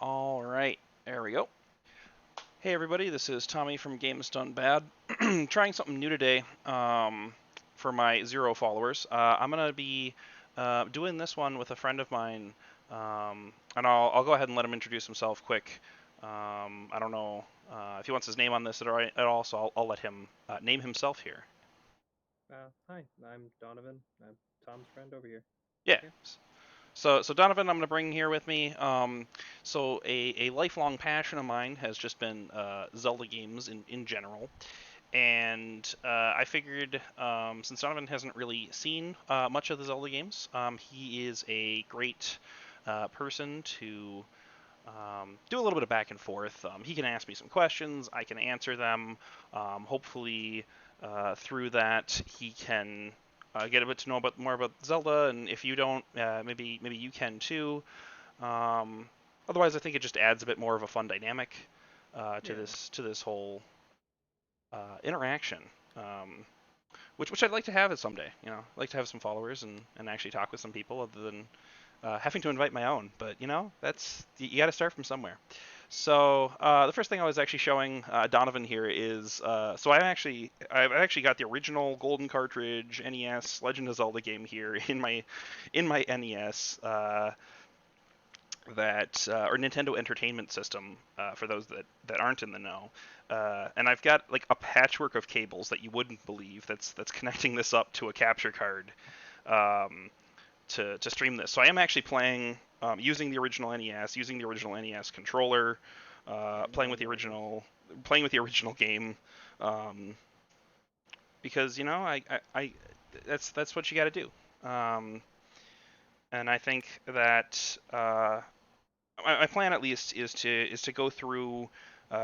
All right, there we go. Hey everybody, this is Tommy from Games Done Bad. Trying something new today for my 0 followers. I'm gonna be doing this one with a friend of mine, and I'll go ahead and let him introduce himself quick. I don't know if he wants his name on this at all, so I'll let him name himself here. Hi, I'm Donovan. I'm Tom's friend over here. Yeah. Yeah. So Donovan, I'm going to bring here with me. So a lifelong passion of mine has just been Zelda games in general. And I figured since Donovan hasn't really seen much of the Zelda games, he is a great person to do a little bit of back and forth. He can ask me some questions, I can answer them. Hopefully, through that, he can get a bit to know about more about Zelda, and if you don't, maybe you can too. Um, Otherwise, I think it just adds a bit more of a fun dynamic Yeah. to this whole interaction. Um, which I'd like to have it someday. I'd like to have some followers and actually talk with some people other than having to invite my own. But that's you got to start from somewhere. So the first thing I was actually showing Donovan here is so I've actually got the original golden cartridge NES Legend of Zelda game here in my NES. That or Nintendo Entertainment System for those that aren't in the know. And I've got like a patchwork of cables that you wouldn't believe that's connecting this up to a capture card um, to stream this. So I am actually playing using the original NES, using the original NES controller, Oh nice. playing with the original game, um, because I that's what you got to do. Um, and I think that my plan at least is to go through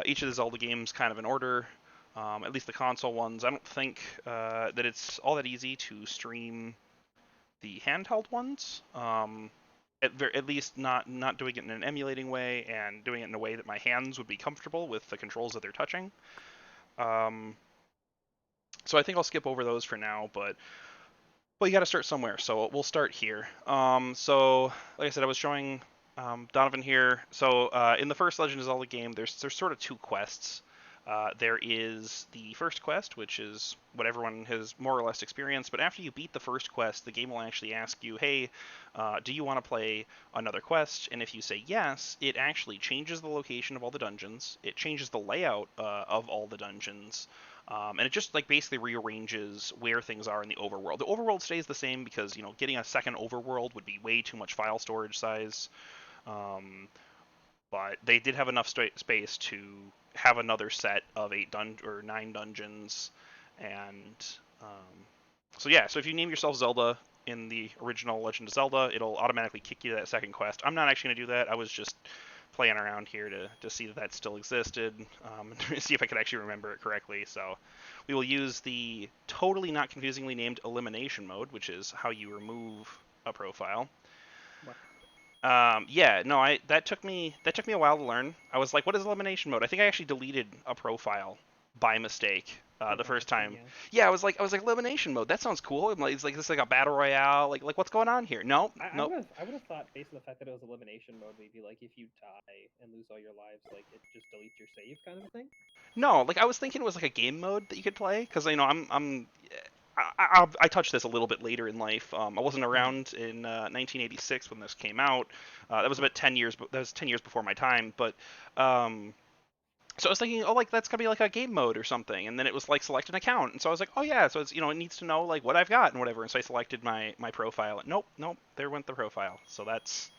each of the Zelda games kind of in order. At least the console ones. I don't think that it's all that easy to stream the handheld ones. At least not doing it in an emulating way and doing it in a way that my hands would be comfortable with the controls that they're touching. Um, so I think I'll skip over those for now, but you got to start somewhere. So we'll start here. So like I said, I was showing Donovan here. So in the first Legend of Zelda game, there's sort of two quests. There is the first quest, which is what everyone has more or less experienced. But after you beat the first quest, the game will actually ask you, "Hey, do you want to play another quest?" And if you say yes, it actually changes the location of all the dungeons. It changes the layout of all the dungeons. And it just like basically rearranges where things are in the overworld. The overworld stays the same because getting a second overworld would be way too much file storage size. Um, but they did have enough space to have another set of 9 dungeons, and so yeah. So if you name yourself Zelda in the original Legend of Zelda, it'll automatically kick you to that second quest. I'm not actually going to do that. I was just playing around here to see that still existed, and see if I could actually remember it correctly. So we will use the totally not confusingly named elimination mode, which is how you remove a profile. What? Yeah, no, I that took me a while to learn. I was like, what is elimination mode? I think I actually deleted a profile by mistake the For first accident, time. yeah. Yeah, I was like elimination mode. That sounds cool. I'm like, it's like this is like a battle royale. Like what's going on here? Nope, I nope. would have I would have thought based on the fact that it was elimination mode, maybe like if you die and lose all your lives, like it just deletes your save kind of a thing. No, like I was thinking it was like a game mode that you could play because I touched this a little bit later in life. I wasn't Hmm. around in 1986 when this came out. That was about 10 years. That was 10 years before my time. But um, so I was thinking, oh, like that's gonna be like a game mode or something. And then it was like select an account, and so I was like, oh yeah, so it's it needs to know like what I've got and whatever. And so I selected my profile. And nope, there went the profile. So that's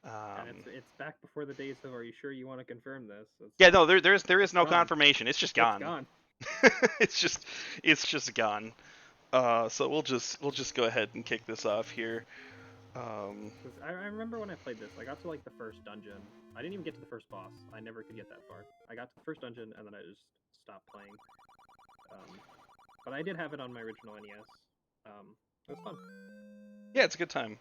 And um, it's back before the days of are you sure you want to confirm this? yeah, no, there is It's no gone. confirmation. It's just It's gone. gone. it's just gone. So we'll just go ahead and kick this off here. Um, Because I remember when I played this, I got to like the first dungeon. I didn't even get to the first boss. I never could get that far. I got to the first dungeon and then I just stopped playing. Um, but I did have it on my original NES. It was fun. yeah, it's a good time.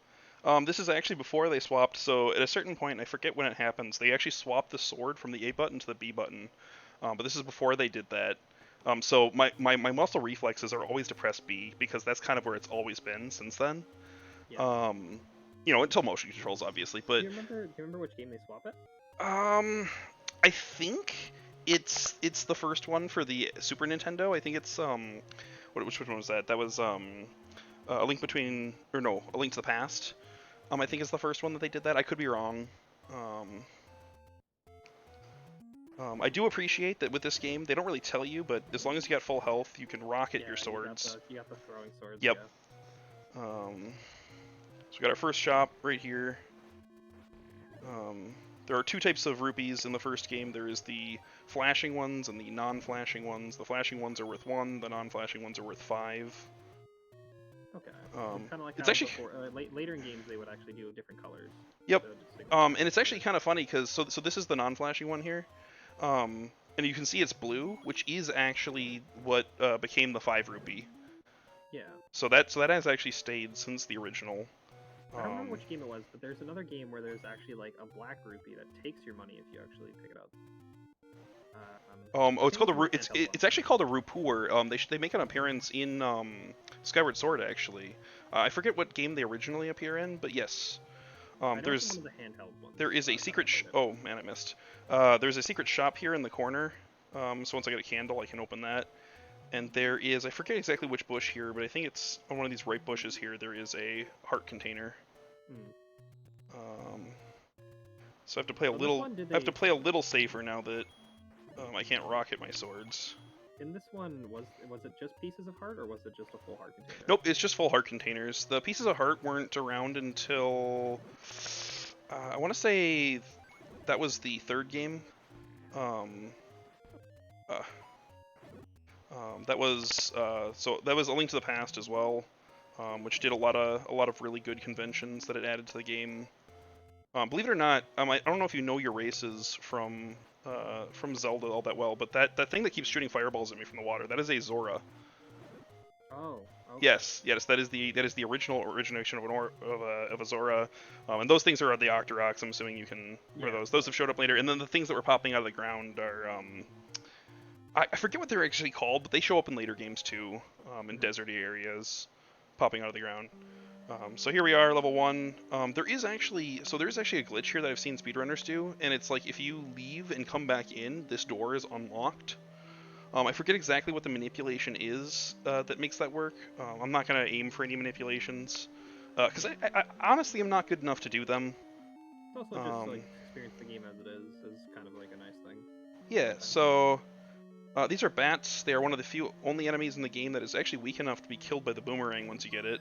This is actually before they swapped. So at a certain point, I forget when it happens, they actually swapped the sword from the A button to the B button. But this is before they did that. So my muscle reflexes are always to press B because that's kind of where it's always been since then. Yeah. Um, until motion controls, obviously. But Do you remember which game they swap it? um, I think it's the first one for the Super Nintendo. I think it's which one was that? That was A Link Between, or no, A Link to the Past. I think is the first one that they did that. I could be wrong. Um, I do appreciate that with this game, they don't really tell you, but as long as you got full health, you can rocket Yeah, your swords. you got the throwing swords. Yep. Yeah. So we got our first shop right here. There are two types of rupees in the first game. There is the flashing ones and the non-flashing ones. The flashing ones are worth 1, the non-flashing ones are worth 5. Okay. It's Um, kind of like it's how actually, before later in games they would actually do different colors. yep. To distinguish And it's actually kind of funny because so this is the non-flashing one here. And you can see it's blue, which is actually what became the 5 rupee. Yeah. So that has actually stayed since the original. I don't remember which game it was, but there's another game where there's actually like a black rupee that takes your money if you actually pick it up. I It's think called one of the it's handheld it's ones. actually called a Rupur. They make an appearance in Skyward Sword actually. I forget what game they originally appear in, but yes. I know it's in one There's of the handheld ones. there is a that I secret. played it. Oh man, I missed. There's a secret shop here in the corner. So once I get a candle, I can open that. And there is, I forget exactly which bush here, but I think it's on one of these right bushes here. There is a heart container. Hmm. Um, so I have to play a So this little. one, did I have they? to play a little safer now that I can't rocket my swords. In this one, was it just pieces of heart, or was it just a full heart container? Nope, it's just full heart containers. The pieces of heart weren't around until I want to say that was the third game. Um, uh, that was so that was A Link to the Past as well, which did a lot of really good conventions that it added to the game. Believe it or not, I don't know if you know your races from Zelda all that well, but that thing that keeps shooting fireballs at me from the water, that is a Zora. Oh, okay. Yes, that is the origination of of a Zora, and those things are the Octoroks. I'm assuming you can. Or Yeah. those have showed up later, and then the things that were popping out of the ground are I forget what they're actually called, but they show up in later games too, in deserty areas, popping out of the ground. So here we are, level 1. There's actually a glitch here that I've seen speedrunners do, and it's like if you leave and come back in, this door is unlocked. I forget exactly what the manipulation is that makes that work. I'm not gonna aim for any manipulations, because I honestly am not good enough to do them. It's also just like Um, experience the game as it is kind of like a nice thing. yeah, so these are bats. They are one of the few only enemies in the game that is actually weak enough to be killed by the boomerang once you get it.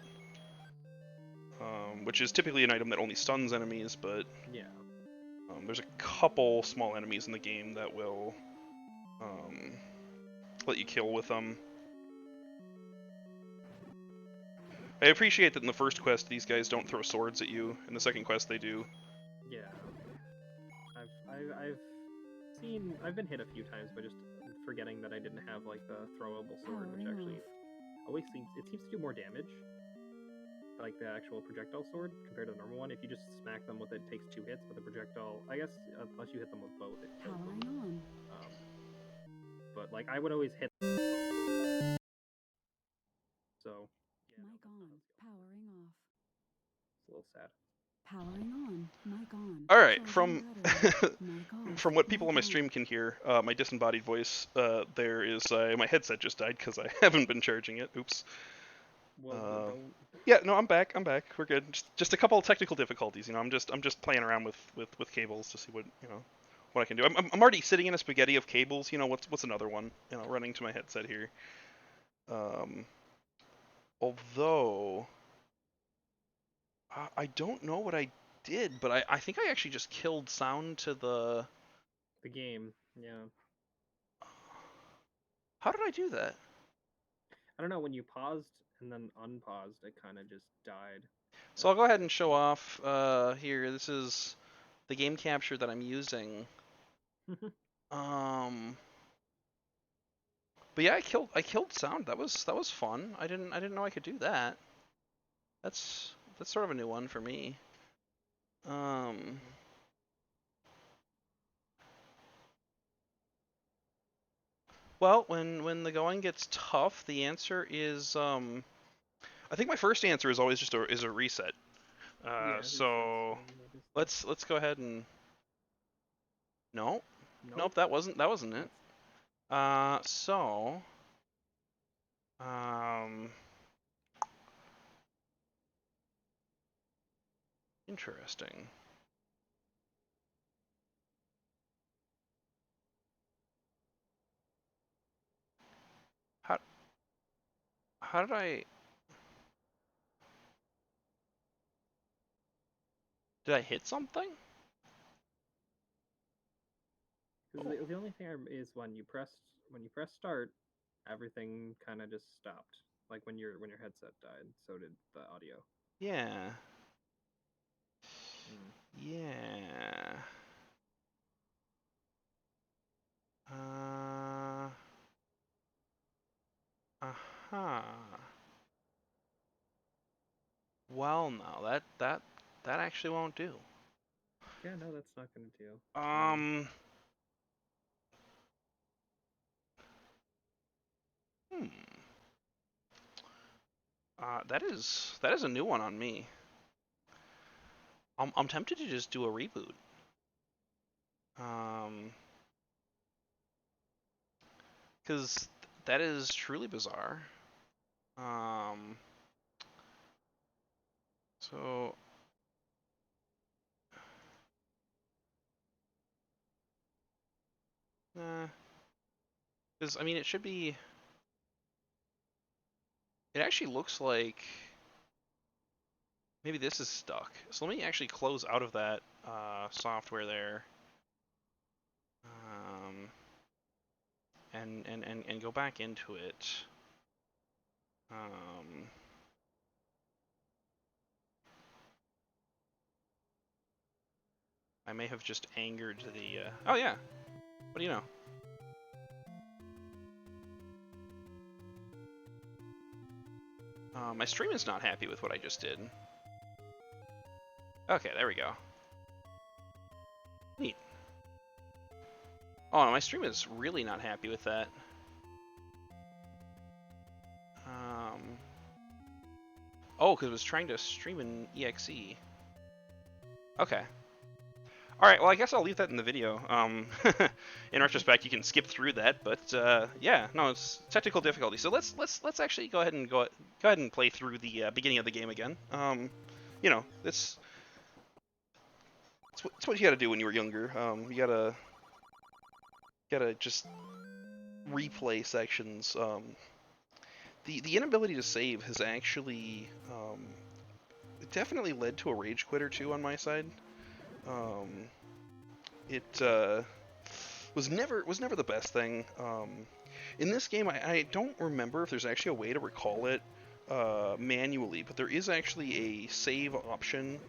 Which is typically an item that only stuns enemies, but Yeah. there's a couple small enemies in the game that will um, let you kill with them. I appreciate that in the first quest these guys don't throw swords at you. In the second quest they do. Yeah. I've seen I've been hit a few times by just forgetting that I didn't have like the throwable sword, which actually always seems to do more damage. Like the actual projectile sword compared to the normal one. If you just smack them with it, it takes 2 hits, but the projectile, I guess, unless you hit them with both, it kills them. But like I would always hit. So yeah, no, that was good. It's a little sad. All right, from what people on my stream can hear, my disembodied voice, there is my headset just died because I haven't been charging it. Oops. Well, Yeah, no, I'm back. I'm back. We're good. Just a couple of technical difficulties. I'm just playing around with cables to see what I can do. I'm already sitting in a spaghetti of cables. What's another one? Running to my headset here. Um, although I don't know what I did, but I think I actually just killed sound to the. the game, yeah. How did I do that? I don't know, when you paused and then unpaused, it kind of just died. So I'll go ahead and show off here. This is the game capture that I'm using. Um, but yeah, I killed sound. That was fun. I didn't know I could do that. That's sort of a new one for me. Um, well, when the going gets tough, the answer is I think my first answer is always just a reset. Yeah, it makes sense. So I noticed that. let's go ahead and no, Nope. nope, that wasn't it. That's So um, interesting. How how did I hit something? because the only thing is when you press start, everything kind of just stopped. Like when your headset died, so did the audio. Yeah, Mm. yeah. Uh, uh-huh. Well, no, that actually won't do. Yeah, no, that's not gonna do. Um, hmm. That is a new one on me. I'm tempted to just do a reboot. Um, because that is truly bizarre. Um, so, because I mean, it should be. It actually looks like maybe this is stuck. So let me actually close out of that software there. Um, and go back into it. Um, I may have just angered the. Oh yeah. What do you know? My stream is not happy with what I just did. Okay, there we go. Neat. Oh, no, my stream is really not happy with that. Um, oh, because it was trying to stream an EXE. Okay. All right. Well, I guess I'll leave that in the video. In retrospect, you can skip through that, but yeah, no, it's technical difficulty. So let's actually go ahead and play through the beginning of the game again. You know, it's what you got to do when you were younger. You gotta just replay sections. The inability to save has actually definitely led to a rage quit or two on my side. Um, it was never the best thing. In this game, I don't remember if there's actually a way to recall it manually, but there is actually a save option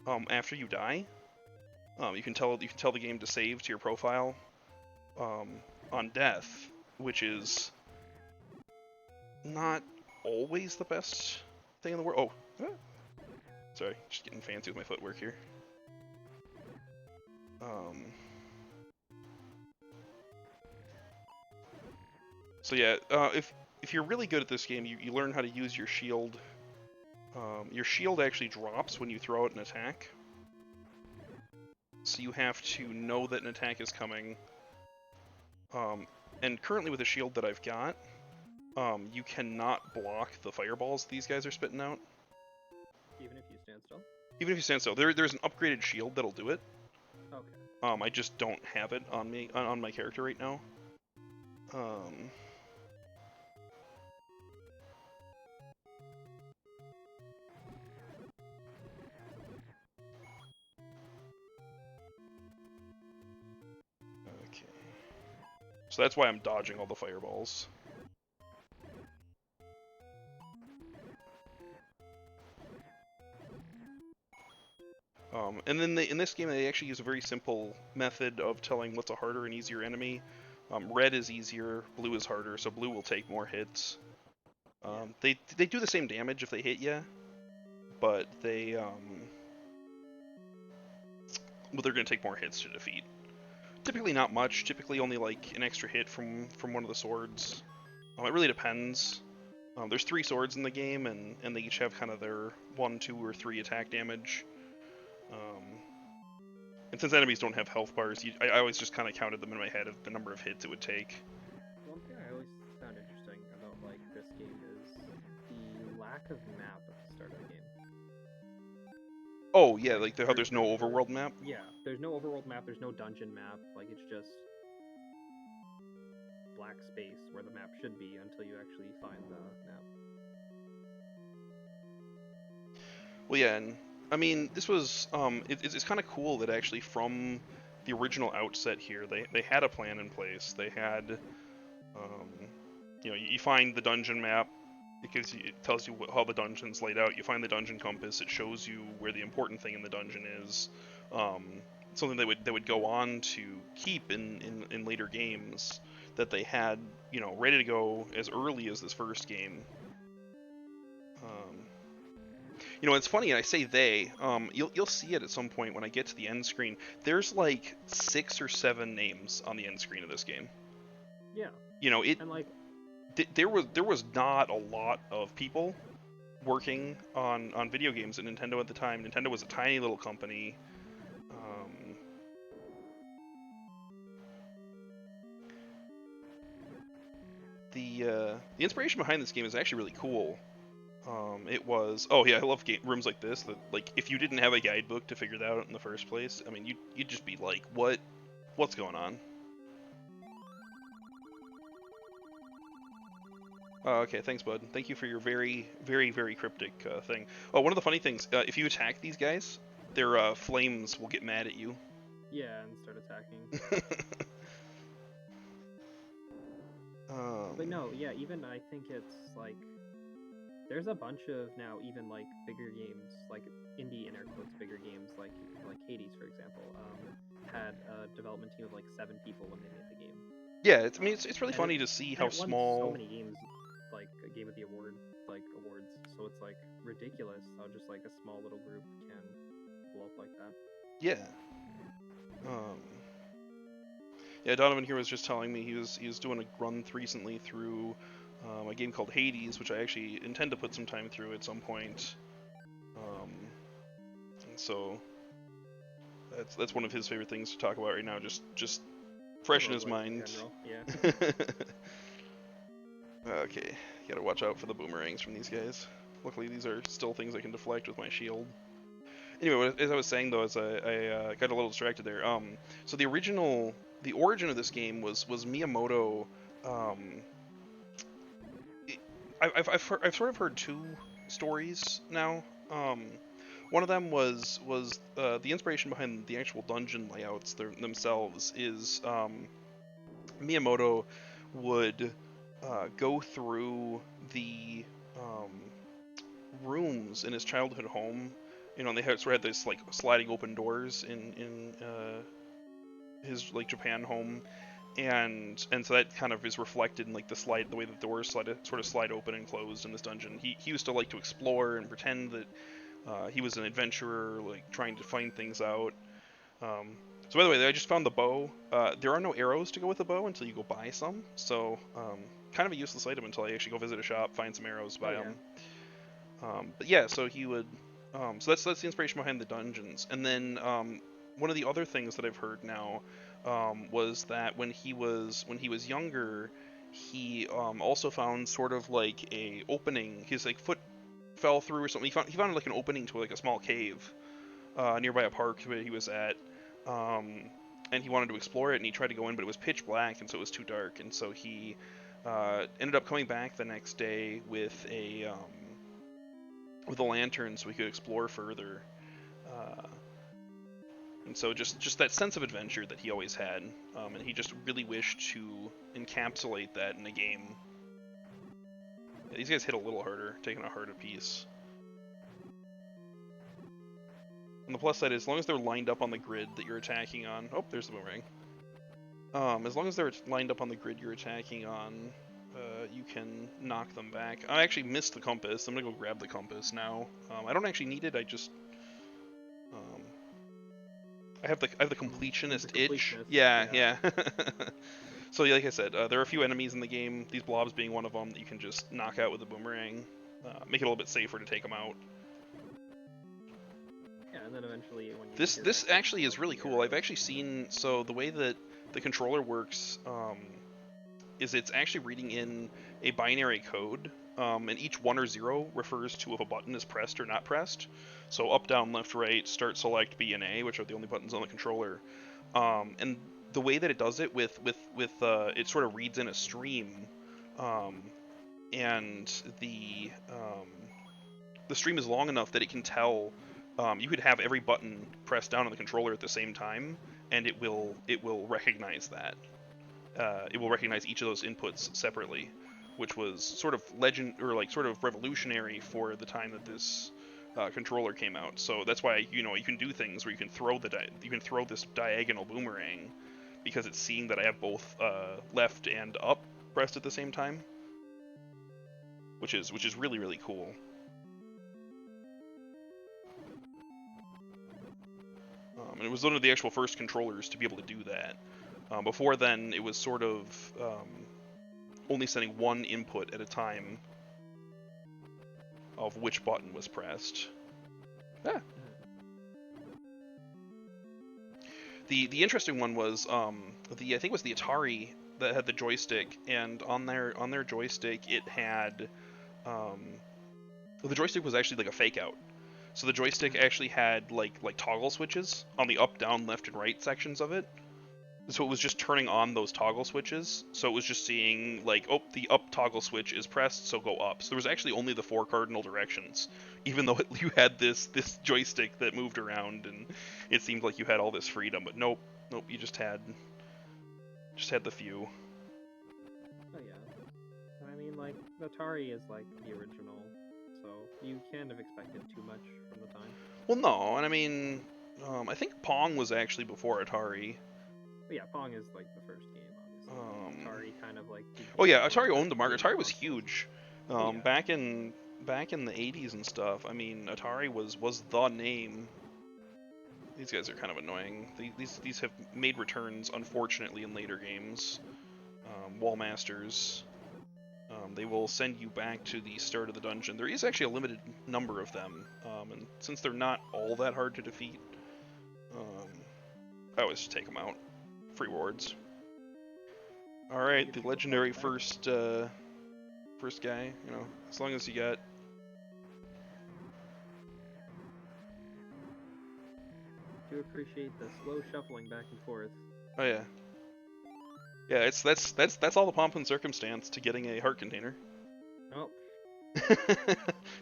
after you die. You can tell the game to save to your profile um, on death, which is not always the best thing in the world. Oh, sorry, just getting fancy with my footwork here. Um, so yeah, if you're really good at this game, you learn how to use your shield. Your shield actually drops when you throw out an attack, so you have to know that an attack is coming. And currently with the shield that I've got, you cannot block the fireballs these guys are spitting out. Even if you stand still. Even if you stand still, there's an upgraded shield that'll do it. Okay. I just don't have it on me on my character right now. Um, okay. So that's why I'm dodging all the fireballs. And then in this game, they actually use a very simple method of telling what's a harder and easier enemy. Red is easier, blue is harder, so blue will take more hits. They do the same damage if they hit you, but they're going to take more hits to defeat. Typically not much. Typically only like an extra hit from one of the swords. It really depends. There's 3 swords in the game, and they each have kind of their 1, 2, or 3 attack damage. Um, and since enemies don't have health bars, I always just kind of counted them in my head of the number of hits it would take. One thing I always found interesting about like this game is the lack of map at the start of the game. Oh yeah, Like like how there's no never, overworld map. yeah, there's no overworld map, there's no dungeon map. Like it's just black space where the map should be until you actually find the map. Well, yeah, and I mean this was it's kind of cool that actually from the original outset here they had a plan in place. They had um, you find the dungeon map. It tells you how the dungeon's laid out. You find the dungeon compass. It shows you where the important thing in the dungeon is. Something they would go on to keep in later games that they had ready to go as early as this first game. It's funny, and I say they. You'll see it at some point when I get to the end screen. There's like 6 or 7 names on the end screen of this game. Yeah. It And like there was not a lot of people working on video games at Nintendo at the time. Nintendo was a tiny little company. The inspiration behind this game is actually really cool. It was I love rooms like this that like if you didn't have a guidebook to figure that out in the first place, I mean you'd just be like, what's going on? Okay, thanks, bud. Thank you for your very, very, very cryptic thing. Oh, one of the funny things, if you attack these guys, their flames will get mad at you. yeah, and start attacking. But no, yeah, even I think it's like there's a bunch of now even like bigger games, like indie in air quotes bigger games, like Hades for example, had a development team of like 7 people when they made the game. Yeah, I mean it's really And funny to see how it won so small. many games, like a Game of the Award, like awards. So it's like ridiculous how just like a small little group can blow up like that. Yeah. Um, yeah, Donovan here was just telling me he was doing a run recently through a game called Hades, which I actually intend to put some time through at some point. And so that's one of his favorite things to talk about right now. Just fresh in his mind. Yeah. Okay, gotta watch out for the boomerangs from these guys. Luckily, these are still things I can deflect with my shield. Anyway, as I was saying though, as I got a little distracted there. So the origin of this game was Miyamoto. Um, I've sort of heard 2 stories now. One of them was the inspiration behind the actual dungeon layouts themselves is Miyamoto would go through the rooms in his childhood home. And they sort of had this like sliding open doors in his like Japan home, and so that kind of is reflected in like the way the doors sort of slide open and closed in this dungeon. He used to like to explore and pretend that he was an adventurer, like trying to find things out. So by the way, I just found the bow. There are no arrows to go with the bow until you go buy some, so kind of a useless item until I actually go visit a shop, find some arrows, buy them. But yeah, so he would. So that's the inspiration behind the dungeons. And then one of the other things that I've heard now was that when he was younger, he also found sort of like a opening. His like foot fell through or something. He found like an opening to like a small cave nearby a park where he was at. And he wanted to explore it, and he tried to go in, but it was pitch black, and so it was too dark. And so he ended up coming back the next day with a lantern so we could explore further. And so just that sense of adventure that he always had, and he just really wished to encapsulate that in a game. Yeah, these guys hit a little harder, taking a harder piece. And the plus side is, as long as they're lined up on the grid that you're attacking on... Oh, there's the boomerang. As long as they're lined up on the grid you're attacking on, you can knock them back. I actually missed the compass. I'm gonna go grab the compass now. I don't actually need it. I just I have the completionist itch. Yeah. So like I said, there are a few enemies in the game, these blobs being one of them, that you can just knock out with a boomerang. Make it a little bit safer to take them out. Yeah, and then eventually when you This do this that, actually is like, really the cool. I've arrows. actually seen, so the way that the controller works is it's actually reading in a binary code, and each 1 or 0 refers to if a button is pressed or not pressed. So up, down, left, right, start, select, B, and A, which are the only buttons on the controller. And the way that it does it with it sort of reads in a stream, um, and the stream is long enough that it can tell. You could have every button pressed down on the controller at the same time, and it will recognize that. It will recognize each of those inputs separately, which was sort of legend or like sort of revolutionary for the time that this controller came out. So that's why you can do things where you can throw you can throw this diagonal boomerang because it's seeing that I have both left and up pressed at the same time, which is really cool. And it was one of the actual first controllers to be able to do that. Before then, it was sort of only sending one input at a time of which button was pressed. Yeah. The interesting one was I think it was the Atari that had the joystick, and on their joystick it had the joystick was actually like a fake out. So the joystick actually had like toggle switches on the up, down, left, and right sections of it. So it was just turning on those toggle switches. So it was just seeing like, oh, the up toggle switch is pressed, so go up. So there was actually only the 4 cardinal directions, even though you had this joystick that moved around, and it seemed like you had all this freedom. But nope, you just had the few. Oh yeah. I mean, like, Atari is like the original, so you can't have expected too much from the time. Well, no, and I mean, I think Pong was actually before Atari. But yeah, Pong is like the first game, obviously. Atari kind of like Oh became yeah, one of the Atari first owned the market. gaming Atari was consoles. huge. Oh yeah. Back in the 80s and stuff. I mean, Atari was the name. These guys are kind of annoying. These have made returns, unfortunately, in later games. Wall Masters. They will send you back to the start of the dungeon. There is actually a limited number of them, and since they're not all that hard to defeat, um, I always take them out. Free rewards. All right, Get the your legendary reflection back. first guy. As long as you got. Do appreciate the slow shuffling back and forth. Oh yeah. Yeah, that's all the pomp and circumstance to getting a heart container. Oh,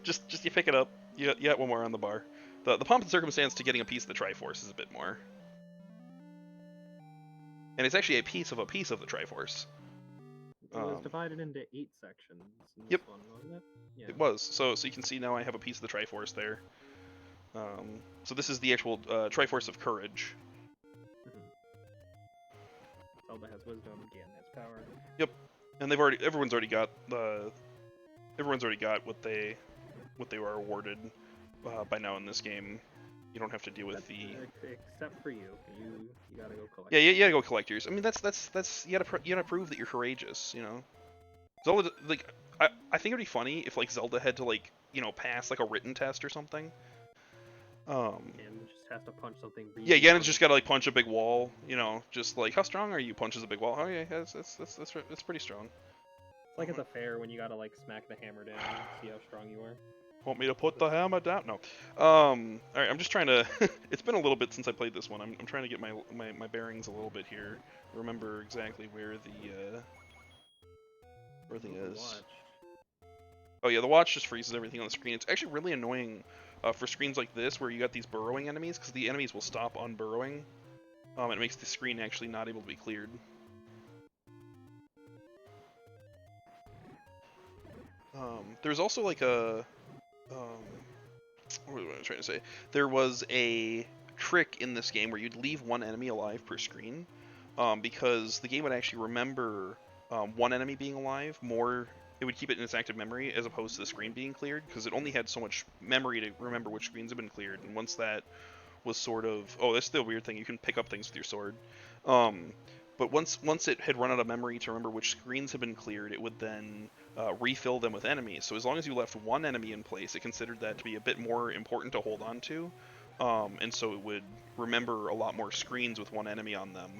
just you pick it up. You got one more on the bar. The pomp and circumstance to getting a piece of the Triforce is a bit more. And it's actually a piece of the Triforce. it was divided into 8 sections in this Yep, one, wasn't it? Yeah. it was. So you can see now I have a piece of the Triforce there. So this is the actual Triforce of Courage. Zelda has wisdom, Ganon has power. Yep, and everyone's already got what they were awarded by now in this game. You don't have to deal with the. Except for you, you gotta go collect. Yeah, you gotta go collect yours. I mean, that's you gotta prove that you're courageous. Zelda, like, I think it'd be funny if like Zelda had to like pass like a written test or something. And just has to punch something. Yeah, Ganon's just gotta like punch a big wall. Just like how strong are you? Punches a big wall. Oh yeah, that's pretty strong. It's like at the fair when you gotta like smack the hammer down and see how strong you are. Want me to put the hammer down? No. All right, I'm just trying to. It's been a little bit since I played this one. I'm trying to get my bearings a little bit here. Remember exactly where the thing is. Watch. Oh yeah, the watch just freezes everything on the screen. It's actually really annoying for screens like this where you got these burrowing enemies, because the enemies will stop unburrowing. It makes the screen actually not able to be cleared. There's also like a what was I trying to say? There was a trick in this game where you'd leave one enemy alive per screen, because the game would actually remember one enemy being alive more. It would keep it in its active memory as opposed to the screen being cleared, because it only had so much memory to remember which screens have been cleared. And once that was sort of, oh, that's the weird thing. You can pick up things with your sword. But once it had run out of memory to remember which screens had been cleared, it would then refill them with enemies. So as long as you left one enemy in place, it considered that to be a bit more important to hold on to, and so it would remember a lot more screens with one enemy on them.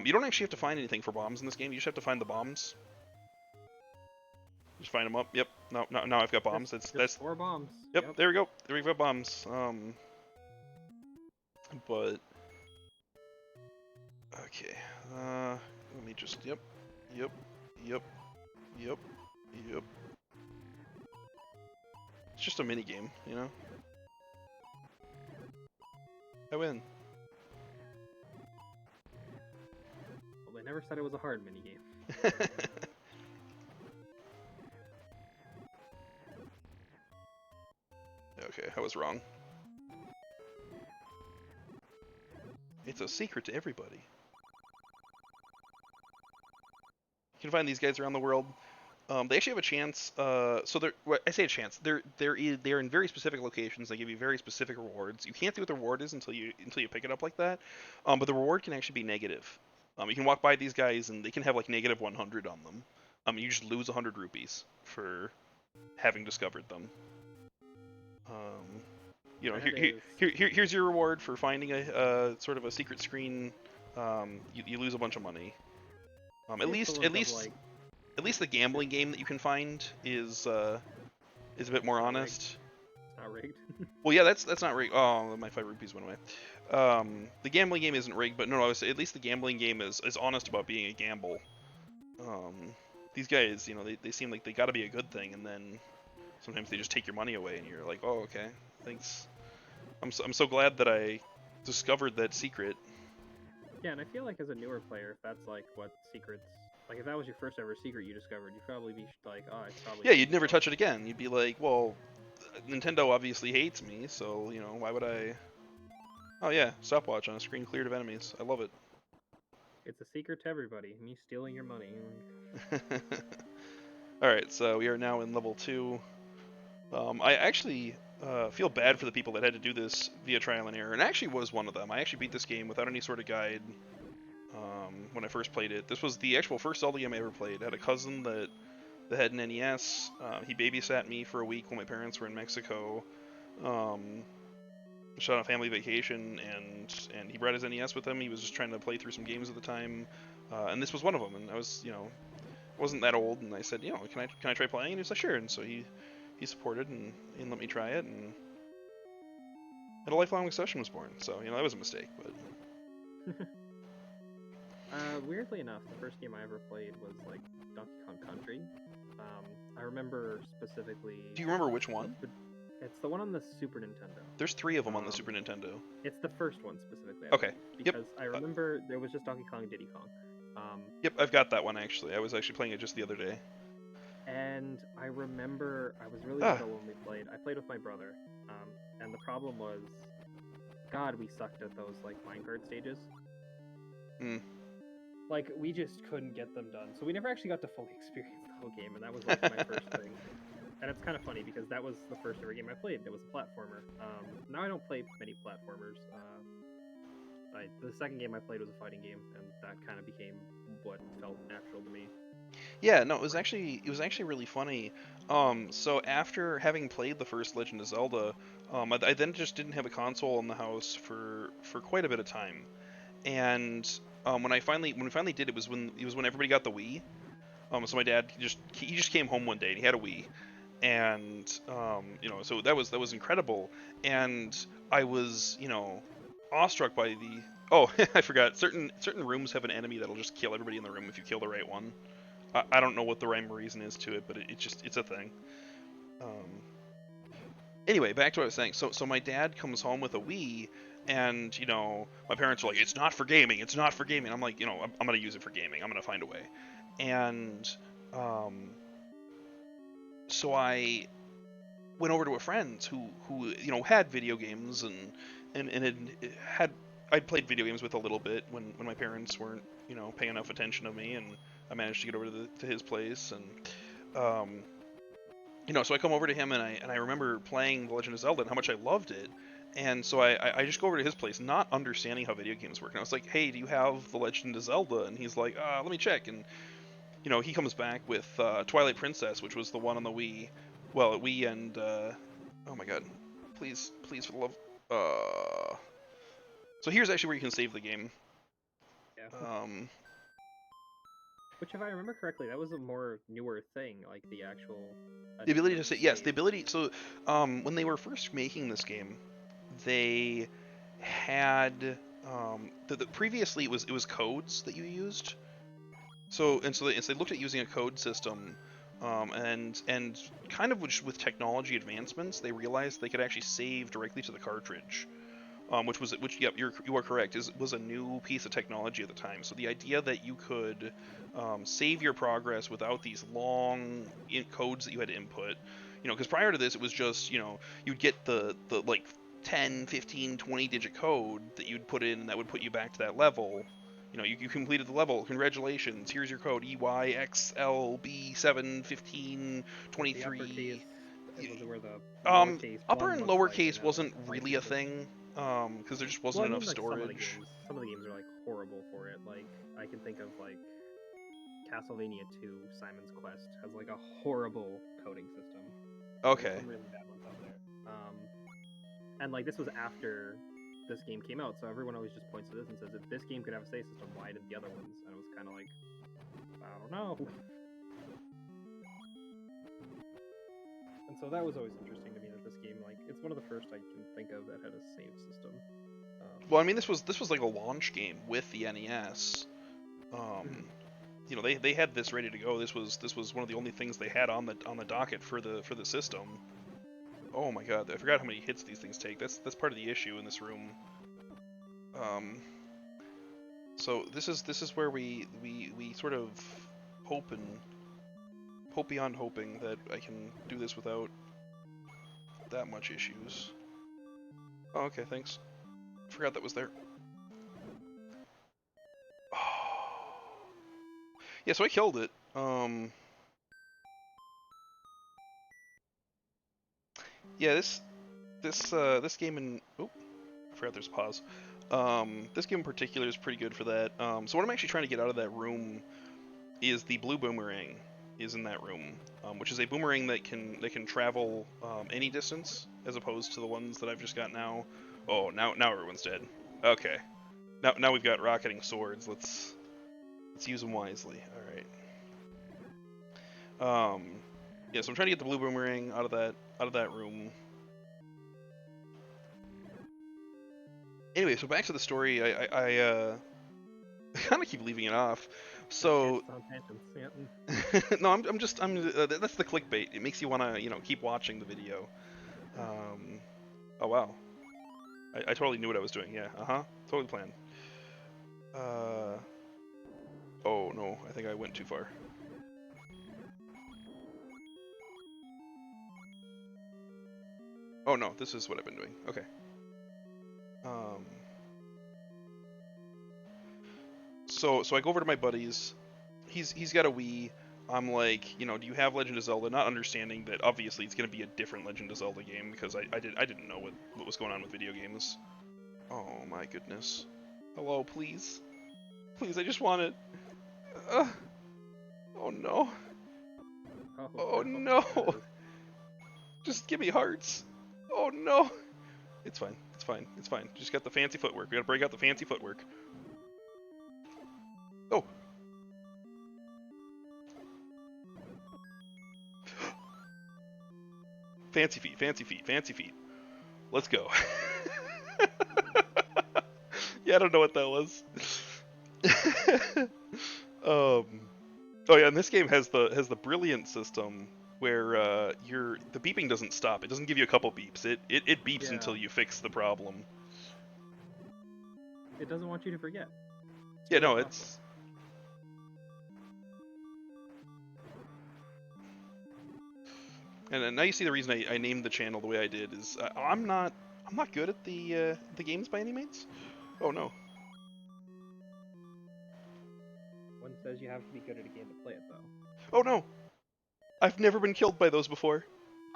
You don't actually have to find anything for bombs in this game. You just have to find the bombs. Just find them up. Yep. Now I've got bombs. That's 4 bombs. Yep. There we go. There we've got bombs. But okay. Let me just. Yep. Yep. Yep. Yep. Yep. It's just a mini game, you know. I win. Well, they never said it was a hard mini game. Okay, I was wrong. It's a secret to everybody. You can find these guys around the world. They actually have a chance. So they're, well, I say a chance. They're in very specific locations. They give you very specific rewards. You can't see what the reward is until you pick it up like that. But the reward can actually be negative. You can walk by these guys and they can have like negative 100 on them. You just lose 100 rupees for having discovered them. You know, here's your reward for finding a sort of a secret screen. You lose a bunch of money. At least the gambling game that you can find is a bit more honest. It's not rigged. Well, yeah, that's not rigged. Oh, my 5 rupees went away. The gambling game isn't rigged, but no, I was at least the gambling game is honest about being a gamble. These guys, you know, they seem like they got to be a good thing, and then sometimes they just take your money away, and you're like, oh, okay, thanks. I'm so glad that I discovered that secret. Yeah, and I feel like as a newer player, if that's like what secrets, like if that was your first ever secret you discovered, you'd probably be like, oh, it's probably. Yeah, you'd never touch it again. You'd be like, well, Nintendo obviously hates me, so you know, why would I? Oh yeah, stopwatch on a screen cleared of enemies. I love it. It's a secret to everybody. Me stealing your money. All right, so we are now in level 2. I actually feel bad for the people that had to do this via trial and error, and I actually was one of them. I actually beat this game without any sort of guide when I first played it. This was the actual first Zelda game I ever played. I had a cousin that had an NES. He babysat me for a week when my parents were in Mexico. Just on a family vacation, and he brought his NES with him. He was just trying to play through some games at the time, and this was one of them. And I was, you know, wasn't that old, and I said, you know, can I try playing? And he was like, sure. And so he supported and let me try it, and a lifelong obsession was born. So you know, that was a mistake, but. Weirdly enough, the first game I ever played was like Donkey Kong Country. I remember specifically. Do you remember which one? It's the one on the Super Nintendo. There's 3 of them on the Super Nintendo. It's the first one specifically. Okay. Because I remember there was just Donkey Kong and Diddy Kong. Yep, I've got that one actually. I was actually playing it just the other day. And I remember I was really little when we played. I played with my brother, and the problem was, God, we sucked at those like minecart stages. Like we just couldn't get them done, so we never actually got to fully experience the whole game, and that was like my first thing. And it's kind of funny because that was the first ever game I played. It was a platformer. Now I don't play many platformers. The second game I played was a fighting game, and that kind of became what felt natural to me. Yeah, no, it was actually really funny. So after having played the first Legend of Zelda, I then just didn't have a console in the house for quite a bit of time, and when we finally did, it was when everybody got the Wii. So my dad he just came home one day and he had a Wii, and you know, so that was incredible, and I was, you know, awestruck by the. Oh, I forgot. Certain rooms have an enemy that'll just kill everybody in the room if you kill the right one. I don't know what the rhyme or reason is to it, but it's a thing. Anyway, back to what I was saying. So my dad comes home with a Wii, and you know, my parents are like, "It's not for gaming. It's not for gaming." I'm like, you know, I'm gonna use it for gaming. I'm gonna find a way. And so I went over to a friend who you know had video games and I'd played video games with a little bit when my parents weren't, you know, paying enough attention to me, and I managed to get over to his place, and you know, so I come over to him and I remember playing The Legend of Zelda and how much I loved it, And so I just go over to his place, not understanding how video games work. And I was like, hey, do you have The Legend of Zelda? And he's like, let me check. And he comes back with Twilight Princess, which was the one on the Wii. Well, Wii and oh my god, please for the love. So here's actually where you can save the game. Yeah. Um, Which, if I remember correctly, that was a more newer thing, like the actual the ability addition to of say the yes, the save. ability. So when they were first making this game, they had previously it was codes that you used. So they looked at using a code system, and kind of with technology advancements, they realized they could actually save directly to the cartridge, which yep, you are correct, was a new piece of technology at the time. So the idea that you could save your progress without these long codes that you had to input, because prior to this it was just you'd get the like 10, 15, 20 digit code that you'd put in, and that would put you back to that level. You completed the level. Congratulations. Here's your code With the uppercase, EYXLB71523. was it where the Um, lowercase upper one and looks like lowercase another wasn't really a bicycle? thing, because there just Well, wasn't I mean, enough like storage. some of the games are like horrible for it. Like I can think of like Castlevania 2, Simon's Quest has like a horrible coding system. There's Okay. some really bad ones out there. And like this was after this game came out, so everyone always just points to this and says, if this game could have a save system, why didn't the other ones? And it was kind of like, I don't know. And so that was always interesting to me that this game, like, it's one of the first I can think of that had a save system. Well, I mean, this was like a launch game with the NES. Mhm. They had this ready to go. This was one of the only things they had on the docket for the system. Oh my god, I forgot how many hits these things take. That's part of the issue in this room. Um, so this is where we sort of hope and hope beyond hoping that I can do this without that much issues. Oh, okay, thanks. Forgot that was there. Yeah, so I killed it. Yeah, this game in I forgot there's a pause. This game in particular is pretty good for that. So what I'm actually trying to get out of that room is the blue boomerang is in that room, which is a boomerang that can travel any distance as opposed to the ones that I've just got now. Oh, now everyone's dead. Okay, now we've got rocketing swords. Let's use them wisely. All right. Yeah, so I'm trying to get the blue boomerang out of that room. Anyway, so back to the story. I kind of keep leaving it off. So Tangents on tangents. Yeah. no, that's the clickbait. It makes you want to keep watching the video. Um, oh wow, I totally knew what I was doing. Yeah, totally planned. Uh, oh no, I think I went too far. Oh no, this is what I've been doing. Okay. Um, so I go over to my buddies. He's got a Wii. I'm like, do you have Legend of Zelda? Not understanding that obviously it's gonna be a different Legend of Zelda game because I didn't know what was going on with video games. Oh my goodness. Hello, please. Please, I just want it. Uh, oh no. Oh Oh no. no. There it is. Just give me hearts. Oh no. It's fine. It's fine. It's fine. Just got the fancy footwork. We gotta break out the fancy footwork. Oh. Fancy feet. Fancy feet. Fancy feet. Let's go. Yeah, I don't know what that was. um. Oh yeah, and this game has the brilliant system where the beeping doesn't stop. It doesn't give you a couple beeps. It beeps Yeah. until you fix the problem. It doesn't want you to forget. It's Yeah, really no, thoughtful. it's and now you see the reason I named the channel the way I did is I'm not good at the games by any means. Oh no. One says you have to be good at a game to play it, though. Oh no. I've never been killed by those before.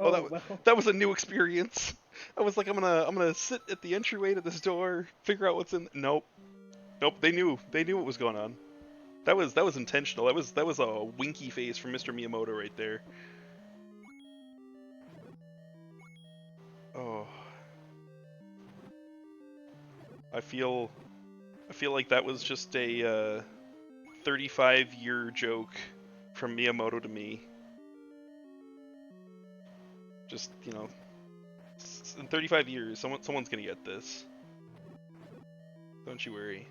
Oh, Oh well. that was a new experience. I was like, I'm gonna sit at the entryway to this door, figure out what's in. Nope, nope. They knew what was going on. That was intentional. That was a winky face from Mr. Miyamoto right there. Oh, I feel I feel like that was just a 35-year joke from Miyamoto to me. Just, you know, in 35 years, someone's gonna get this. Don't you worry.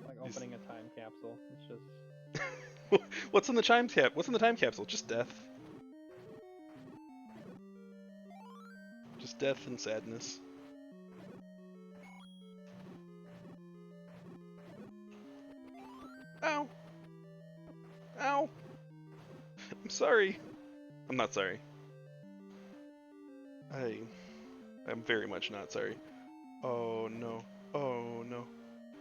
Like opening a time capsule. It's just. What's in the time cap? What's in the time capsule? Just death. Just death and sadness. Ow. Ow. I'm sorry. I'm not sorry. I'm very much not sorry. Oh no. Oh no.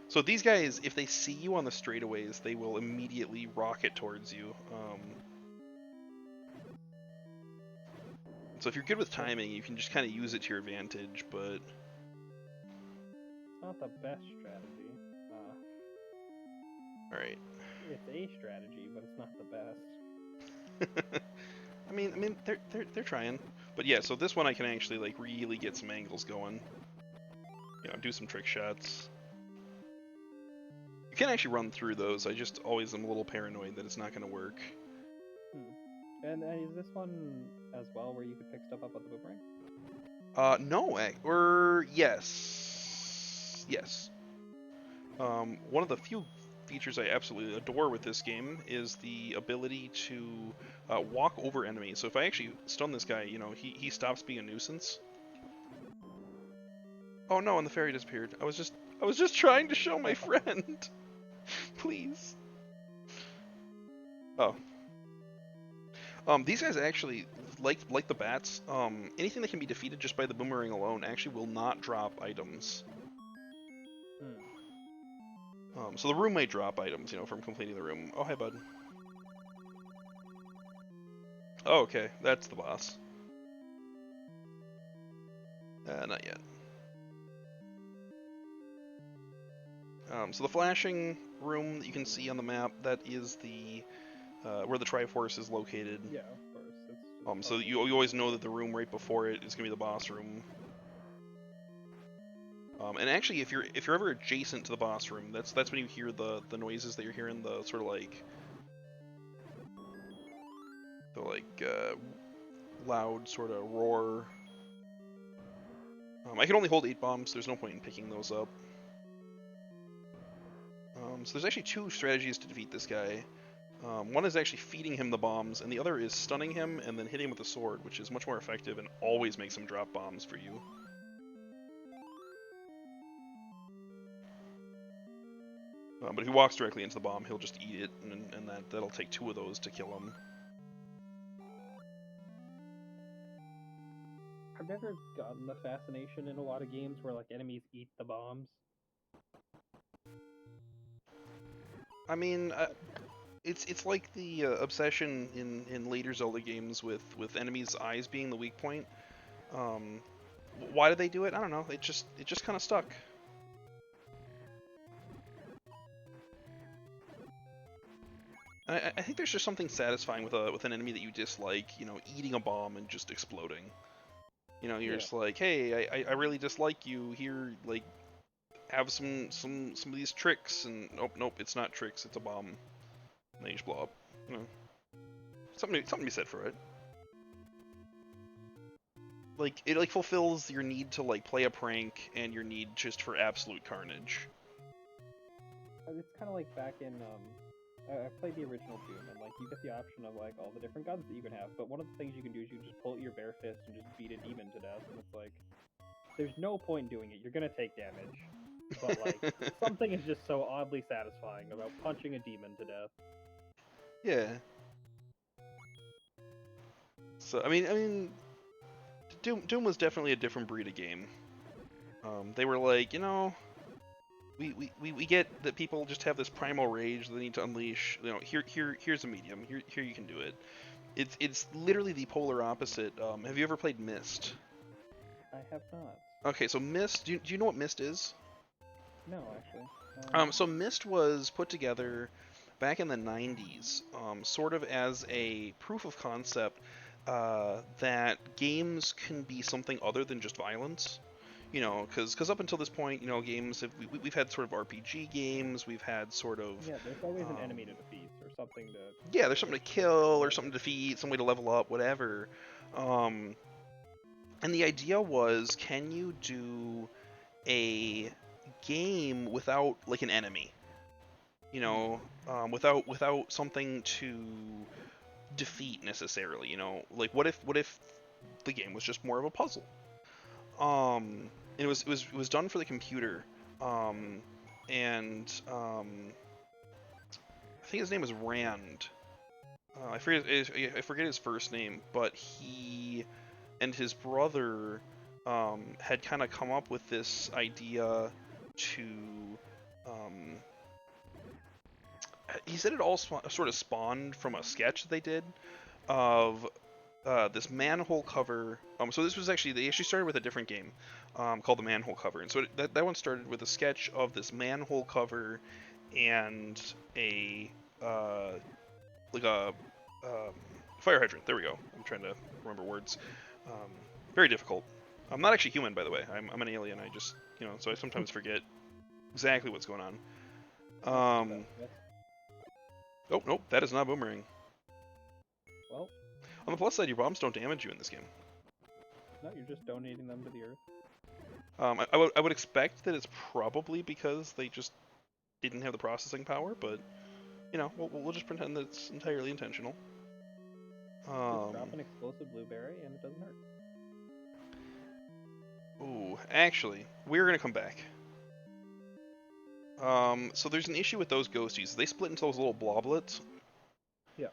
So these guys, if they see you on the straightaways, they will immediately rocket towards you. So if you're good with timing, you can just kind of use it to your advantage, but... It's not the best strategy. Alright. It's a strategy, but it's not the best. I mean, they're trying. But yeah, so this one I can actually, like, really get some angles going. You know, do some trick shots. You can actually run through those, I just always am a little paranoid that it's not going to work. And is this one as well where you could pick stuff up with the boomerang? No, or yes. Yes. One of the few features I absolutely adore with this game is the ability to walk over enemies. So if I actually stun this guy, you know, he stops being a nuisance. Oh no, and the fairy disappeared. I was just trying to show my friend. Please. Oh. These guys actually, like the bats, anything that can be defeated just by the boomerang alone actually will not drop items. So the room might drop items, you know, from completing the room. Oh, hi, bud. Oh, okay, that's the boss. Not yet. So the flashing room that you can see on the map, that is the where the Triforce is located. Yeah, of course. It's So you always know that the room right before it is gonna be the boss room. And actually, if you're ever adjacent to the boss room, that's when you hear the noises that you're hearing, the sort of like loud sort of roar. I can only hold 8 bombs. There's no point in picking those up. So there's actually 2 strategies to defeat this guy. One is actually feeding him the bombs, and the other is stunning him and then hitting him with a sword, which is much more effective and always makes him drop bombs for you. But if he walks directly into the bomb, he'll just eat it, and that'll take 2 of those to kill him. I've never gotten the fascination in a lot of games where like enemies eat the bombs. I mean, it's like the obsession in later Zelda games with enemies' eyes being the weak point. Why did they do it? I don't know. It just kind of stuck. I think there's just something satisfying with an enemy that you dislike, you know, eating a bomb and just exploding. You know, you're just like, hey, I really dislike you. Here, like, have some of these tricks, and nope, it's not tricks, it's a bomb. And then you just blow up. You know, something to be said for it. Like, it like fulfills your need to like play a prank and your need just for absolute carnage. It's kind of like back in I played the original Doom, and like you get the option of like all the different guns that you can have, but one of the things you can do is you can just pull out your bare fist and just beat a demon to death, and it's like there's no point in doing it. You're gonna take damage, but like something is just so oddly satisfying about punching a demon to death. Yeah. So I mean, Doom was definitely a different breed of game. They were like, you know, we get that people just have this primal rage they need to unleash. You know, here's a medium. Here you can do it. It's literally the polar opposite. Have you ever played Myst? I have not. Okay, so Myst. Do you know what Myst is? No, actually. So Myst was put together back in the 90s, sort of as a proof of concept that games can be something other than just violence. You know, because up until this point, you know, games we've had sort of RPG games, we've had sort of Yeah, there's always an um, enemy to defeat or something yeah, there's to something to or kill or whatever. something to defeat, some way to level up, whatever. Um, and the idea was, can you do a game without like an enemy? You Hmm. know, without something to defeat necessarily. You know, like what if the game was just more of a puzzle? Um, it was done for the computer. Um, and I think his name was Rand. I forget his first name, but he and his brother had kind of come up with this idea to. Um, he said it all sort of spawned from a sketch that they did of this manhole cover. So this was actually they actually started with a different game called the manhole cover, and so that one started with a sketch of this manhole cover and a uh, like a um, fire hydrant. There we go. I'm trying to remember words. Um, very difficult. I'm not actually human, by the way. I'm an alien. I just so I sometimes forget exactly what's going on. I can do that. Um, Yes. oh nope, that is not a boomerang. Well, On the plus side, your bombs don't damage you in this game. no, you're just donating them to the earth. I would expect that it's probably because they just didn't have the processing power, but we'll just pretend that it's entirely intentional. Just Um, drop an explosive blueberry and it doesn't hurt. ooh, actually, we're gonna come back. So there's an issue with those ghosties. They split into those little bloblets. Yeah.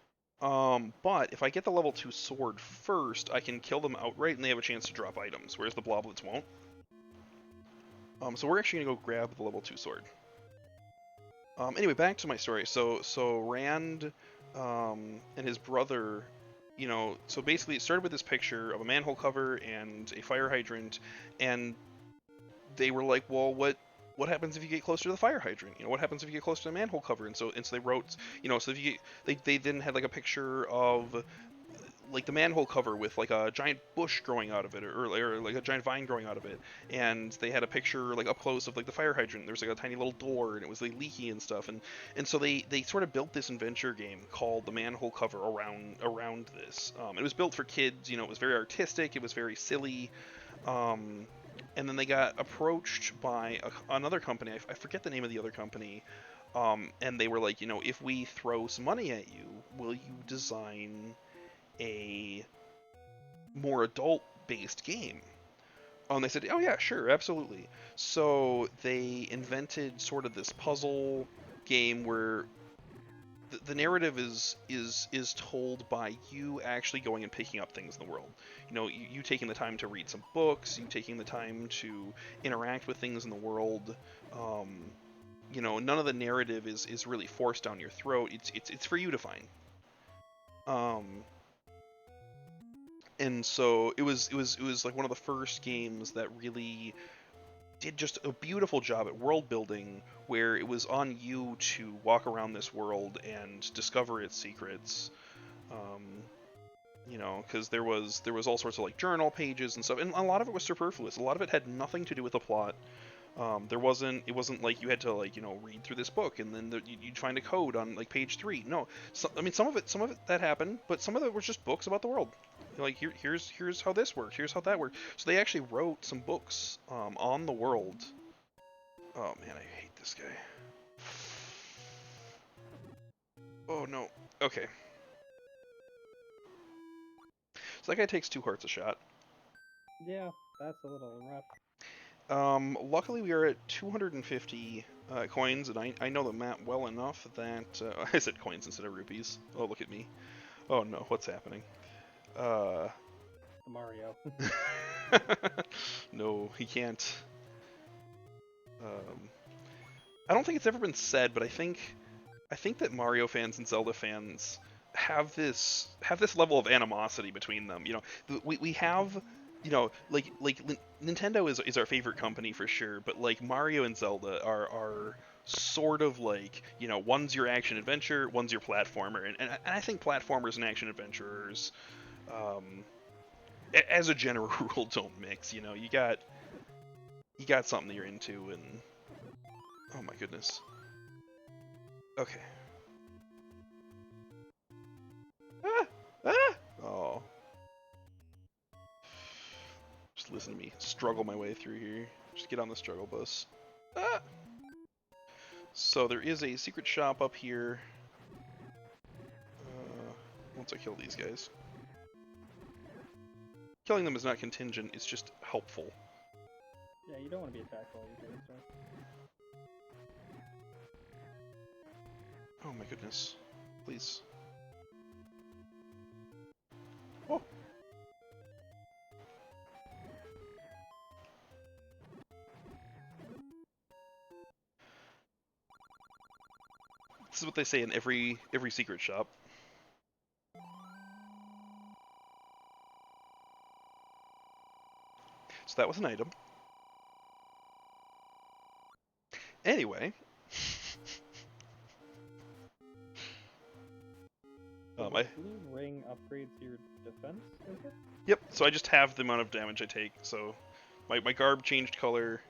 But if I get the level 2 sword first, I can kill them outright and they have a chance to drop items, whereas the bloblets won't. So we're actually gonna go grab the level 2 sword. Anyway, back to my story. So Rand and his brother, so basically it started with this picture of a manhole cover and a fire hydrant, and they were like, well, what happens if you get closer to the fire hydrant? What happens if you get closer to the manhole cover? And so they wrote, so if you they then had like a picture of like the manhole cover with like a giant bush growing out of it, or like a giant vine growing out of it, and they had a picture like up close of like the fire hydrant. There was like a tiny little door, and it was like leaky and stuff, and so they sort of built this adventure game called the manhole cover around this. It was built for kids. It was very artistic. It was very silly. Um, and then they got approached by another company. I forget the name of the other company. And they were like, if we throw some money at you, will you design a more adult based game? Oh, and they said, oh yeah, sure, absolutely. So they invented sort of this puzzle game where the narrative is told by you actually going and picking up things in the world. You taking the time to read some books, you taking the time to interact with things in the world. None of the narrative is really forced down your throat. It's for you to find. Um, and so it was like one of the first games that really did just a beautiful job at world building, where it was on you to walk around this world and discover its secrets. Um, because there was all sorts of like journal pages and stuff, and a lot of it was superfluous. A lot of it had nothing to do with the plot. It wasn't like you had to like read through this book and then you'd find a code on like page 3. No, I mean some of it that happened, but some of it was just books about the world. Like here's how this works, here's how that works. So they actually wrote some books on the world. Oh man, I hate this guy. Oh no. Okay, so that guy takes 2 hearts a shot. Yeah, that's a little rough. Luckily we are at 250 coins, and I know the map well enough that I said coins instead of rupees. Oh, look at me. Oh no, what's happening? Uh, Mario. no, he can't. Um, I don't think it's ever been said, but I think that Mario fans and Zelda fans have this level of animosity between them. You know, we have, you know, Nintendo is our favorite company for sure, but like Mario and Zelda are sort of like, you know, one's your action adventure, one's your platformer, and I think platformers and action adventurers, um, as a general rule, don't mix. You know, you got something that you're into, and oh my goodness. Okay. Ah! Ah! Oh. Just listen to me struggle my way through here. Just get on the struggle bus. Ah! So there is a secret shop up here. Once I kill these guys. Killing them is not contingent, it's just helpful. Yeah, you don't want to be attacked while you're doing stuff. Oh my goodness. Please. Oh! This is what they say in every secret shop. So that was an item. Anyway. So I the blue ring upgrades your defense, is it? Yep, so I just have the amount of damage I take, so my garb changed color,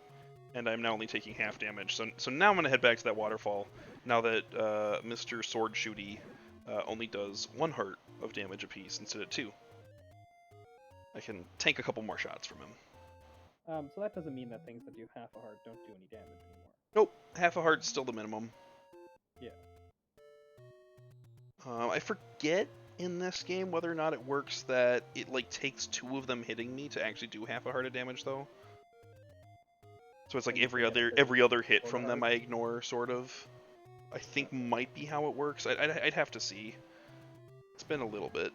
and I'm now only taking half damage. So now I'm going to head back to that waterfall, now that Mr. Sword Shooty only does 1 heart of damage apiece instead of 2. I can tank a couple more shots from him. So that doesn't mean that things that do half a heart don't do any damage anymore. Nope, half a heart's still the minimum. Yeah. I forget in this game whether or not it works that it like takes 2 of them hitting me to actually do half a heart of damage though. So it's like every other hit from them I ignore, sort of. I think might be how it works. I'd have to see. It's been a little bit.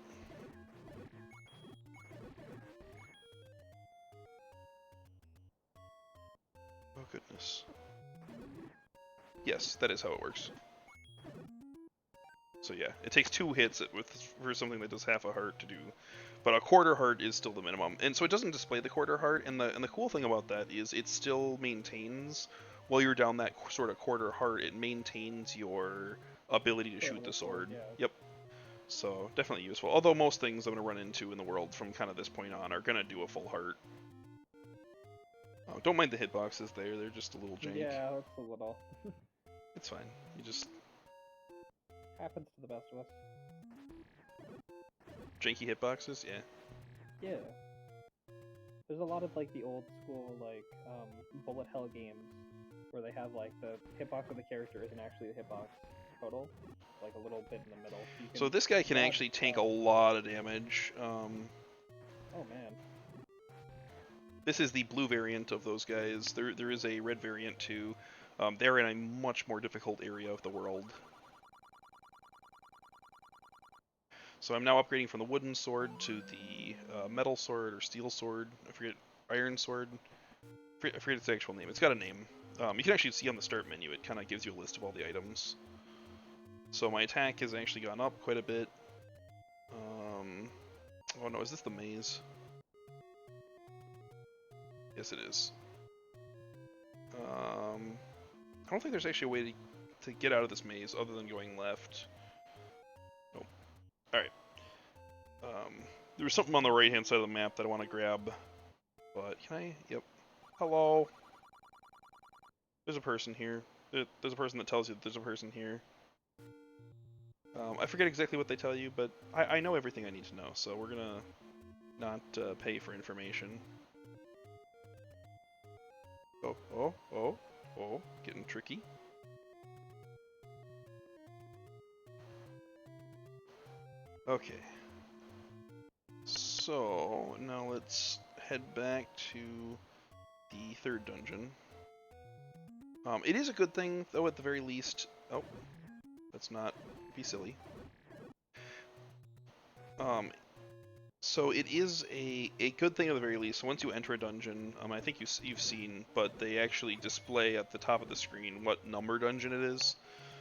Oh goodness. Yes, that is how it works. So yeah, it takes 2 hits for something that does half a heart to do, but a quarter heart is still the minimum, and so it doesn't display the quarter heart. And the cool thing about that is it still maintains, while you're down that sort of quarter heart, it maintains your ability to shoot the sword. Yeah. Yep. So definitely useful. Although most things I'm gonna run into in the world from kind of this point on are gonna do a full heart. Oh, don't mind the hitboxes there; they're just a little jank. Yeah, it's a little. It's fine. You just happens to the best of us. janky hitboxes, yeah. Yeah. There's a lot of like the old school like bullet hell games where they have like the hitbox of the character isn't actually the hitbox total, like a little bit in the middle. So this guy can actually tank a lot of damage. Oh man. This is the blue variant of those guys. There is a red variant too. They're in a much more difficult area of the world. So I'm now upgrading from the wooden sword to the metal sword or steel sword. I forget, iron sword. I forget its actual name. It's got a name. You can actually see on the start menu, it kind of gives you a list of all the items. So my attack has actually gone up quite a bit. Oh no, is this the maze? Yes, it is. I don't think there's actually a way to get out of this maze other than going left. Nope. Alright. There was something on the right-hand side of the map that I want to grab. But, can I? Yep. Hello? There's a person here. There's a person that tells you that there's a person here. I forget exactly what they tell you, but I know everything I need to know, so we're gonna not pay for information. Oh, getting tricky. Okay. So, now let's head back to the 3rd dungeon. It is a good thing, though, at the very least... Oh, let's not be silly. So it is a good thing at the very least. So once you enter a dungeon, I think you've seen, but they actually display at the top of the screen what number dungeon it is.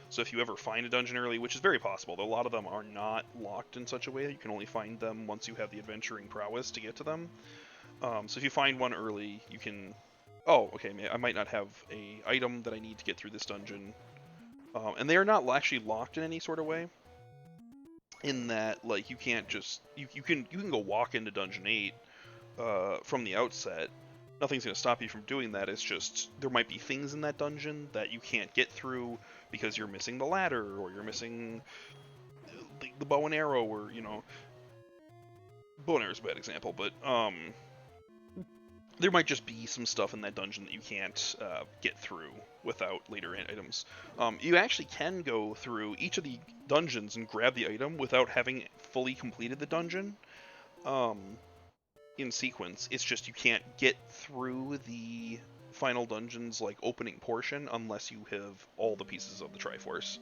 So if you ever find a dungeon early, which is very possible, though a lot of them are not locked in such a way that you can only find them once you have the adventuring prowess to get to them. So if you find one early, you can... Oh, okay, I might not have a item that I need to get through this dungeon. And they are not actually locked in any sort of way. In that, like, you can't just... You can go walk into Dungeon 8 from the outset. Nothing's going to stop you from doing that. It's just there might be things in that dungeon that you can't get through because you're missing the ladder, or you're missing the bow and arrow, or, you know... Bow and arrow is a bad example, but there might just be some stuff in that dungeon that you can't get through without later items. You actually can go through each of the dungeons and grab the item without having fully completed the dungeon in sequence. It's just you can't get through the final dungeon's like opening portion unless you have all the pieces of the Triforce.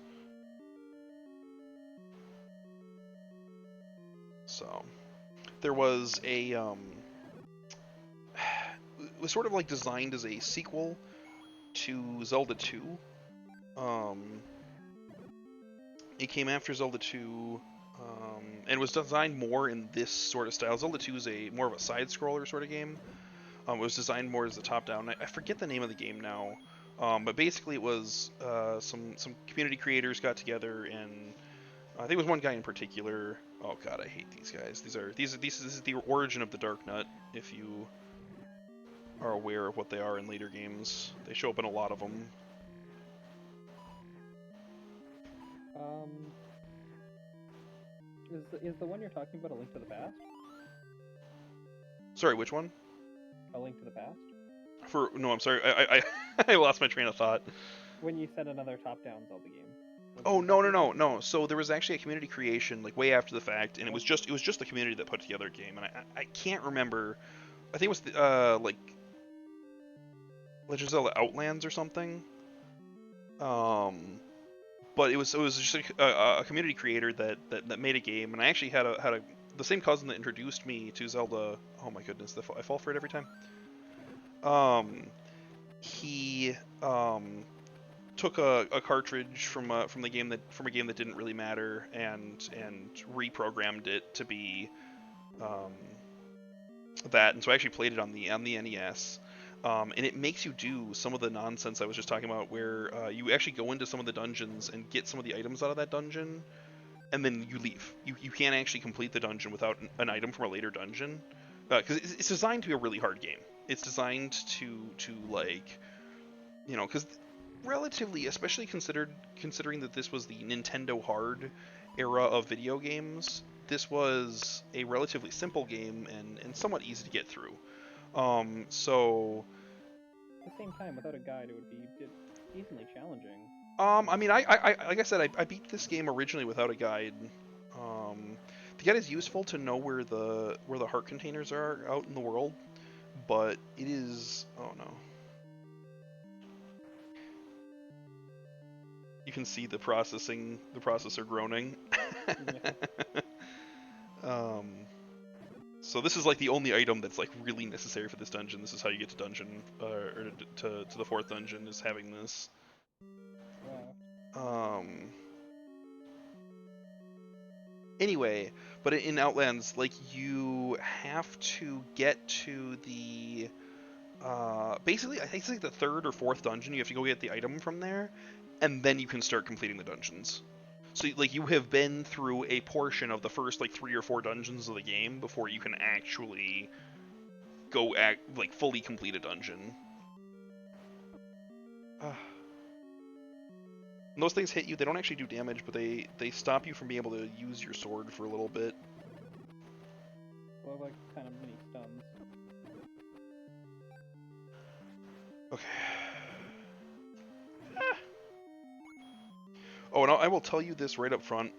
So there was a it was sort of like designed as a sequel to Zelda 2. It came after Zelda 2, and was designed more in this sort of style. Zelda 2 is more of a side-scroller sort of game. It was designed more as a top-down. I forget the name of the game now, but basically it was some community creators got together, and I think it was one guy in particular. Oh god, I hate these guys. This is the origin of the Dark Nut. If you are aware of what they are in later games, they show up in a lot of them. Is the one you're talking about A Link to the Past? Sorry, which one? A Link to the Past? No, I'm sorry. I lost my train of thought. When you said another top-down Zelda game. Oh no. So there was actually a community creation like way after the fact, and it was just the community that put together a game, and I can't remember. I think it was like Legend of Zelda Outlands or something. But it was just a community creator that made a game, and I actually had the same cousin that introduced me to Zelda. Oh my goodness, I fall for it every time. He took a cartridge from a game that didn't really matter and reprogrammed it to be that, and so I actually played it on the NES. And it makes you do some of the nonsense I was just talking about, where you actually go into some of the dungeons and get some of the items out of that dungeon, and then you leave. You can't actually complete the dungeon without an item from a later dungeon, because it's designed to be a really hard game. It's designed to like, you know, because relatively, especially considering that this was the Nintendo hard era of video games, this was a relatively simple game and somewhat easy to get through. So at the same time, without a guide, it would be decently challenging. I mean, I like I said, I beat this game originally without a guide. The guide is useful to know where the heart containers are out in the world, but it is... Oh no. You can see the processor groaning. So this is like the only item that's like really necessary for this dungeon. This is how you get to dungeon, or to the fourth dungeon, is having this. Anyway, but in Outlands, like, you have to get to the basically I think it's like the third or fourth dungeon. You have to go get the item from there, and then you can start completing the dungeons. So like, you have been through a portion of the first like 3 or 4 dungeons of the game before you can actually go like fully complete a dungeon. When those things hit you, they don't actually do damage, but they stop you from being able to use your sword for a little bit. Well, like kind of mini stuns. Okay. Oh, and I will tell you this right up front.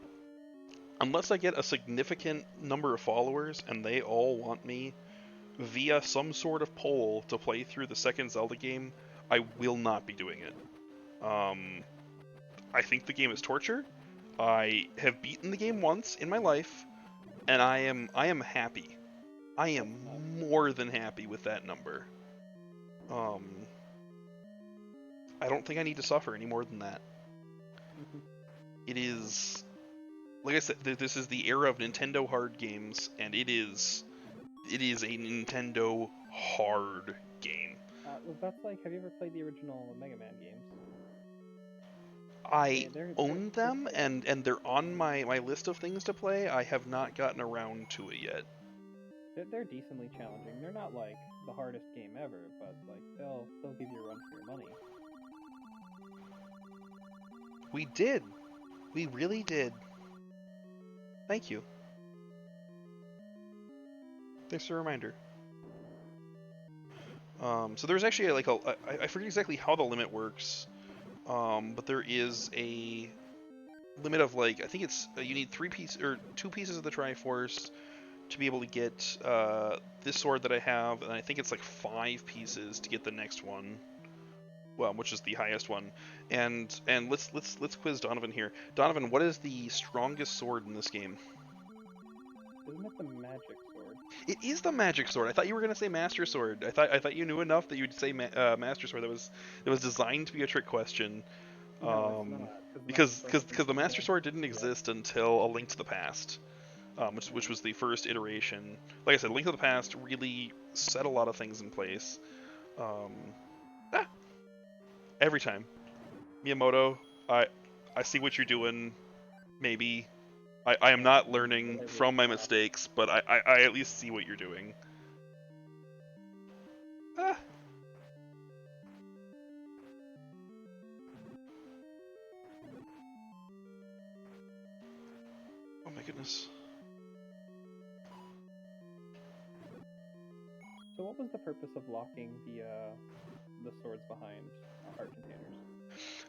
Unless I get a significant number of followers and they all want me via some sort of poll to play through the second Zelda game, I will not be doing it. I think the game is torture. I have beaten the game once in my life, and I am happy. I am more than happy with that number. I don't think I need to suffer any more than that. It is, like I said, this is the era of Nintendo hard games, and it is a Nintendo hard game. Well, that's like, have you ever played the original Mega Man games? I own They're them, quite and they're on my list of things to play. I have not gotten around to it yet. they're decently challenging. They're not like the hardest game ever, but like they'll give you a run for your money. We did. We really did. Thank you. Thanks for the reminder. So there's actually like I forget exactly how the limit works, but there is a limit of like I think it's you need 3 pieces or 2 pieces of the Triforce to be able to get this sword that I have, and I think it's like 5 pieces to get the next one. Well, which is the highest one. And let's quiz Donovan here. Donovan, what is the strongest sword in this game? Isn't it the magic sword? It is the magic sword. I thought you were gonna say master sword. I thought you knew enough that you'd say master sword. That was designed to be a trick question. No, it's not. Because the master sword didn't Yeah. exist until A Link to the Past, which was the first iteration. Like I said, Link to the Past really set a lot of things in place. Um, ah, every time, Miyamoto, I I see what you're doing. Maybe I am not learning from my mistakes, but I at least see what you're doing. Ah. Oh my goodness. So what was the purpose of locking the swords behind heart containers?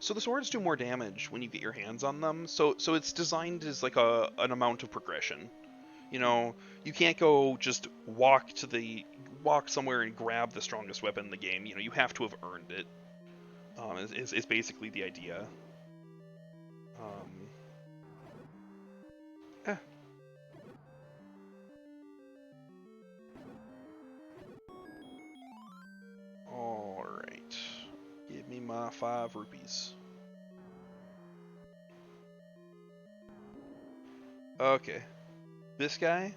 So the swords do more damage when you get your hands on them. So it's designed as like an amount of progression. You know, you can't go just walk somewhere and grab the strongest weapon in the game. You know, you have to have earned it. Is basically the idea. Um, eh. All right, give me my 5 rupees. Okay, this guy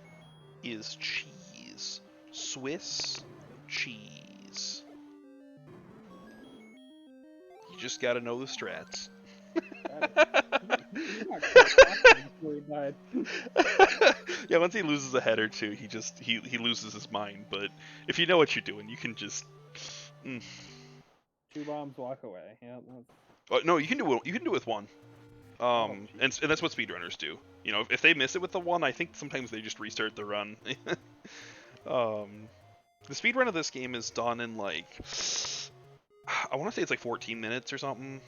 is cheese, Swiss cheese. You just gotta know the strats. Yeah, once he loses a head or two, he loses his mind. But if you know what you're doing, you can just. Mm. 2 bombs, walk away. Yeah. No, you can do it. You can do it with one. Oh, And that's what speedrunners do. You know, if they miss it with the one, I think sometimes they just restart the run. The speedrun of this game is done in like I want to say it's like 14 minutes or something.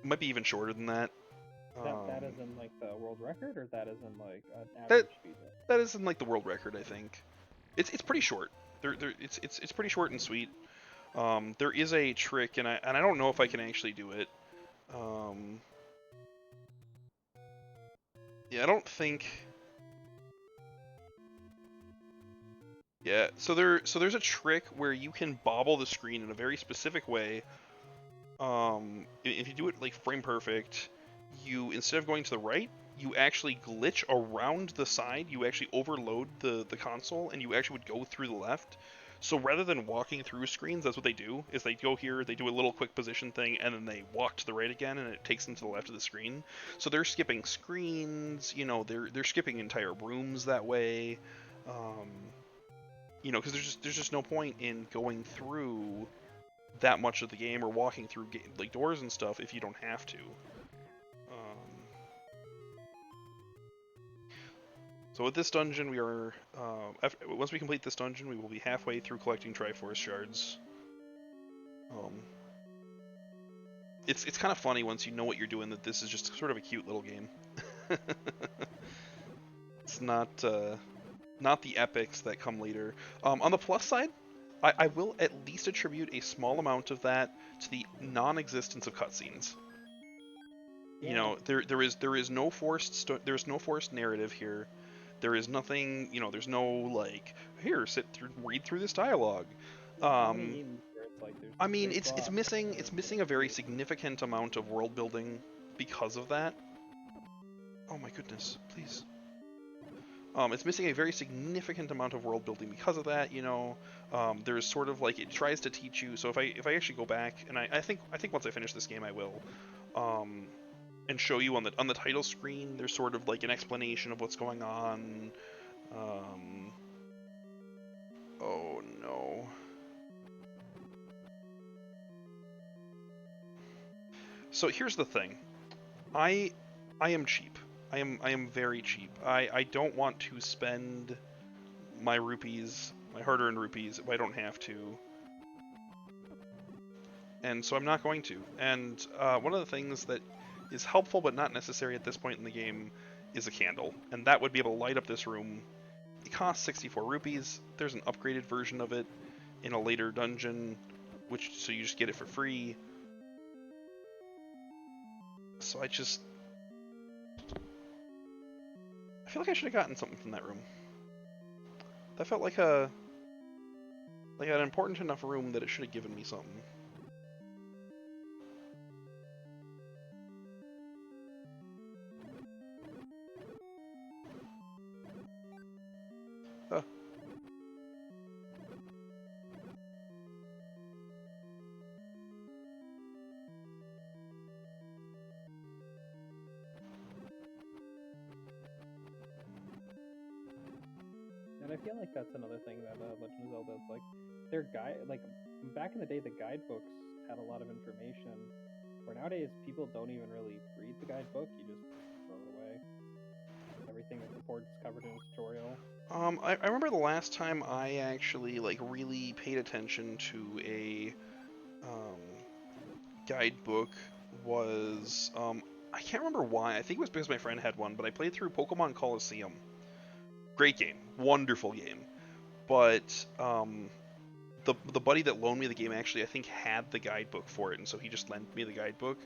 It might be even shorter than that. that is in like the world record, or that is in like an That average speed run? that is in like the world record, I think. It's pretty short. It's pretty short and sweet. There is a trick, and I don't know if I can actually do it. Um, yeah, I don't think. Yeah, so there's a trick where you can bobble the screen in a very specific way. If you do it like frame perfect, you instead of going to the right, you actually glitch around the side. You actually overload the console, and you actually would go through the left. So rather than walking through screens, that's what they do. Is they go here, they do a little quick position thing, and then they walk to the right again, and it takes them to the left of the screen. So they're skipping screens. You know, they're skipping entire rooms that way. Um, you know, because there's just no point in going through that much of the game or walking through like doors and stuff if you don't have to. So with this dungeon, we are once we complete this dungeon, we will be halfway through collecting Triforce shards. It's kind of funny once you know what you're doing that this is just sort of a cute little game. It's not the epics that come later. On the plus side, I will at least attribute a small amount of that to the non-existence of cutscenes. Yeah. You know, there is no there's no forced narrative here. There is nothing, you know, there's no like here read through this dialogue. It's like there's I this mean, big it's boss, missing and it's then missing a very significant amount of world building because of that. Oh my goodness, please. It's missing a very significant amount of world building because of that. You know, there's sort of like it tries to teach you. So if I actually go back and I think once I finish this game I will, um, and show you on the title screen. There's sort of like an explanation of what's going on. Um, oh no. So here's the thing. I I am cheap. I am very cheap. I don't want to spend my rupees, my hard-earned rupees, if I don't have to. And so I'm not going to. And one of the things that is helpful but not necessary at this point in the game is a candle. And that would be able to light up this room. It costs 64 rupees. There's an upgraded version of it in a later dungeon, so you just get it for free. So I feel like I should have gotten something from that room. That felt like an important enough room that it should have given me something. Huh. And I feel like that's another thing that Legend of Zelda is like. Their guide, like back in the day, the guidebooks had a lot of information. Where nowadays people don't even really read the guidebook; you just throw it away. Everything that the port's covered in a tutorial. I remember the last time I actually like really paid attention to a um, guidebook was I can't remember why. I think it was because my friend had one, but I played through Pokemon Coliseum. Great game, wonderful game. But the buddy that loaned me the game actually I think had the guidebook for it, and so he just lent me the guidebook.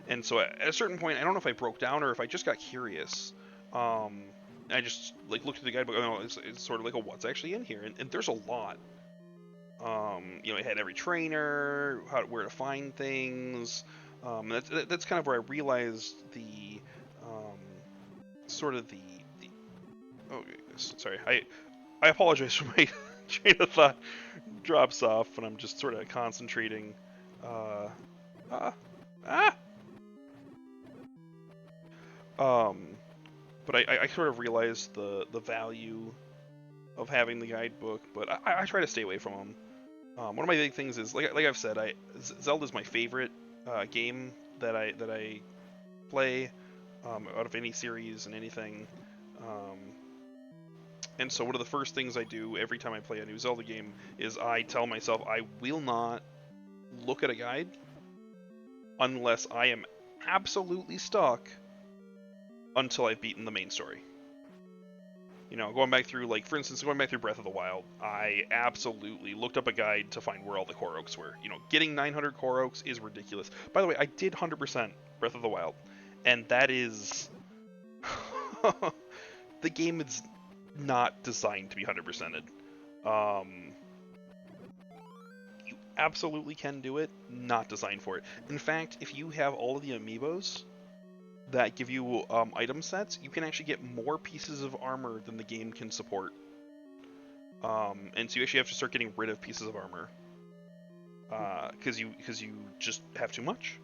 And so at a certain point, I don't know if I broke down or if I just got curious. Um, I just like looked at the guidebook. Oh, it's sort of like a what's actually in here, and there's a lot. It had every trainer, where to find things. That's kind of where I realized the um, sort of the oh sorry I apologize for my train of thought drops off when I'm just sort of concentrating. Uh, ah, ah. Um, but I sort of realized the value of having the guidebook, but I try to stay away from them. One of my big things is like I've said, Zelda's my favorite game that I play out of any series and anything. Um, and so one of the first things I do every time I play a new Zelda game is I tell myself I will not look at a guide unless I am absolutely stuck until I've beaten the main story. Going back through, like, for instance, going back through Breath of the Wild, I absolutely looked up a guide to find where all the Koroks were. Getting 900 Koroks is ridiculous. By the way, I did 100% Breath of the Wild, and that is... the game is not designed to be 100%ed. You absolutely can do it, not designed for it. In fact, if you have all of the amiibos that give you item sets, you can actually get more pieces of armor than the game can support. And so you actually have to start getting rid of pieces of armor because you just have too much.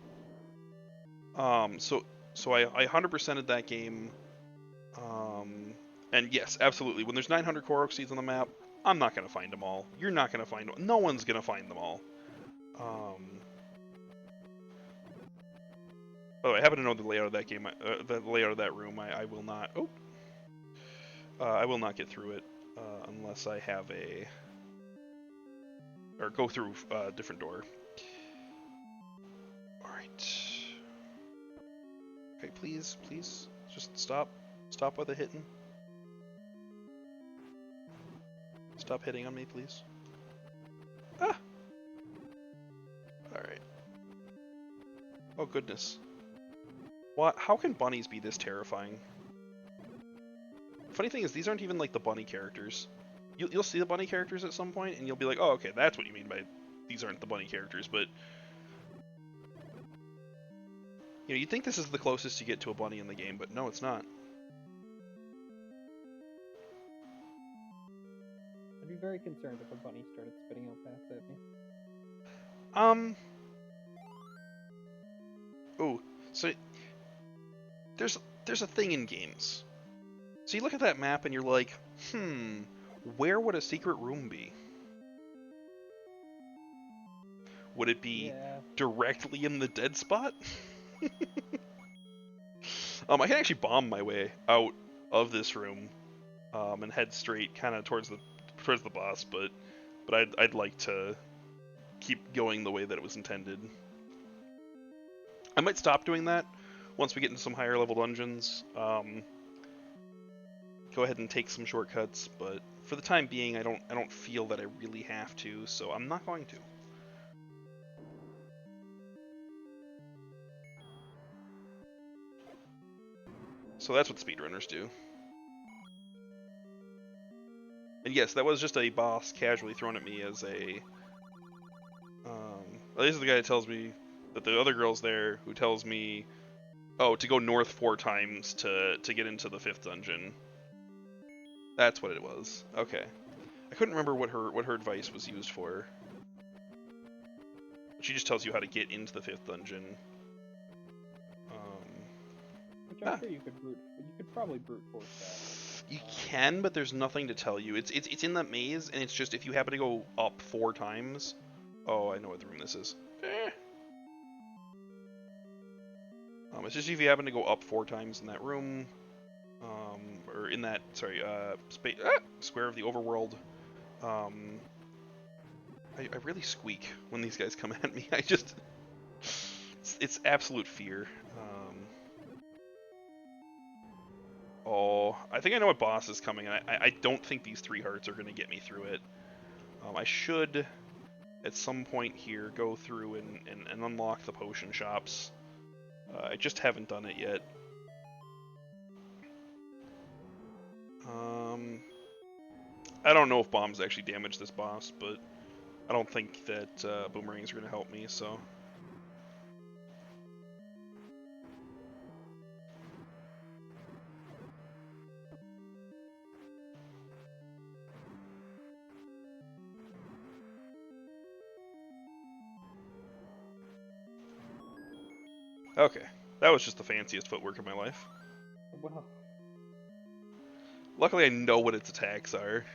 So I 100%ed that game. And yes, absolutely. When there's 900 Korok seeds on the map, I'm not gonna find them all. You're not gonna find them. No one's gonna find them all. Oh, I happen to know the layout of that game. The layout of that room. I will not. Oh. I will not get through it unless I have or go through a different door. All right. Okay, please, just stop with the hitting. Stop hitting on me, please. Ah. All right. Oh goodness. What? How can bunnies be this terrifying? Funny thing is, these aren't even like the bunny characters. You'll see the bunny characters at some point, and you'll be like, oh, okay, that's what you mean by these aren't the bunny characters, but you know, you'd think this is the closest you get to a bunny in the game, but no, it's not. I'd be very concerned if a bunny started spitting out bats at me. Oh, so there's a thing in games. So you look at that map and you're like, where would a secret room be? Would it be directly in the dead spot? I can actually bomb my way out of this room, and head straight kind of towards the boss, but I'd like to keep going the way that it was intended. I might stop doing that once we get into some higher level dungeons. Go ahead and take some shortcuts, but for the time being, I don't feel that I really have to, so I'm not going to. So that's what speedrunners do. And yes, that was just a boss casually thrown at me as a... this is the guy that tells me that the other girl's there, who tells me, oh, to go north 4 times to get into the 5th dungeon. That's what it was. Okay. I couldn't remember what her advice was used for. She just tells you how to get into the 5th dungeon. Which I'm sure you could probably brute force that. You can, but there's nothing to tell you. It's in that maze, and it's just if you happen to go up 4 times. Oh, I know what room this is. It's just if you happen to go up 4 times in that room, or in that square of the overworld. I really squeak when these guys come at me. It's absolute fear. Oh, I think I know what boss is coming, and I don't think these 3 hearts are going to get me through it. I should, at some point here, go through and unlock the potion shops. I just haven't done it yet. I don't know if bombs actually damage this boss, but I don't think that boomerangs are going to help me, so... Okay, that was just the fanciest footwork of my life. Well, luckily I know what its attacks are.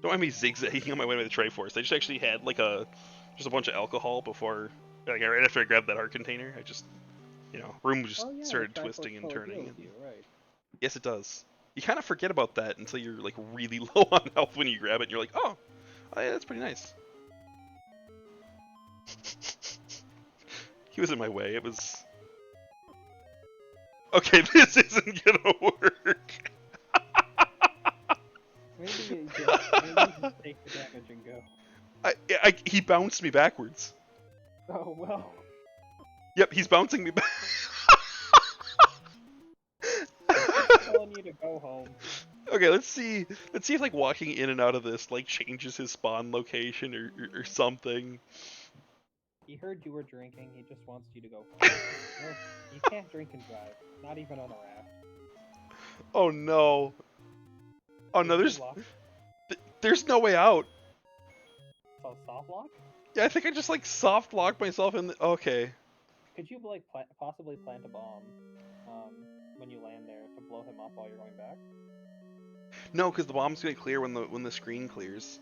Don't mind me zigzagging on my way to the Triforce. I just actually had like just a bunch of alcohol before, like right after I grabbed that heart container. I just, room just started twisting and turning. You, right. Yes, it does. You kind of forget about that until you're like really low on health when you grab it, and you're like, oh yeah, that's pretty nice. He was in my way. It was... Okay, this isn't gonna work. Maybe you just take the damage and go. He bounced me backwards. Oh, well. Yep, he's bouncing me back. He's telling you to go home. Okay, let's see if like walking in and out of this like changes his spawn location or something. He heard you were drinking, he just wants you to go home. No, you can't drink and drive, not even on a raft. Oh no. Oh no, there's no way out. So soft lock? Yeah, I think I just like soft locked myself in the... Okay. Could you like possibly plant a bomb when you land there to blow him up while you're going back? No, because the bomb's gonna clear when the screen clears.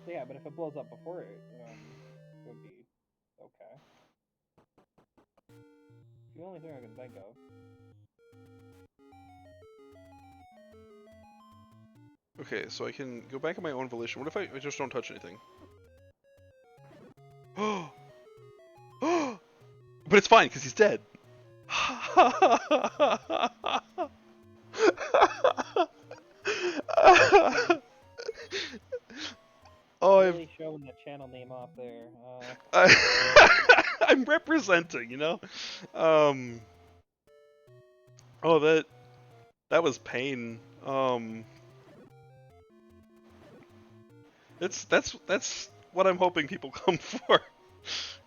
Yeah, but if it blows up before it would be okay. The only thing I can think of. Okay, so I can go back on my own volition. What if I just don't touch anything? Oh! But it's fine, because he's dead. Oh, really showing the channel name off there. I'm representing, you know? Oh, that was pain. That's what I'm hoping people come for.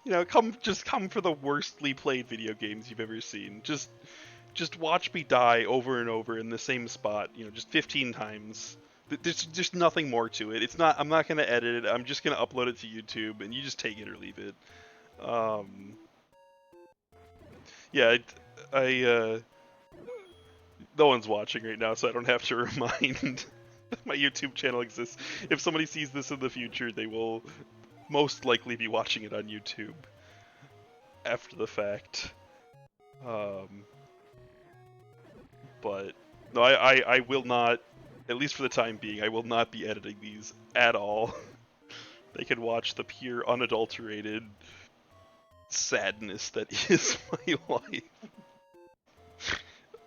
You know, come for the worstly played video games you've ever seen. Just watch me die over and over in the same spot. You know, just 15 times. There's just nothing more to it. It's not. I'm not gonna edit it. I'm just gonna upload it to YouTube, and you just take it or leave it. Yeah, no one's watching right now, so I don't have to remind that my YouTube channel exists. If somebody sees this in the future, they will most likely be watching it on YouTube after the fact. But no, I will not, at least for the time being, I will not be editing these at all. They can watch the pure, unadulterated sadness that is my life.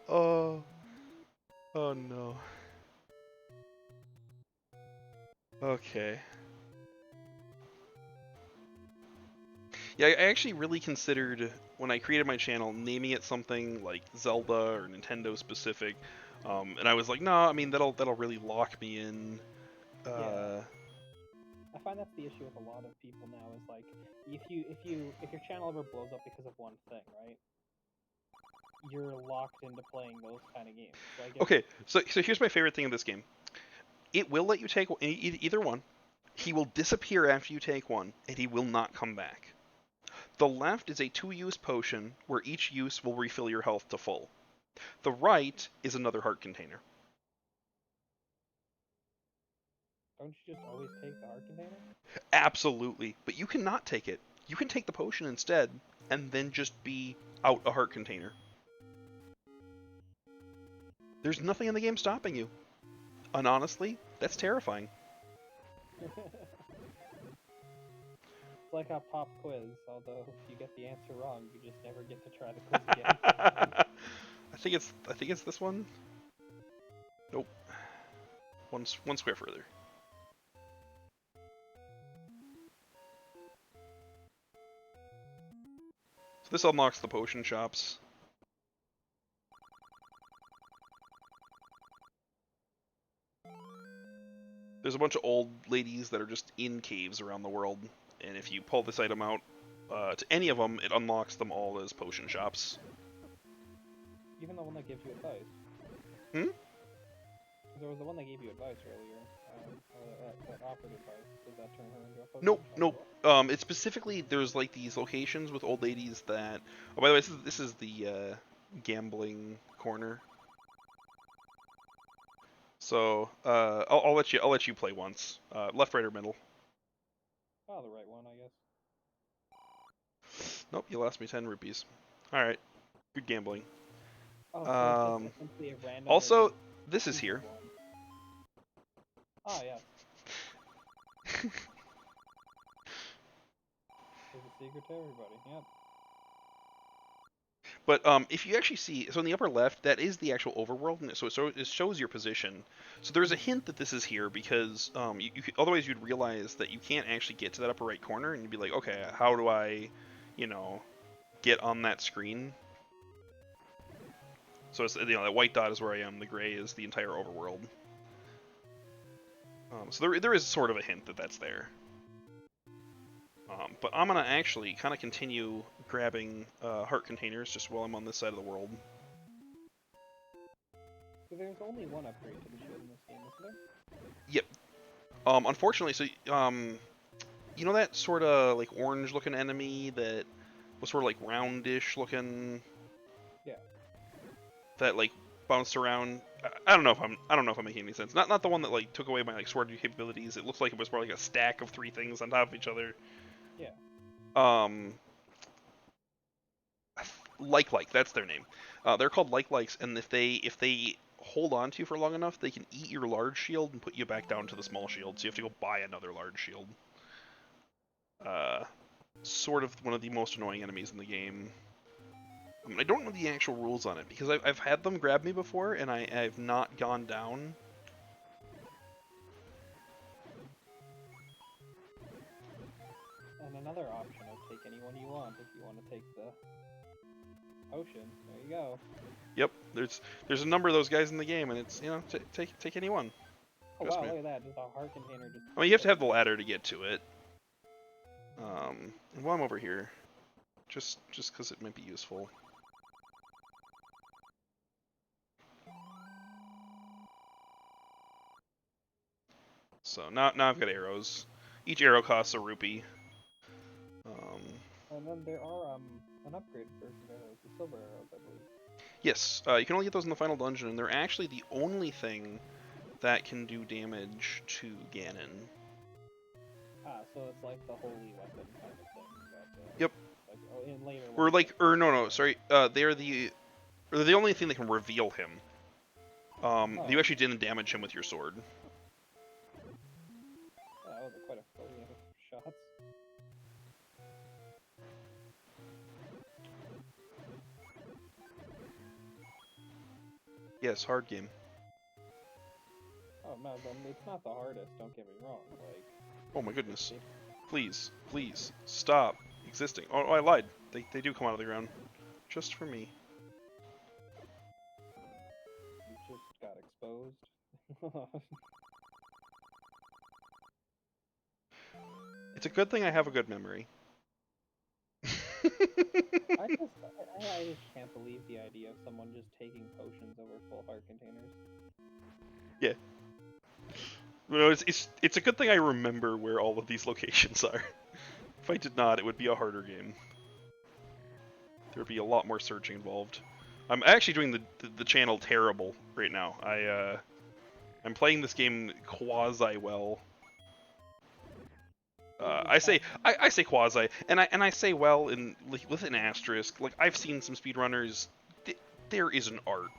Oh, oh no. Okay. Yeah, I actually really considered when I created my channel naming it something like Zelda or Nintendo specific, and I was like, no, I mean that'll really lock me in. Yeah. I find that's the issue with a lot of people now. Is like if your channel ever blows up because of one thing, right? You're locked into playing those kind of games. Like Okay, so here's my favorite thing in this game. It will let you take either one. He will disappear after you take one, and he will not come back. The left is a 2-use potion, where each use will refill your health to full. The right is another heart container. don't you just always take the heart container? Absolutely, but you cannot take it. You can take the potion instead, and then just be out a heart container. There's nothing in the game stopping you. And honestly, that's terrifying. It's like a pop quiz, although if you get the answer wrong, you just never get to try the quiz again. I think it's this one. Nope. One square further. So this unlocks the potion shops. There's a bunch of old ladies that are just in caves around the world, and if you pull this item out to any of them, it unlocks them all as potion shops. Even the one that gives you advice. Hmm? There was the one that gave you advice earlier, that offered advice. Did that turn her into a potion Nope, shop? nope. It's specifically, there's like these locations with old ladies that. Oh, by the way, this is the gambling corner. So I'll let you play once. Left, right, or middle. Oh, the right one, I guess. Nope, you lost me 10 rupees. All right, good gambling. Oh, so it's just simply a random. Also, this is here. One. Oh yeah. There's a secret to everybody. Yep. But if you actually see, so in the upper left, that is the actual overworld, and so it shows your position. So there's a hint that this is here because otherwise you'd realize that you can't actually get to that upper right corner, and you'd be like, okay, how do I, get on that screen? So it's, that white dot is where I am, the gray is the entire overworld. So there is sort of a hint that that's there. But I'm going to actually kind of continue grabbing heart containers just while I'm on this side of the world. So there's only one upgrade to the shield in this game, isn't there? Yep. Unfortunately, so you know that sort of like orange-looking enemy that was sort of like roundish looking? Yeah. That like bounced around. I don't know if I'm making any sense. Not the one that like took away my like sword capabilities. It looks like it was more like a stack of 3 things on top of each other. Yeah. Like that's their name. They're called likes, and if they hold on to you for long enough, they can eat your large shield and put you back down to the small shield. So you have to go buy another large shield. Sort of one of the most annoying enemies in the game. I don't know the actual rules on it because I've had them grab me before and I've not gone down. And another option of take anyone you want if you want to take the potion. There you go. Yep, there's a number of those guys in the game, and it's take any one. Oh wow, look at that! Just a heart container. Just. I mean, you have to have the ladder to get to it. And while I'm over here, just because it might be useful. So now I've got arrows. Each arrow costs a rupee. And then there are an upgraded version of arrows, the silver arrows, I believe. Yes, you can only get those in the final dungeon, and they're actually the only thing that can do damage to Ganon. Ah, so it's like the holy weapon kind of thing. That, Yep. like, oh, in later Or ones, like, or no, sorry. They're the only thing that can reveal him. You actually didn't damage him with your sword. That was quite a flurry of shots. Yes, hard game. Oh no, it's not the hardest. Don't get me wrong. Like, Oh my goodness. Please, please, stop existing. Oh, I lied. They do come out of the ground. Just for me. you just got exposed. It's a good thing I have a good memory. I just can't believe the idea of someone just taking potions over full heart containers. Yeah. No, it's a good thing I remember where all of these locations are. If I did not, it would be a harder game. There would be a lot more searching involved. I'm actually doing the channel terrible right now. I'm playing this game quasi well. I say quasi, and I say well in with an asterisk. Like I've seen some speedrunners. There is an art.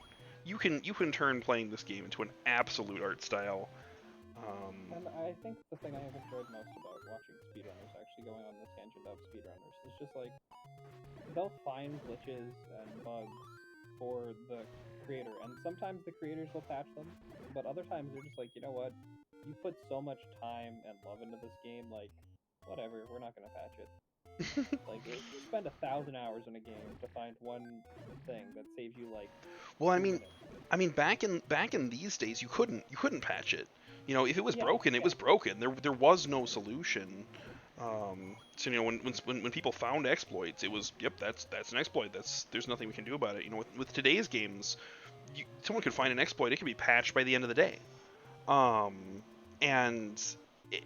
You can turn playing this game into an absolute art style. And I think the thing I have enjoyed most about watching speedrunners, actually going on the tangent of speedrunners, is just like they'll find glitches and bugs for the creator, and sometimes the creators will patch them, but other times they're just like, you know what, you put so much time and love into this game, like whatever, we're not gonna patch it. Like if you spend 1,000 hours in a game to find one thing that saves you like Well, 2 minutes. I mean, back in these days, you couldn't patch it. You know, if it was Yeah, broken, it yeah. was broken. There was no solution. So you know, when people found exploits, it was yep, that's an exploit. There's nothing we can do about it. You know, with today's games, someone could find an exploit. It could be patched by the end of the day. And it,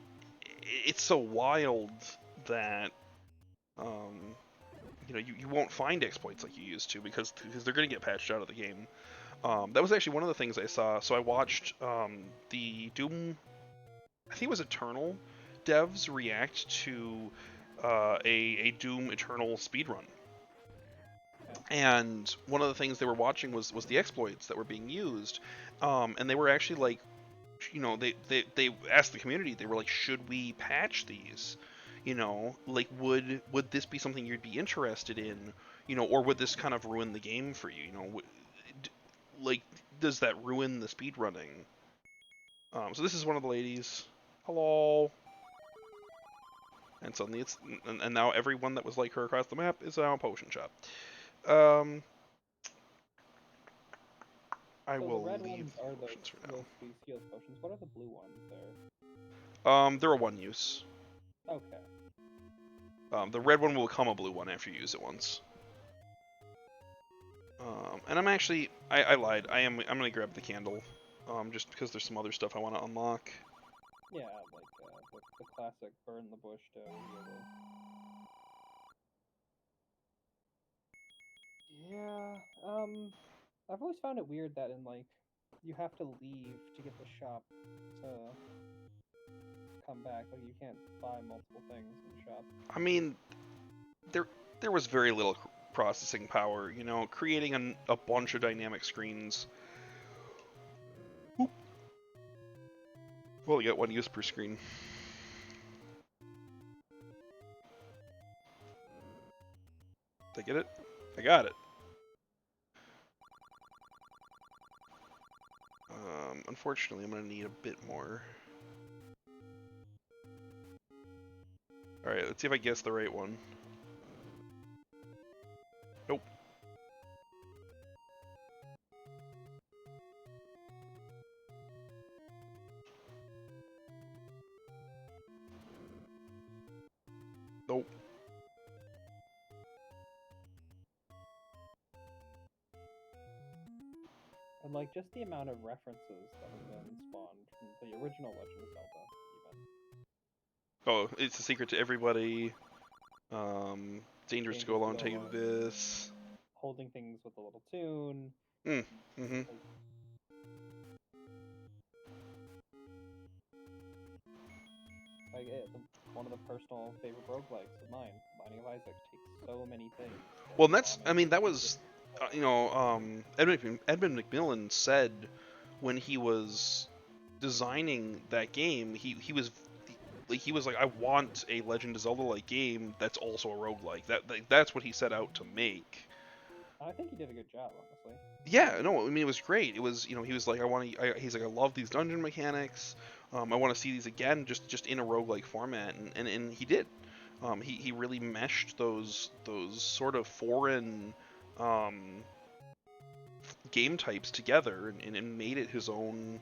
it's so wild that you know you won't find exploits like you used to because they're going to get patched out of the game. That was actually one of the things I saw. So I watched the Doom, I think it was Eternal devs react to a Doom Eternal speedrun. And one of the things they were watching was the exploits that were being used. And they were actually like, you know, they asked the community, they were like, should we patch these? You know, like would this be something you'd be interested in? You know, or would this kind of ruin the game for you? You know, like does that ruin the speed running? So this is one of the ladies. Hello. And suddenly it's and now everyone that was like her across the map is now a potion shop. Um, I So the will red leave ones the are potions for those skills potions. What are the blue ones there? now. They're a one use. Okay. The red one will become a blue one after you use it once. And I'm actually, I lied. I'm gonna grab the candle, just because there's some other stuff I want to unlock. Yeah, like the classic burn the bush to reveal the. Yeah. I've always found it weird that in like you have to leave to get the shop to come back. Like you can't buy multiple things in the shop. I mean, there was very little processing power. You know, creating a bunch of dynamic screens. Oop. Well, you get one use per screen. Did I get it? I got it. Unfortunately, I'm gonna need a bit more. All right, let's see if I guess the right one. Nope. And like just the amount of references that have been spawned from the original Legend of Zelda, even Oh, it's a secret to everybody. Dangerous to go dangerous to alone, go take alone, this. holding things with a little tune. Mm, mm-hmm. Like, one of the personal favorite roguelikes of mine, Binding of Isaac, takes so many things Well, that and that's, spawn I mean, that into was, different Edmund McMillen said when he was designing that game, he was like, I want a Legend of Zelda like game that's also a roguelike. That's what he set out to make. I think he did a good job, honestly. Yeah, no, I mean it was great. It was, he was like, he's like, I love these dungeon mechanics. I want to see these again, just in a roguelike format, and he did. He really meshed those sort of foreign um, game types together and made it his own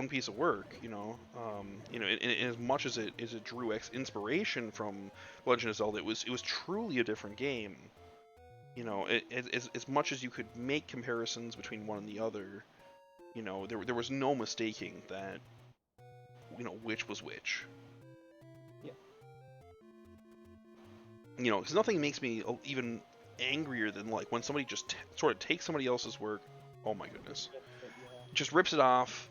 piece of work. And as much as it drew inspiration from Legend of Zelda, it was truly a different game. As much as you could make comparisons between one and the other, there was no mistaking that, which was which. Yeah. Because nothing makes me even angrier than like when somebody just sort of takes somebody else's work. Oh my goodness, Yeah. just rips it off.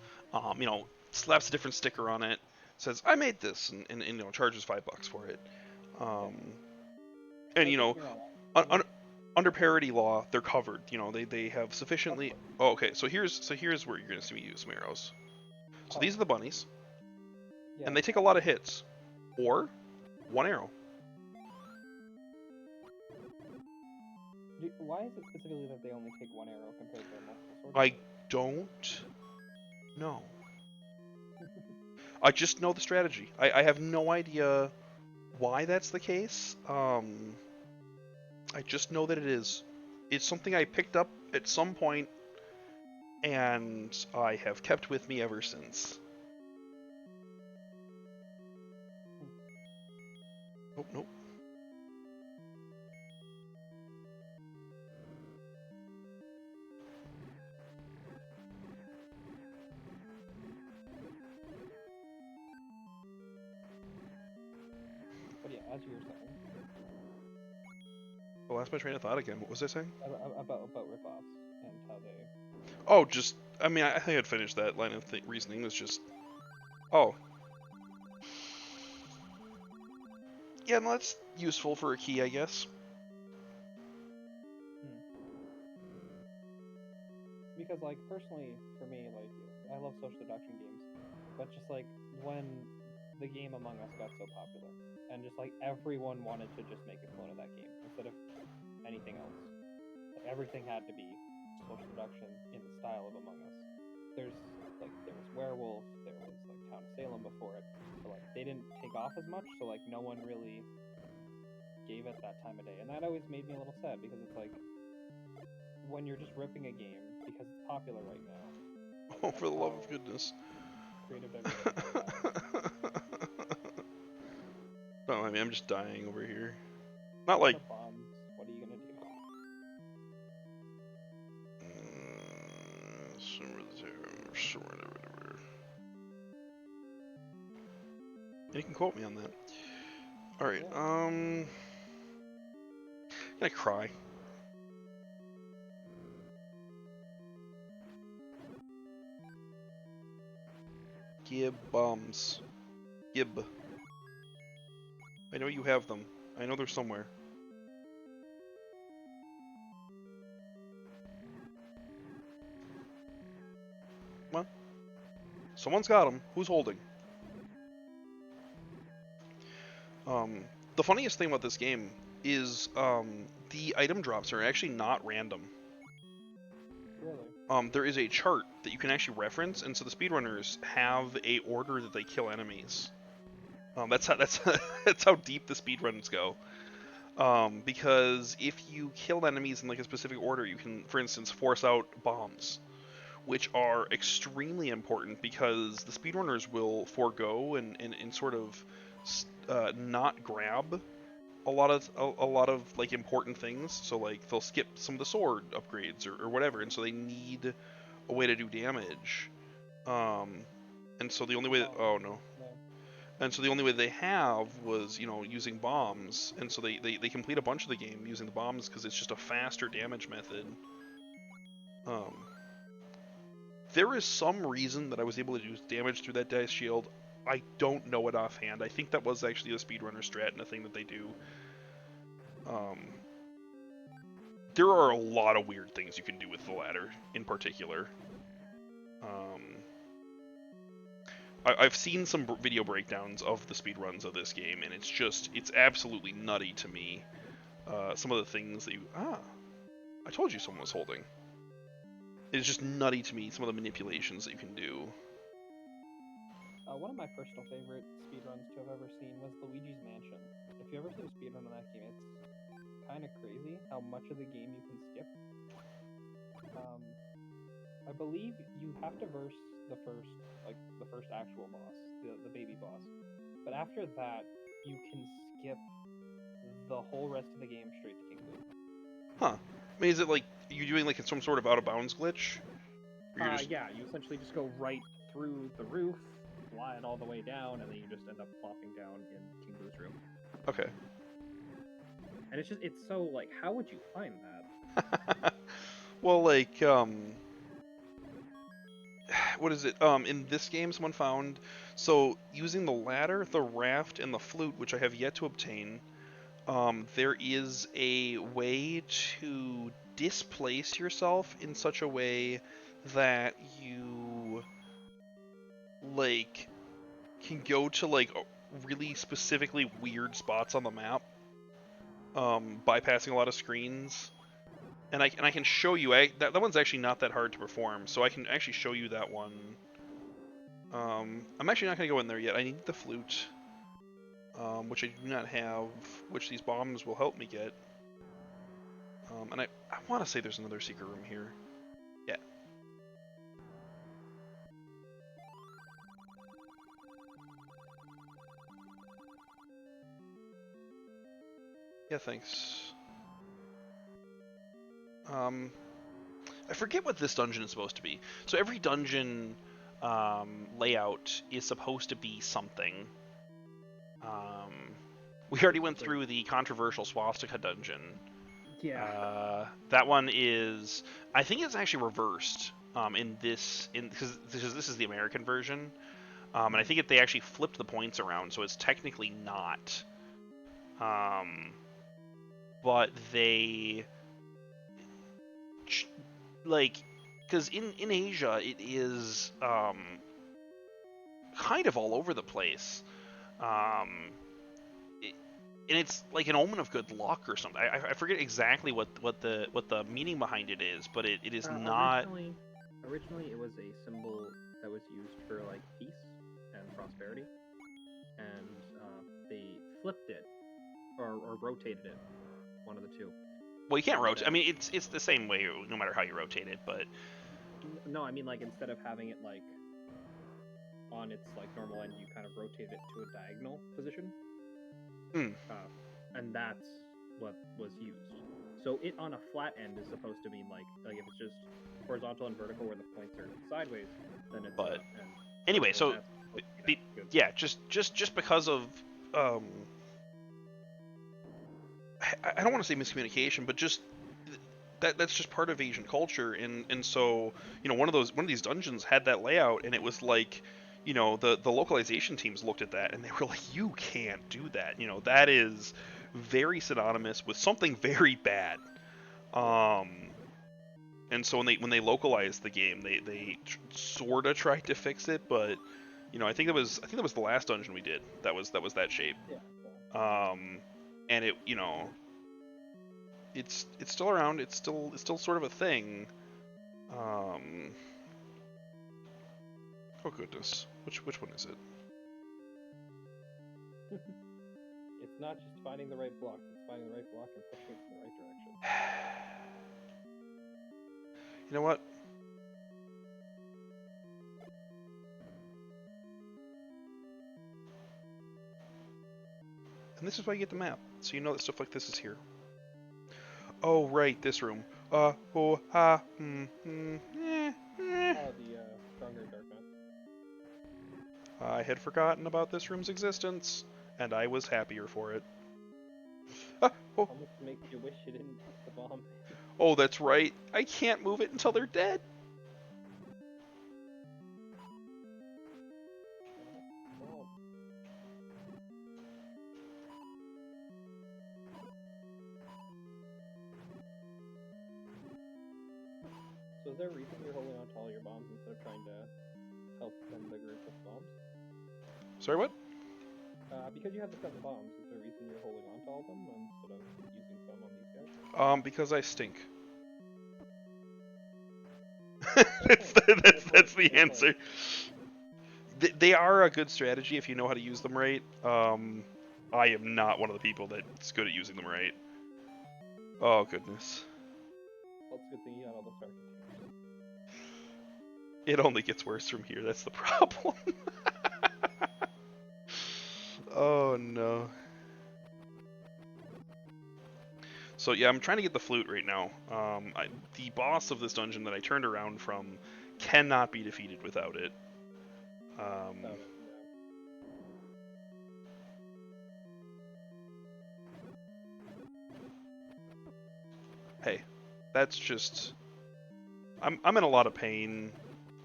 Slaps a different sticker on it, says I made this, and charges $5 for it. Yeah. Um, and Like, don't get me wrong. un- I un- think under parity law, they're covered. They have of sufficiently. course. Oh, okay. So here's where you're gonna see me use some arrows. So Oh, these are the bunnies, yeah. and they take a lot of hits, or one arrow. Why is it specifically that they only take one arrow compared to multiple sword I fights? don't know. I just know the strategy. I have no idea why that's the case. I just know that it is. It's something I picked up at some point, and I have kept with me ever since. Oh, nope. But yeah, as you were saying I lost my train of thought again. What was I saying? about ripoffs and how they. Oh, just. I mean, I think I'd finished that line of reasoning. Was just. Oh. Yeah, no, that's useful for a key, I guess. Because like personally for me, like I love social deduction games, but just like when the game Among Us got so popular and just like everyone wanted to just make a clone of that game instead of anything else. Like, everything had to be social deduction in the style of Among Us. There was Werewolf, there was like Town of Salem before it, but like they didn't take off as much, so like no one really gave it that time of day, and that always made me a little sad because it's like when you're just ripping a game because it's popular right now. Like Oh, for that's the love how of goodness. creative diversity comes out. No, I mean, I'm just dying over here. Not Run like. out of bombs. What are you gonna do? You can quote me on that. Alright, Yeah. I'm gonna cry. Gib bombs. Gib. I know you have them. I know they're somewhere. Come on. Someone's got them. Who's holding? The funniest thing about this game is the item drops are actually not random. Really? There is a chart that you can actually reference, and so the speedrunners have a order that they kill enemies. That's that's how deep the speedruns go. Because if you kill enemies in like a specific order, you can, for instance, force out bombs, which are extremely important because the speedrunners will forego and sort of not grab a lot of like important things. So like they'll skip some of the sword upgrades or whatever, and so they need a way to do damage. Um, and so the only way oh no. No. And so the only way they have was, using bombs. And so they complete a bunch of the game using the bombs because it's just a faster damage method. Um, there is some reason that I was able to do damage through that dice shield. I don't know it offhand. I think that was actually a speedrunner strat and a thing that they do. Um, there are a lot of weird things you can do with the ladder, in particular. Um, I've seen some video breakdowns of the speedruns of this game, and it's absolutely nutty to me. Some of the things that I told you someone was holding. It's just nutty to me, some of the manipulations that you can do. One of my personal favorite speedruns to have ever seen was Luigi's Mansion. If you ever seen a speedrun on that game, it's kind of crazy how much of the game you can skip. I believe you have to verse the first actual boss, the baby boss. But after that, you can skip the whole rest of the game straight to King Boo. Huh. I mean, is it like, you doing like some sort of out of bounds glitch? Or you're just... Yeah, you essentially just go right through the roof, fly it all the way down, and then you just end up plopping down in King Boo's room. Okay. And it's so, like, how would you find that? Well, like, what is it? In this game, someone found, so using the ladder, the raft, and the flute, which I have yet to obtain, there is a way to displace yourself in such a way that you, like, can go to, like, really specifically weird spots on the map, bypassing a lot of screens. And I can show you, that one's actually not that hard to perform, so I can actually show you that one. I'm actually not going to go in there yet. I need the flute, which I do not have, which these bombs will help me get. And I want to say there's another secret room here. Yeah. Yeah, thanks. I forget what this dungeon is supposed to be. So every dungeon layout is supposed to be something. We already went through the controversial swastika dungeon. Yeah. That one is, I think it's actually reversed because this is the American version, and I think they actually flipped the points around, so it's technically not. But they like, because in Asia it is kind of all over the place. And it's like an omen of good luck or something. I forget exactly what the meaning behind it is, but it is not. Originally, it was a symbol that was used for like peace and prosperity, and they flipped it or rotated it, one of the two. Well, you can't rotate. I mean, it's the same way no matter how you rotate it, but no, I mean like instead of having it like on its like normal end, you kind of rotate it to a diagonal position. And that's what was used. So it on a flat end is supposed to mean like if it's just horizontal and vertical where the points are sideways, then it's. But anyway, so yeah, just because of I don't want to say miscommunication, but just that's just part of Asian culture, and so one of these dungeons had that layout, and it was like. The localization teams looked at that and they were like, you can't do that. That is very synonymous with something very bad. And so when they localized the game, they sort of tried to fix it, but I think that was the last dungeon we did that was that shape. Yeah. And it it's still around. It's still sort of a thing. Oh goodness, which one is it? It's not just finding the right block; it's finding the right block and pushing it in the right direction. You know what? And this is why you get the map, so you know that stuff like this is here. Oh, right, this room. Eh. Oh, the stronger Dark Knight. I had forgotten about this room's existence, and I was happier for it. Ah, oh. Almost makes you wish you didn't put the bomb. Oh, that's right. I can't move it until they're dead. Oh. So is there a reason you're holding on to all your bombs instead of trying to help send the group with bombs? Sorry, what? Because you have the 7 bombs, is there a reason you're holding on to all of them instead of using some on these guys? Because I stink. Okay, that's the answer. They are a good strategy if you know how to use them right. I am not one of the people that's good at using them right. Oh, goodness. Well, it's a good thing you got all the star containers. It only gets worse from here, that's the problem. Oh, no. So yeah, I'm trying to get the flute right now. The boss of this dungeon that I turned around from cannot be defeated without it. Yeah. Hey, that's just... I'm in a lot of pain.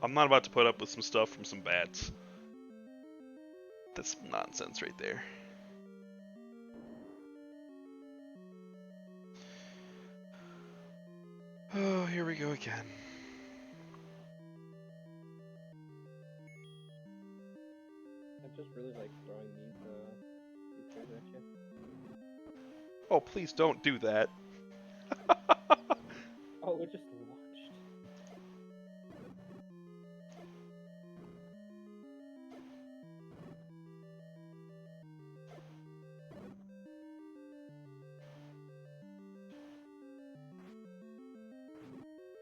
I'm not about to put up with some stuff from some bats. That's nonsense right there. Oh, here we go again. I just really like throwing these guys at you. Oh, please don't do that. Oh, it just launched.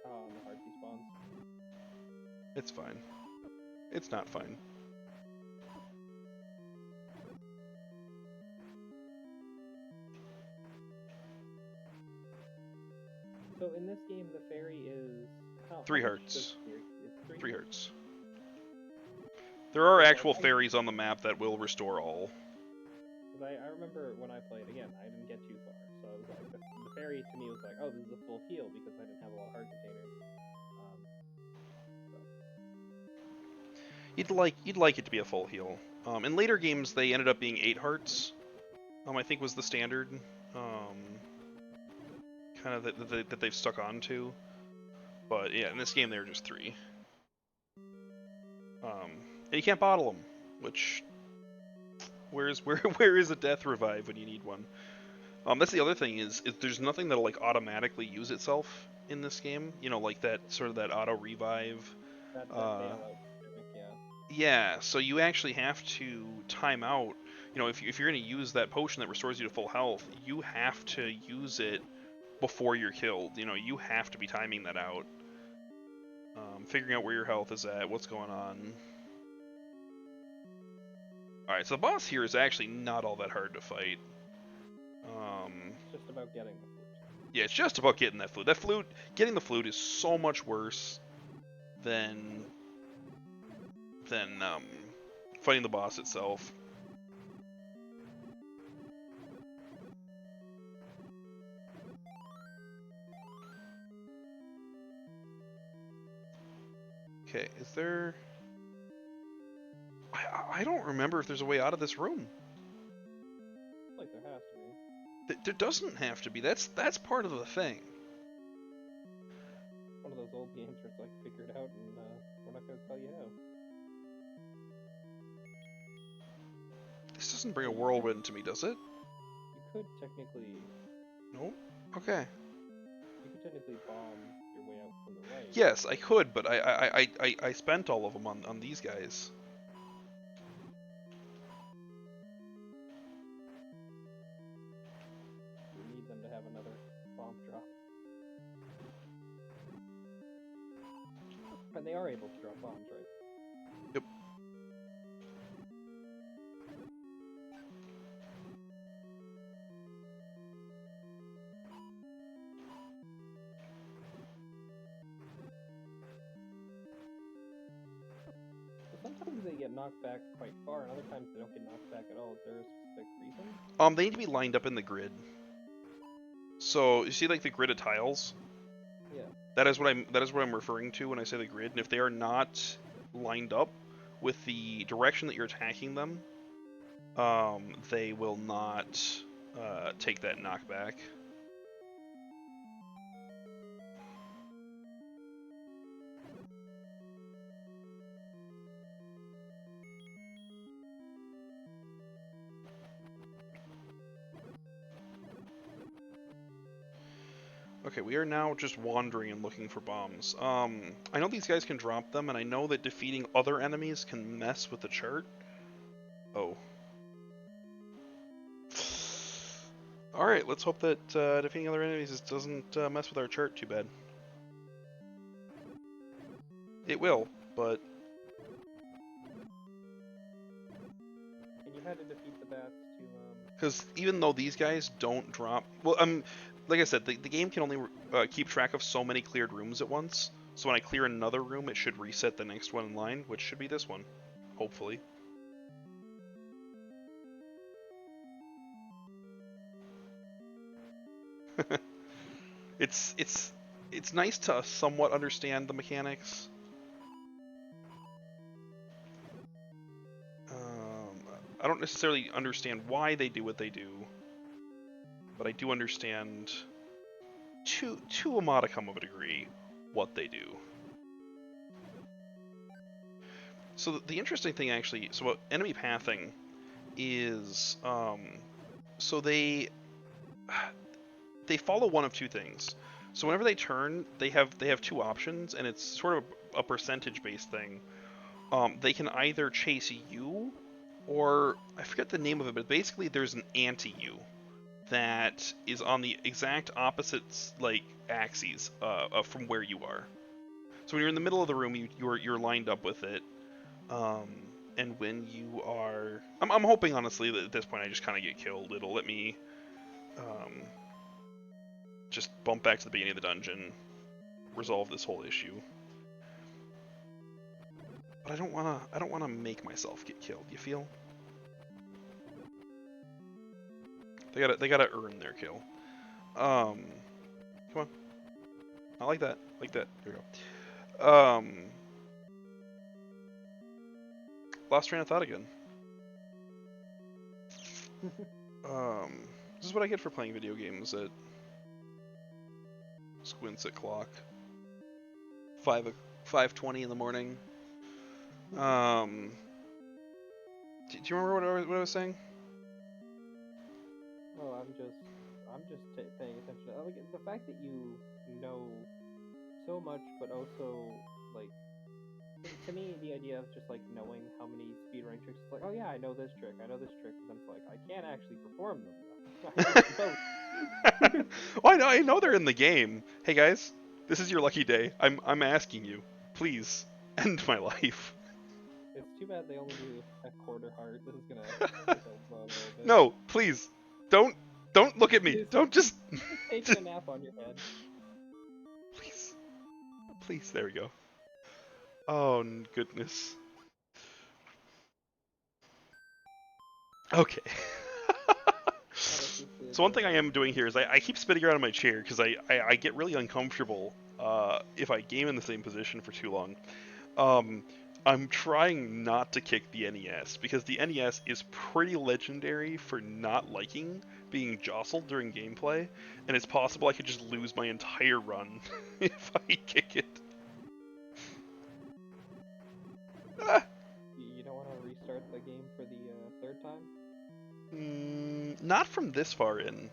Oh, and the hard spawns. It's fine. It's not fine. So in this game, the fairy is how 3 much hearts. does it's 3 hearts. There are Okay, actual fairies on the map that will restore all. Because I remember when I played, again, I didn't get too far, so I was like, the fairy to me was like, oh, this is a full heal because I didn't have a lot of heart containers. You'd like it to be a full heal. In later games, they ended up being 8 hearts. I think was the standard. Kind of that they've stuck on to. But yeah, in this game they were just 3. And you can't bottle them, which where is a death revive when you need one? That's the other thing is there's nothing that'll like automatically use itself in this game. You know, like that sort of that auto revive. That bailout gimmick, yeah. Yeah, so you actually have to time out. You know, if you're going to use that potion that restores you to full health, you have to use it before you're killed. You know, you have to be timing that out. Figuring out where your health is at, what's going on. Alright, so the boss here is actually not all that hard to fight. It's just about getting the flute. Yeah, it's just about getting that flute. Getting the flute is so much worse than fighting the boss itself. Okay, is there... I don't remember if there's a way out of this room. Like there has to be. There doesn't have to be. That's part of the thing. One of those old games where it's like, figure it out and we're not going to tell you how. This doesn't bring a whirlwind to me, does it? You could technically... Nope. Okay. You could technically bomb your way out from the right. Yes, I could, but I spent all of them on these guys. You need them to have another bomb drop. And they are able to drop bombs, right? Yep. get knocked back quite far, and other times they don't get knocked back at all. Is there a specific reason? They need to be lined up in the grid. So you see, like the grid of tiles. Yeah. That is what I'm referring to when I say the grid. And if they are not lined up with the direction that you're attacking them, they will not take that knockback. Okay, we are now just wandering and looking for bombs. I know these guys can drop them, and I know that defeating other enemies can mess with the chart. Oh. Alright, let's hope that defeating other enemies doesn't mess with our chart too bad. It will, but... And you had to defeat the bats to, Because even though these guys don't drop... Well, like I said, the game can only keep track of so many cleared rooms at once. So when I clear another room, it should reset the next one in line, which should be this one. Hopefully. It's nice to somewhat understand the mechanics. I don't necessarily understand why they do what they do, but I do understand to a modicum of a degree what they do. So the interesting thing actually, so what enemy pathing is, so they follow one of two things. So whenever they turn, they have two options, and it's sort of a percentage based thing. They can either chase you, or I forget the name of it, but basically there's an anti-you that is on the exact opposite like axes from where you are. So when you're in the middle of the room, you're lined up with it, and when you are, I'm hoping honestly that at this point I just kind of get killed. It'll let me just bump back to the beginning of the dungeon, resolve this whole issue. But I don't wanna make myself get killed. You feel? They gotta earn their kill. Come on. I like that. Like that. Here we go. Lost train of thought again. This is what I get for playing video games at Squints clock. 5:20 in the morning. Do you remember what I was saying? well, I'm just paying attention. Like the fact that you know so much, but also like to me, the idea of just like knowing how many speedrunning tricks, it's like, oh yeah, I know this trick, but then it's like I can't actually perform them. Well, I know they're in the game. Hey guys, this is your lucky day. I'm asking you, please end my life. It's too bad they only do a quarter heart. This is gonna make a little bit. No, please, don't look at me. Don't just take a nap on your head. Please. There we go. Oh goodness. Okay. So one thing I am doing here is I keep spinning around in my chair because I get really uncomfortable if I game in the same position for too long. I'm trying not to kick the NES because the NES is pretty legendary for not liking being jostled during gameplay, and it's possible I could just lose my entire run if I kick it. You don't want to restart the game for the third time? Not from this far in.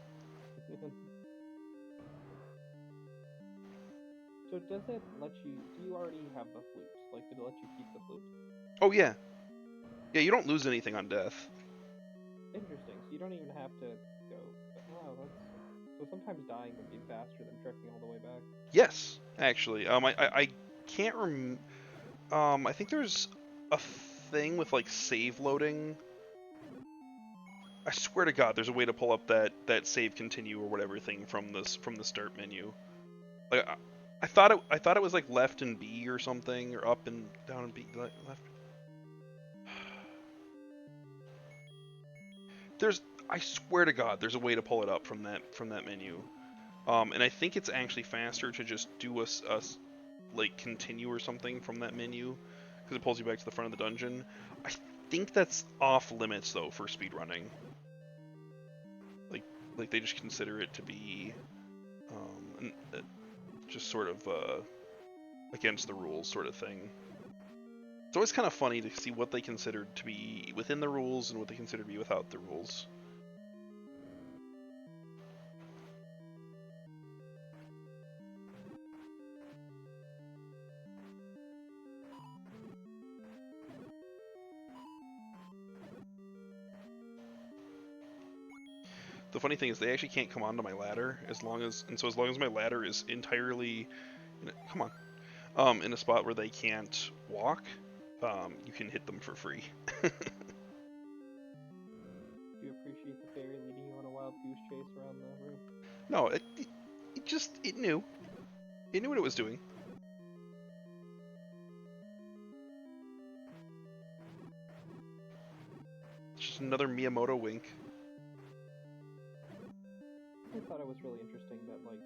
So does it let you, do you already have the flutes? Like, did it let you keep the flute? Oh yeah. Yeah, you don't lose anything on death. Interesting, so you don't even have to go, oh, that's, so sometimes dying would be faster than trekking all the way back? Yes, actually. I can't I think there's a thing with like save loading. I swear to God, there's a way to pull up that save continue or whatever thing from the start menu. Like I thought it was like left and B or something, or up and down and B left. there's I swear to God, there's a way to pull it up from that menu. And I think it's actually faster to just do a like continue or something from that menu because it pulls you back to the front of the dungeon. I think that's off limits though for speedrunning. Like like they just consider it to be just sort of against the rules sort of thing. It's always kind of funny to see what they considered to be within the rules and what they consider to be without the rules. The funny thing is they actually can't come onto my ladder as long as my ladder is entirely come on in a spot where they can't walk, you can hit them for free. Do you appreciate the fairy leading you on a wild goose chase around the room? No, it knew what it was doing. It's just another Miyamoto wink. I thought it was really interesting that like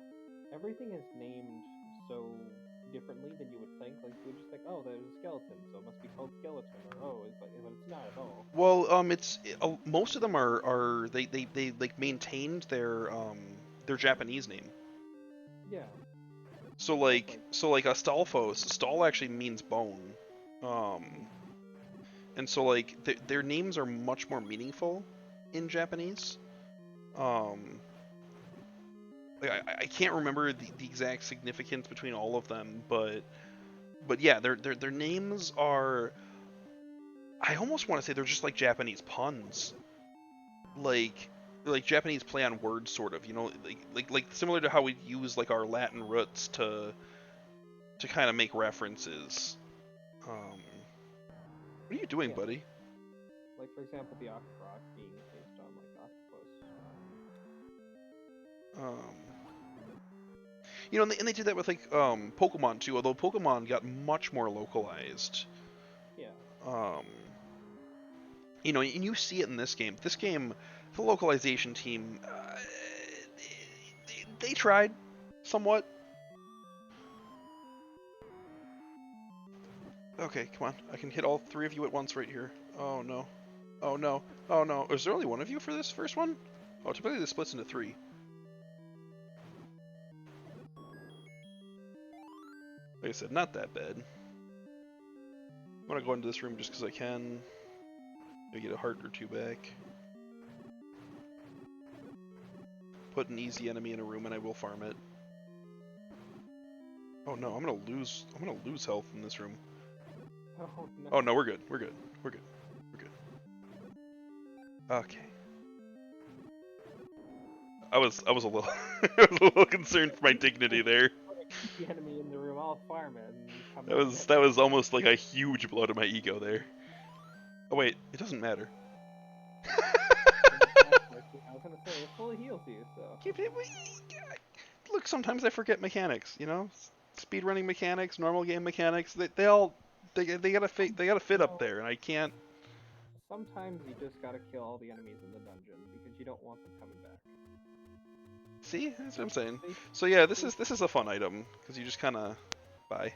everything is named so differently than you would think. Like you would just think, oh, there's a skeleton, so it must be called skeleton, or oh, it's like, but it's not at all. Well, most of them are they like maintained their Japanese name. Yeah. So like Astolfos, Stall actually means bone. And so like their names are much more meaningful in Japanese. Like I can't remember the exact significance between all of them, but yeah, their names are. I almost want to say they're just like Japanese puns, like Japanese play on words, sort of. You know, like similar to how we use like our Latin roots to kind of make references. What are you doing, buddy? Like for example, the Octorok being based on like octopus. You know, and they did that with like Pokemon too. Although Pokemon got much more localized. Yeah. You know, and you see it in this game. This game, the localization team, they tried somewhat. Okay, come on. I can hit all three of you at once right here. Oh no. Oh no. Oh no. Is there only one of you for this first one? Oh, typically this splits into three. Like I said, not that bad. I'm gonna go into this room just because I can. Maybe get a heart or two back. Put an easy enemy in a room and I will farm it. Oh no, I'm gonna lose health in this room. Oh no. Oh no, we're good. We're good. We're good. We're good. Okay. I was a little I was a little concerned for my dignity there. The enemy in the room, I'll farm it. And come That was almost like a huge blow to my ego there. Oh wait, it doesn't matter. I was gonna say it fully heals you, so. Look, sometimes I forget mechanics. You know, speedrunning mechanics, normal game mechanics. They all they gotta fit up there, and I can't. Sometimes you just gotta kill all the enemies in the dungeon because you don't want them coming back. See, that's what I'm saying. So yeah, this is a fun item because you just kind of bye.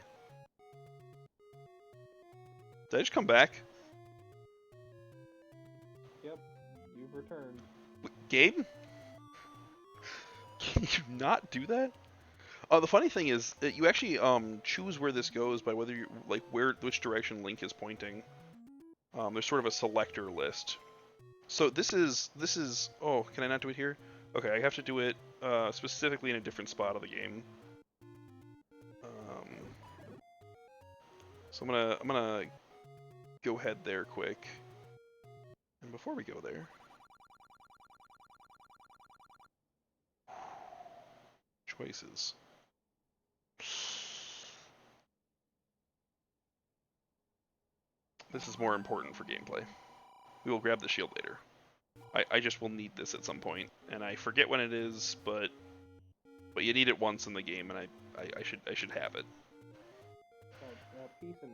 Did I just come back? Yep, you've returned. Gabe? Can you not do that? The funny thing is that you actually choose where this goes by whether you like which direction Link is pointing. There's sort of a selector list. So this is oh, can I not do it here? Okay, I have to do it specifically in a different spot of the game. So I'm gonna go ahead there quick. And before we go there, choices. This is more important for gameplay. We will grab the shield later. I just will need this at some point, and I forget when it is, but you need it once in the game, and I should have it. That piece of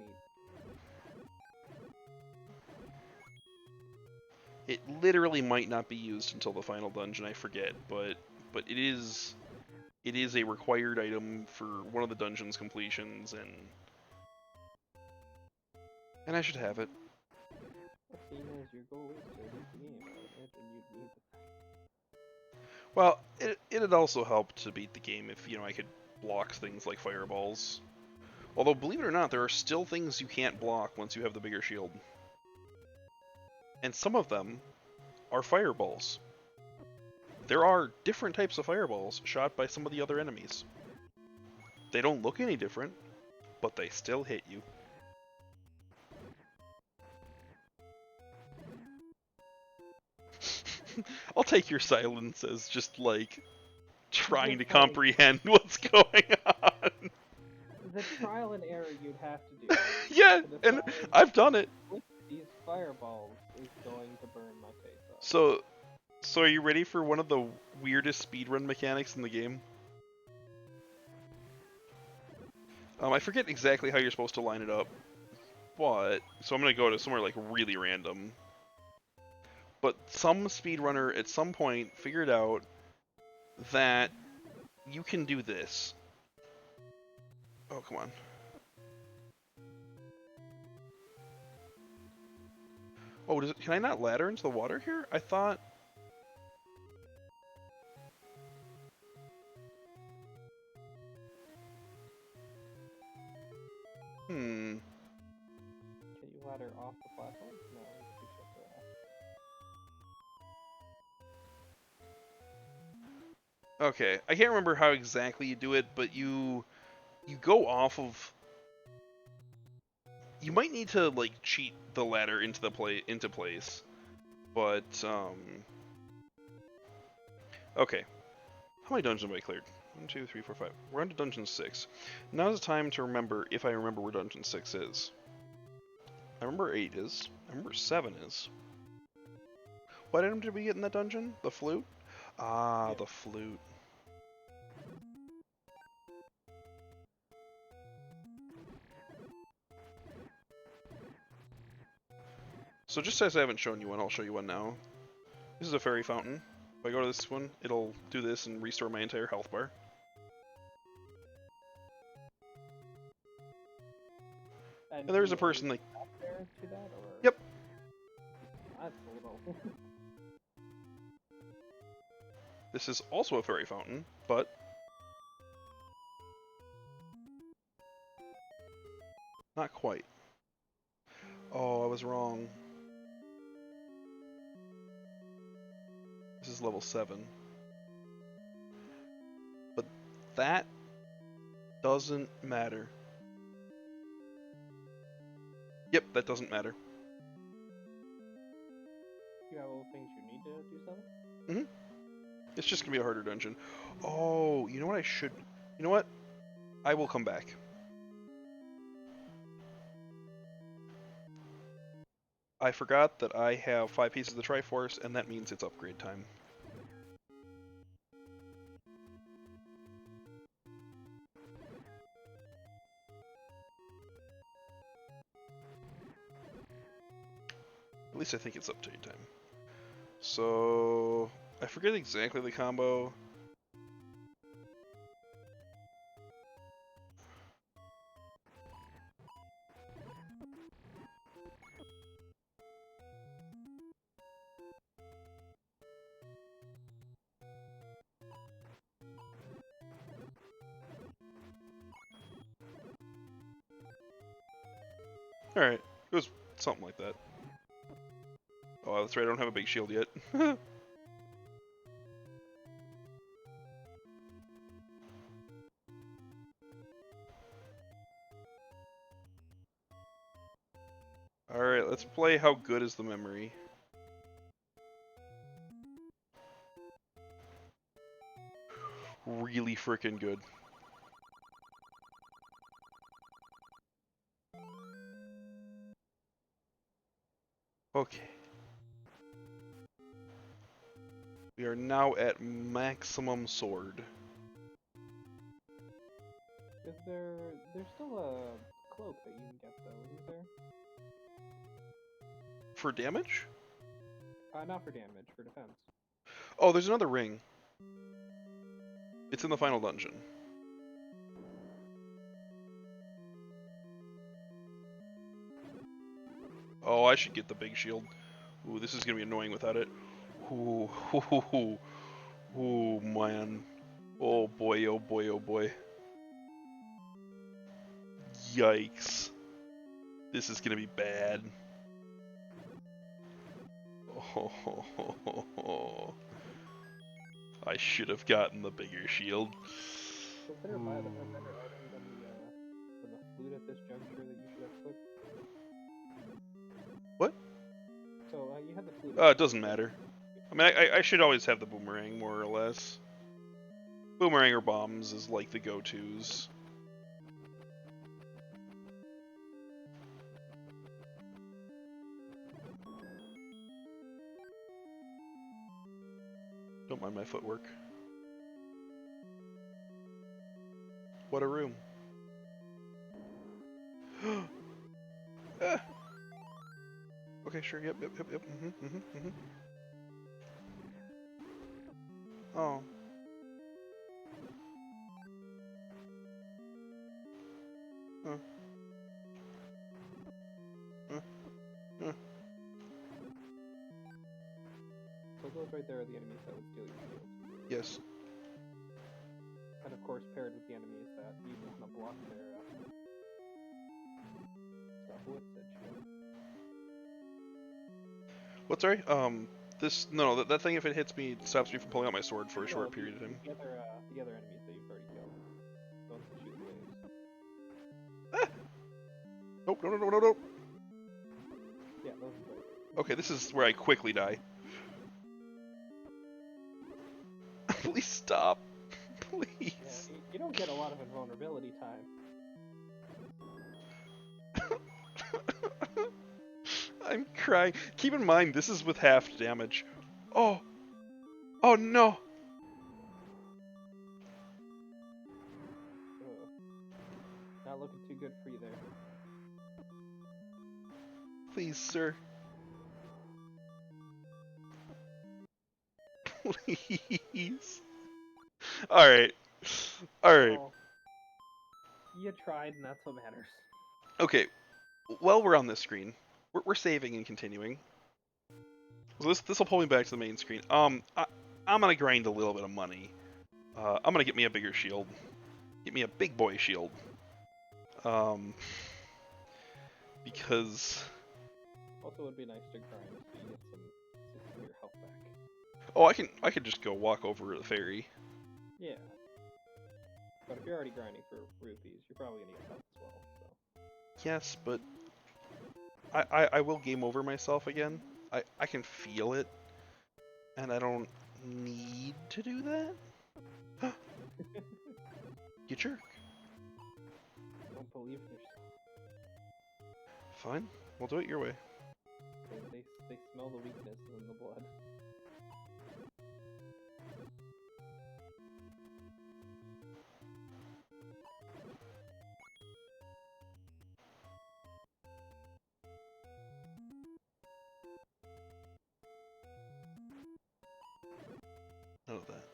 meat. It literally might not be used until the final dungeon, I forget, but it is a required item for one of the dungeon's completions, and I should have it. Well, seeing as your goal is to beat the game out of it, then you'd need the. Well, it'd also help to beat the game if, I could block things like fireballs. Although, believe it or not, there are still things you can't block once you have the bigger shield. And some of them are fireballs. There are different types of fireballs shot by some of the other enemies. They don't look any different, but they still hit you. I'll take your silence as just like trying to comprehend what's going on. The trial and error you'd have to do. Yeah, and I've done it. With these fireballs is going to burn my face off. So are you ready for one of the weirdest speedrun mechanics in the game? I forget exactly how you're supposed to line it up, but so I'm gonna go to somewhere like really random. But some speedrunner at some point figured out that you can do this. Oh, come on. Oh, can I not ladder into the water here? I thought... Can you ladder off the platform? No, it's too short for that. Okay, I can't remember how exactly you do it, but you go off of... You might need to like cheat the ladder into place, but okay. How many dungeons have I cleared? 1, 2, 3, 4, 5. We're on to dungeon 6. Now's the time to remember if I remember where dungeon 6 is. I remember 8 is. I remember 7 is. What item did we get in that dungeon? The flute? Ah, yeah. The flute. So just as I haven't shown you one, I'll show you one now. This is a fairy fountain. If I go to this one, it'll do this and restore my entire health bar. And there's a person like... There to that, or... Yep. That's a little... This is also a fairy fountain, but... not quite. Oh, I was wrong. This is level 7. But that doesn't matter. Yep, that doesn't matter. You have all the things you need to do something? Mm-hmm. It's just gonna be a harder dungeon. Oh, you know what I should... You know what? I will come back. I forgot that I have 5 pieces of the Triforce, and that means it's upgrade time. At least I think it's upgrade time. So... I forget exactly the combo. Alright, it was something like that. Oh, that's right, I don't have a big shield yet. Alright, let's play How Good Is the Memory. Really freaking good. Okay. We are now at maximum sword. Is there's still a cloak that you can get though, isn't there? For damage? Not for damage, for defense. Oh, there's another ring. It's in the final dungeon. Oh, I should get the big shield. Ooh, this is gonna be annoying without it. Ooh, ooh, man. Oh boy, oh boy, oh boy. Yikes. This is gonna be bad. Oh, I should have gotten the bigger shield. Was there a better item than the flute at this juncture that you should have clicked? What? So you had the flute. It doesn't matter. I mean, I should always have the boomerang, more or less. Boomerang or bombs is like the go-tos. Don't mind my footwork. What a room. Ah. Okay, sure, yep. Oh. Huh. So those right there are the enemies that would steal your shield. Yes. And of course, paired with the enemies that you want to block their stuff with said shield. What, sorry? No, that thing, if it hits me, stops me from pulling out my sword for a short period of time. The other enemies that you've already killed. Those that shoot waves. Ah! Nope, no. Yeah, those are right. Okay, this is where I quickly die. Please stop. Please. Yeah, you don't get a lot of invulnerability time. I'm crying. Keep in mind, this is with half damage. Oh. Oh no. Ugh. Not looking too good for you there. Please, sir. Please. Alright. Well, you tried, and that's what matters. Okay. While we're on this screen, we're saving and continuing. So this will pull me back to the main screen. I'm gonna grind a little bit of money. I'm gonna get me a bigger shield. Get me a big boy shield. Because... Also, it would be nice to grind so you get some of your health back. Oh, I can just go walk over to the ferry. Yeah. But if you're already grinding for rupees, you're probably gonna get health as well, so. Yes, but I will game over myself again. I can feel it, and I don't need to do that. You jerk. Don't believe in yourself. Fine, we'll do it your way. They smell the weakness in the blood. None of that.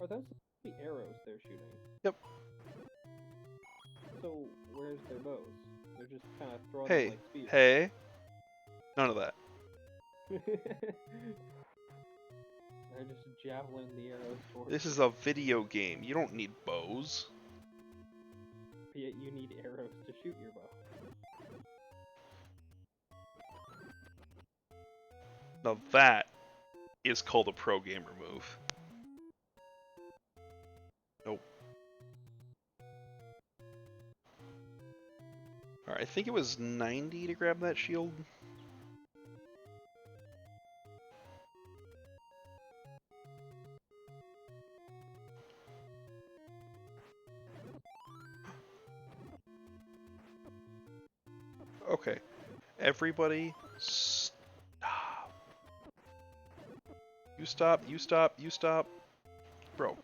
Are those the arrows they're shooting? Yep. So, where's their bows? They're just kind of throwing Hey, them like spears. hey. None of that. They're just javeling the arrows towards This is a video game. You don't need bows. But yet you need arrows to shoot your bow. Now that is called a pro gamer move. Nope. Alright, I think it was 90 to grab that shield. Okay. Everybody stop. You stop, you stop, you stop. Bro.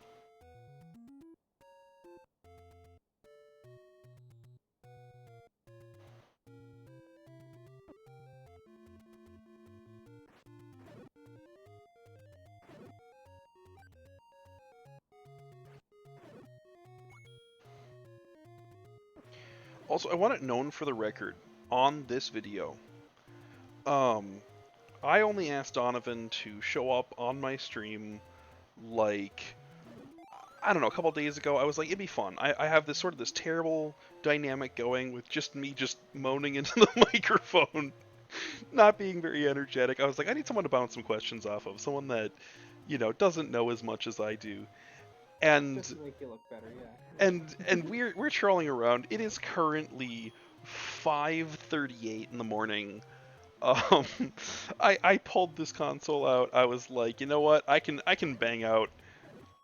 Also, I want it known for the record on this video. Um, I only asked Donovan to show up on my stream like I don't know, a couple days ago. I was like, it'd be fun. I have this sort of this terrible dynamic going with just me just moaning into the microphone, not being very energetic. I was like, I need someone to bounce some questions off of, someone that, doesn't know as much as I do. And Just to make you look better, yeah. and we're trolling around. It is currently 5:38 in the morning. Um, I pulled this console out. I was like, you know what? I can bang out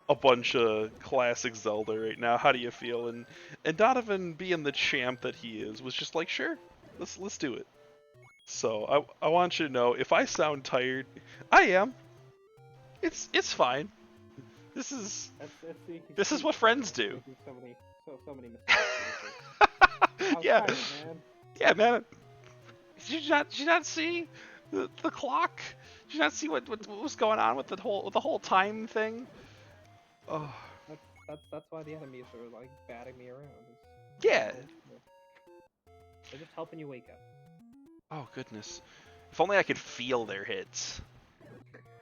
a bunch of classic Zelda right now. How do you feel? And Donovan, being the champ that he is, was just like, sure, let's do it. So I want you to know, if I sound tired, I am. It's fine. This is this is what friends do. Making so many mistakes. I was Yeah, tired, man. yeah, man. Did you not see the clock? Did you not see what was going on with the whole time thing? Oh, That's why the enemies are like batting me around. yeah. They're just helping you wake up. Oh goodness. If only I could feel their hits.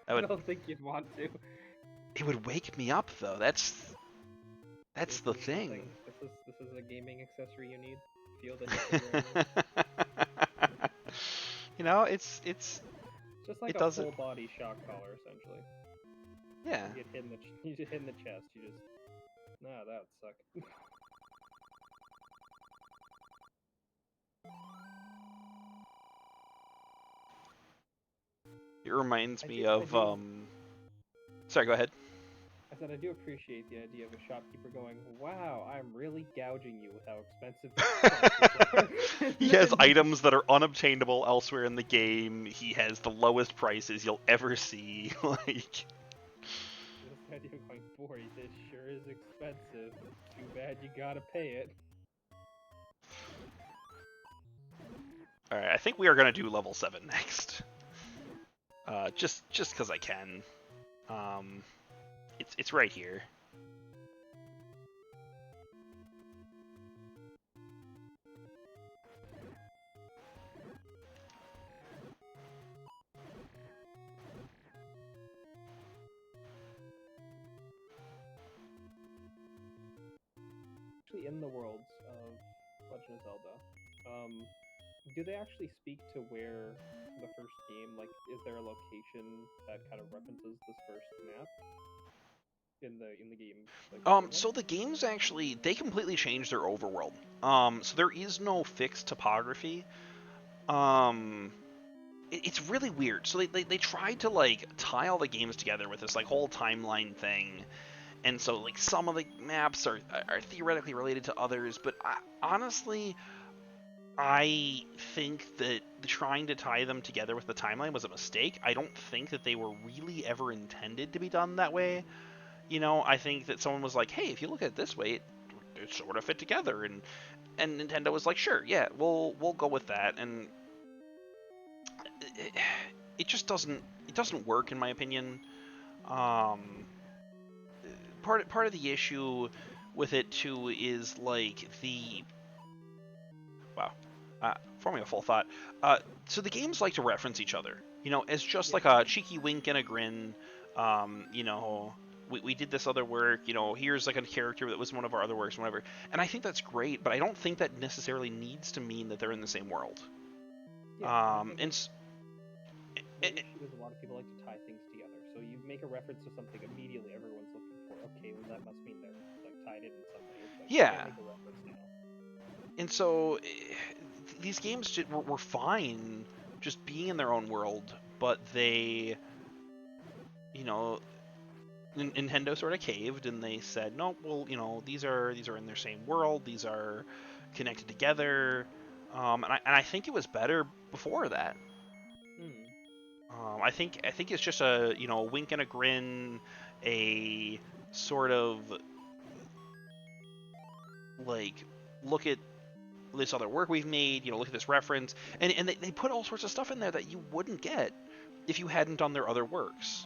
That I would don't think you'd want to. it would wake me up though. That's This the is thing. This is a gaming accessory you need. Feel the hits of your enemies. It's It's just like it a does it. full body shock collar, essentially. Yeah. You get hit in the you get hit in the chest. You just that would suck. It reminds me I of do. Sorry, go ahead. I said I do appreciate the idea of a shopkeeper going, "Wow, I'm really gouging you with how expensive these prices He are." has items that are unobtainable elsewhere in the game. He has the lowest prices you'll ever see. Like, This idea of going, "Boy, this sure is expensive. Too bad you gotta pay it." all right, I think we are gonna do level 7 next. Just because I can. Um, it's right here. Actually, in the worlds of Legend of Zelda, do they actually speak to where the first game? Like, is there a location that kind of references this first map in the game? Like the new one? So the games actually they completely changed their overworld. So there is no fixed topography. Um, it's really weird. So they tried to like tie all the games together with this like whole timeline thing, and so like some of the maps are theoretically related to others, but honestly, I think that trying to tie them together with the timeline was a mistake. I don't think that they were really ever intended to be done that way. I think that someone was like, "Hey, if you look at it this way, it sort of fit together," and Nintendo was like, "Sure, yeah, we'll go with that." And it, it just doesn't work in my opinion. Um, part of the issue with it too is like the wow, forming a full thought. So the games like to reference each other, as just like a cheeky wink and a grin. We did this other work, here's like a character that was one of our other works, whatever. And I think that's great, but I don't think that necessarily needs to mean that they're in the same world. Yeah, I think And the issue is a lot of people like to tie things together. So you make a reference to something immediately, everyone's looking for, okay, well that must mean they're like tied in some way. It's like, yeah, make a reference now. and so these games were fine just being in their own world, but they, Nintendo sort of caved and they said, no, well, these are in their same world, these are connected together, and I think it was better before that. I think it's just a wink and a grin, a sort of like look at this other work we've made, look at this reference, and they put all sorts of stuff in there that you wouldn't get if you hadn't done their other works.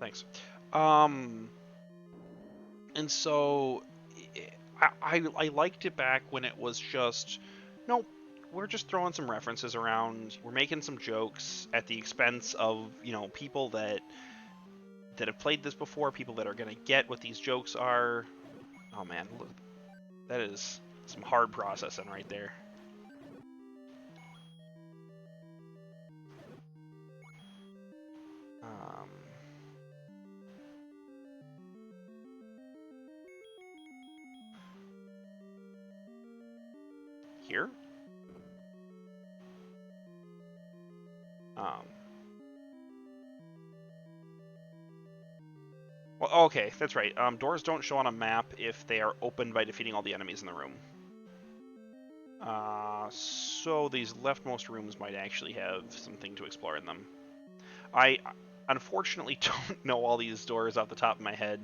Thanks. And so I liked it back when it was just, nope, we're just throwing some references around. We're making some jokes at the expense of, people that have played this before, people that are going to get what these jokes are. Oh man, that is some hard processing right there. Here? Well, okay, that's right. Doors don't show on a map if they are opened by defeating all the enemies in the room. So these leftmost rooms might actually have something to explore in them. I unfortunately don't know all these doors off the top of my head.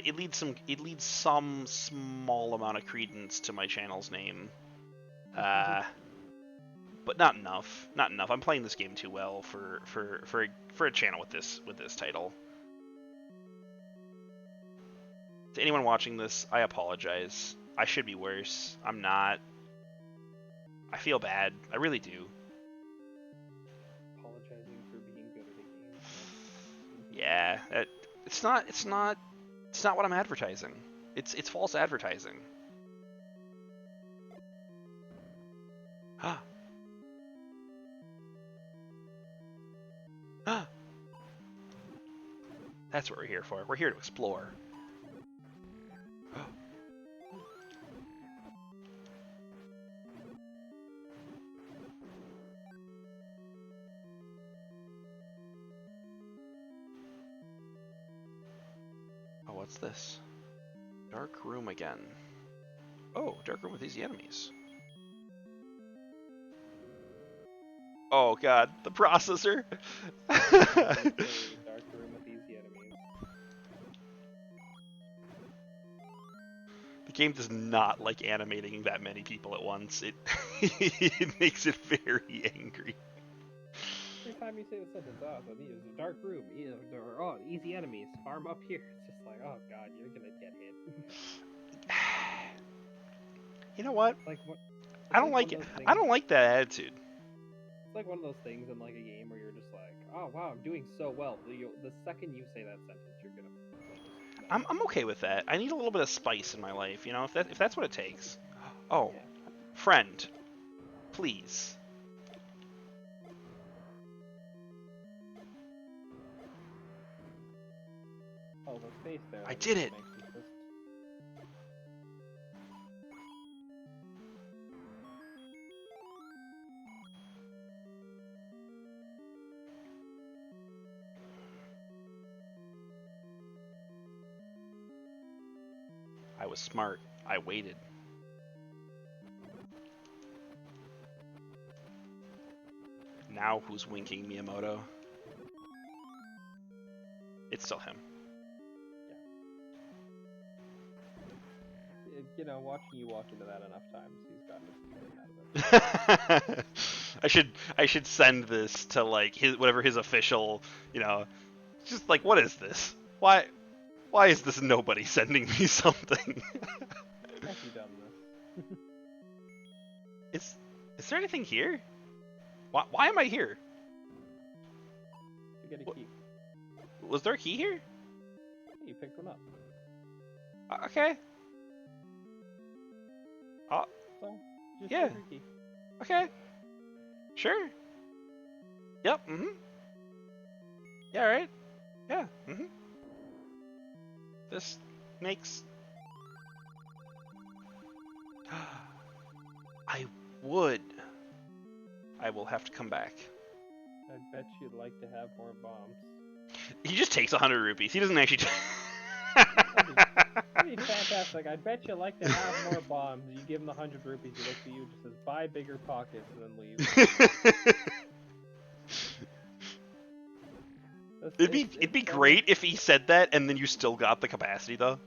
It leads some small amount of credence to my channel's name, but not enough. Not enough. I'm playing this game too well for a channel with this title. To anyone watching this, I apologize. I should be worse. I'm not. I feel bad. I really do. Apologizing for being good at a game. Yeah, it's not what I'm advertising. It's false advertising. That's what we're here for. We're here to explore. Oh, what's this? Dark room again. Oh, dark room with easy enemies. Oh god, the processor. Dark room with easy enemies. The game does not like animating that many people at once. It it makes it very angry. Every time you say the sentence, oh, so it's a dark room, oh, easy enemies, farm up here. It's just like, oh god, you're gonna get hit. You know what? Like what? I don't like it. I don't like that attitude. It's like one of those things in like a game where you're just like, oh wow, I'm doing so well. The second you say that sentence, you're gonna. I'm okay with that. I need a little bit of spice in my life, if that's what it takes. Oh, yeah. Friend, please. Oh, the space there. I did it. I was smart. I waited. Now who's winking, Miyamoto? It's still him. Yeah. Watching you walk into that enough times, he's gotten it out of it. I should send this to like his official, just like, what is this? Why is this nobody sending me something? Have you done this? Is there anything here? Why am I here? To get a key. Was there a key here? Yeah, you picked one up. Okay. So, just yeah. Get your key. Okay. Sure. Yep. Mhm. Yeah. Right. Yeah. Mhm. This makes. I would. I will have to come back. I bet you'd like to have more bombs. He just takes 100 rupees. He doesn't actually. That'd be fantastic. I bet you like to have more bombs. You give him the 100 rupees. He looks at you, just says, "Buy bigger pockets," and then leaves. It'd be great if he said that and then you still got the capacity though.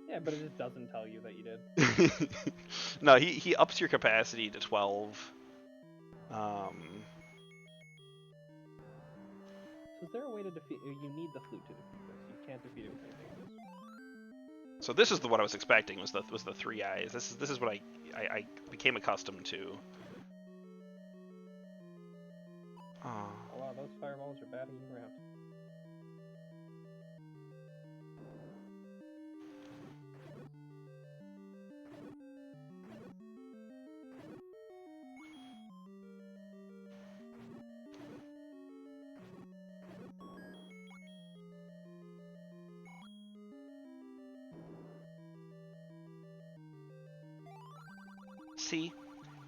Yeah, but it just doesn't tell you that you did. No, he ups your capacity to 12. So is there a way to defeat? You need the flute to defeat this. You can't defeat it with anything else. So this is what I was expecting was the 3 eyes. This is what I became accustomed to. Oh. Oh wow, those fireballs are batting you around. See?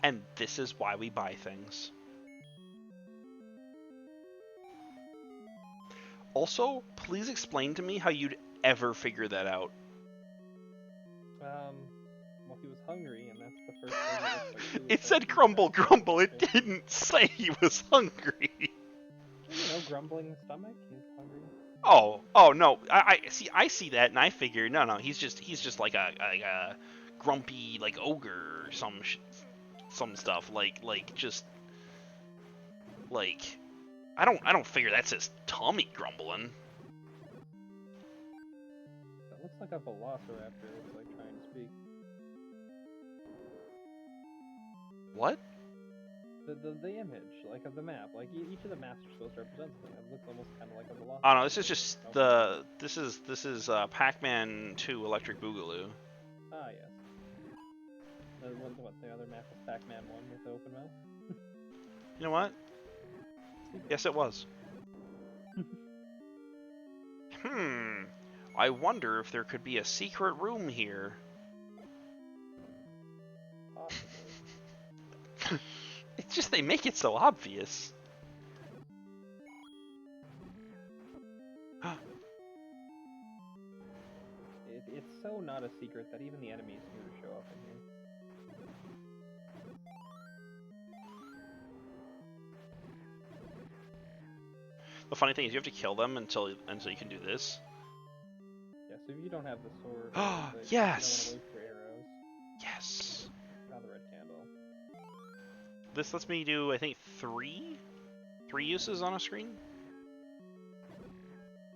And this is why we buy things. Also, please explain to me how you'd ever figure that out. Well, he was hungry, and that's the first thing that looks like food. It so said he grumble, tried to grumble. It fish. didn't say he was hungry. You know, grumbling stomach. He's hungry. Oh no. I see that, and I figure no, he's just like a grumpy like ogre or some stuff like just like I don't figure that's his tummy grumbling. That looks like a velociraptor that's like trying to speak. What? The image, like, of the map, like each of the maps are supposed to represent something. It looks almost kind of like a velociraptor. Oh no, this is just this is Pac-Man 2 Electric Boogaloo. Ah yes. The other map was Pac-Man 1 with the open mouth. You know what? Yes, it was. I wonder if there could be a secret room here. Possibly. It's just they make it so obvious. It's so not a secret that even the enemies knew to show up in here. The funny thing is you have to kill them until you can do this. Yeah, so if you don't have the sword, Yes! you don't want to waste your arrows. Yes! Found the red candle. This lets me do, I think, three uses on a screen.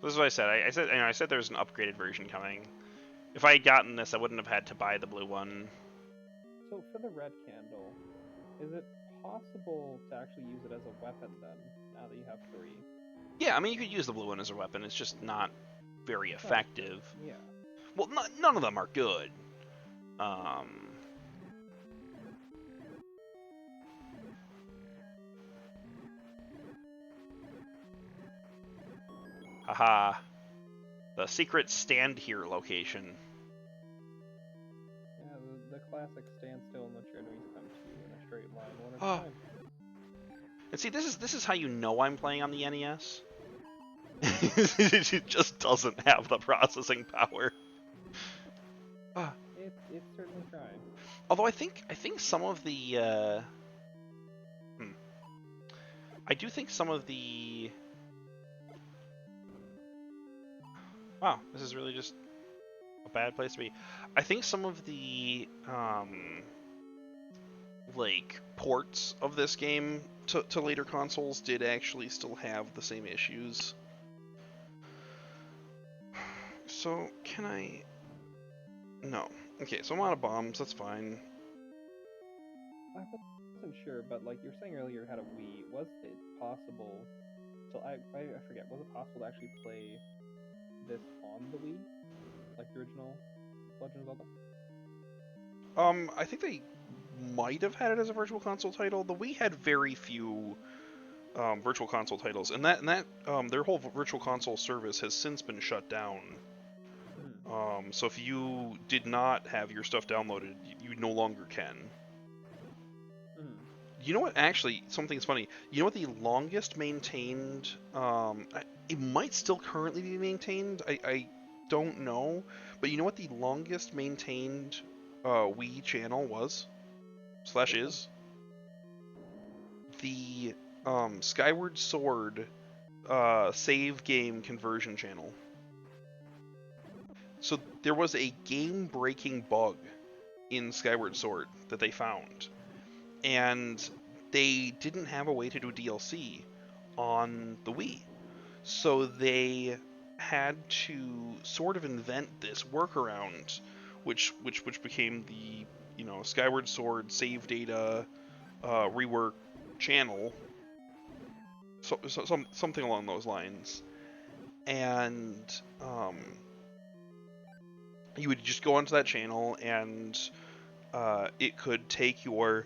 This is what I said. I said there's an upgraded version coming. If I had gotten this, I wouldn't have had to buy the blue one. So for the red candle, is it possible to actually use it as a weapon then, now that you have 3? Yeah, I mean, you could use the blue one as a weapon. It's just not very effective. Yeah. Well, none of them are good. Haha. The secret stand here location. Yeah, the classic stand still and let your enemies come to you in a straight line one at a time. And see, this is how you know I'm playing on the NES. It just doesn't have the processing power. It's certainly trying. Although I think some of the I do think some of the wow, this is really just a bad place to be. I think some of the like ports of this game to later consoles did actually still have the same issues. So can I? No. Okay, so I'm out of bombs. That's fine. I wasn't sure, but like you were saying earlier, you had a Wii. Was it possible? So I forget. Was it possible to actually play this on the Wii, like the original Legend of Zelda? I think they might have had it as a virtual console title. The Wii had very few virtual console titles, and their whole virtual console service has since been shut down. So if you did not have your stuff downloaded, you no longer can. You know what? Actually, something's funny. You know what the longest maintained? It might still currently be maintained. I don't know, but you know what the longest maintained Wii channel was? / is the Skyward Sword save game conversion channel. So there was a game-breaking bug in Skyward Sword that they found, and they didn't have a way to do DLC on the Wii. So they had to sort of invent this workaround, which became the Skyward Sword save data rework channel, something along those lines, and you would just go onto that channel and it could take your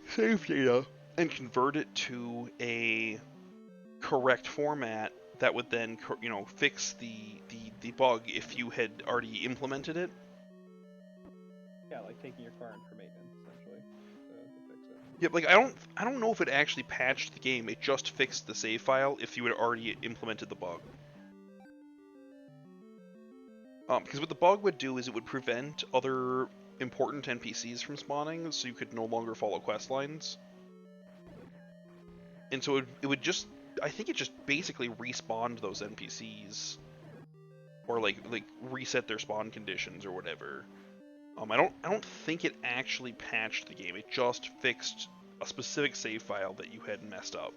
save data and convert it to a correct format that would then fix the bug if you had already implemented it. Yeah, like taking your car in for maintenance, essentially, to fix it. Yeah, like I don't know if it actually patched the game. It just fixed the save file if you had already implemented the bug. Because what the bug would do is it would prevent other important NPCs from spawning, so you could no longer follow quest lines. And so it would just, I think it just basically respawned those NPCs, or like reset their spawn conditions or whatever. I don't think it actually patched the game. It just fixed a specific save file that you had messed up.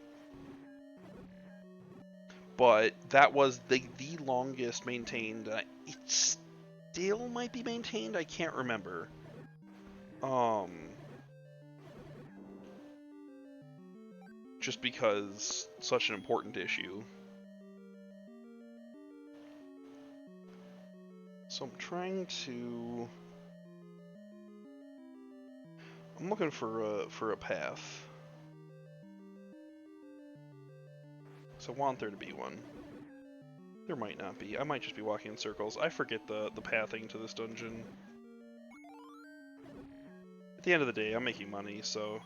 But that was the longest maintained. It still might be maintained. I can't remember. Just because such an important issue. So I'm trying to. I'm looking for a path. So I want there to be one. There might not be. I might just be walking in circles. I forget the pathing to this dungeon. At the end of the day, I'm making money, so.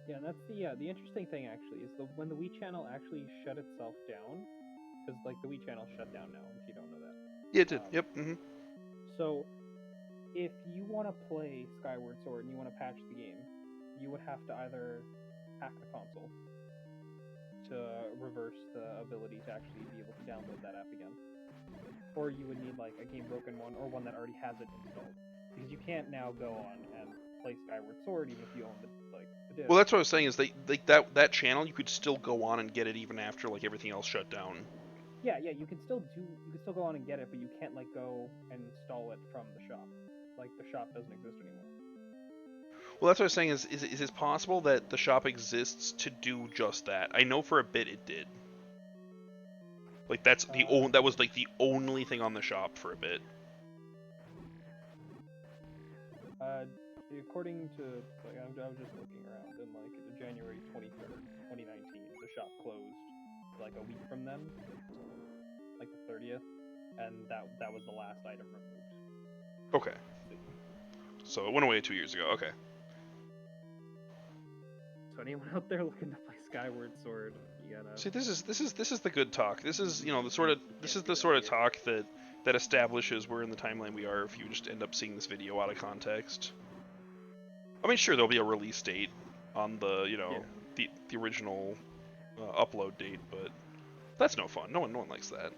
Yeah, that's the interesting thing actually is when the Wii channel actually shut itself down, because like the Wii channel shut down now. If you don't know that. Yeah, it did. Yep. So if you want to play Skyward Sword and you want to patch the game, you would have to either hack the console to reverse the ability to actually be able to download that app again, or you would need like a game broken one or one that already has it installed, because you can't now go on and play Skyward Sword even if you own the disc. Well, that's what I was saying is that channel you could still go on and get it even after like everything else shut down. Yeah, you can still go on and get it, but you can't like go and install it from the shop. Like the shop doesn't exist anymore. Well, that's what I was saying is it possible that the shop exists to do just that? I know for a bit it did. Like that was like the only thing on the shop for a bit. According to like I was just looking around, and like January 23rd, 2019, the shop closed like a week from then, like the 30th, and that was the last item removed. Okay. So it went away 2 years ago. Okay. So anyone out there looking to play Skyward Sword, you gotta see. This is the good talk. This is the sort of talk that establishes where in the timeline we are if you just end up seeing this video out of context. I mean, sure, there'll be a release date on the the original upload date, but that's no fun. No one likes that.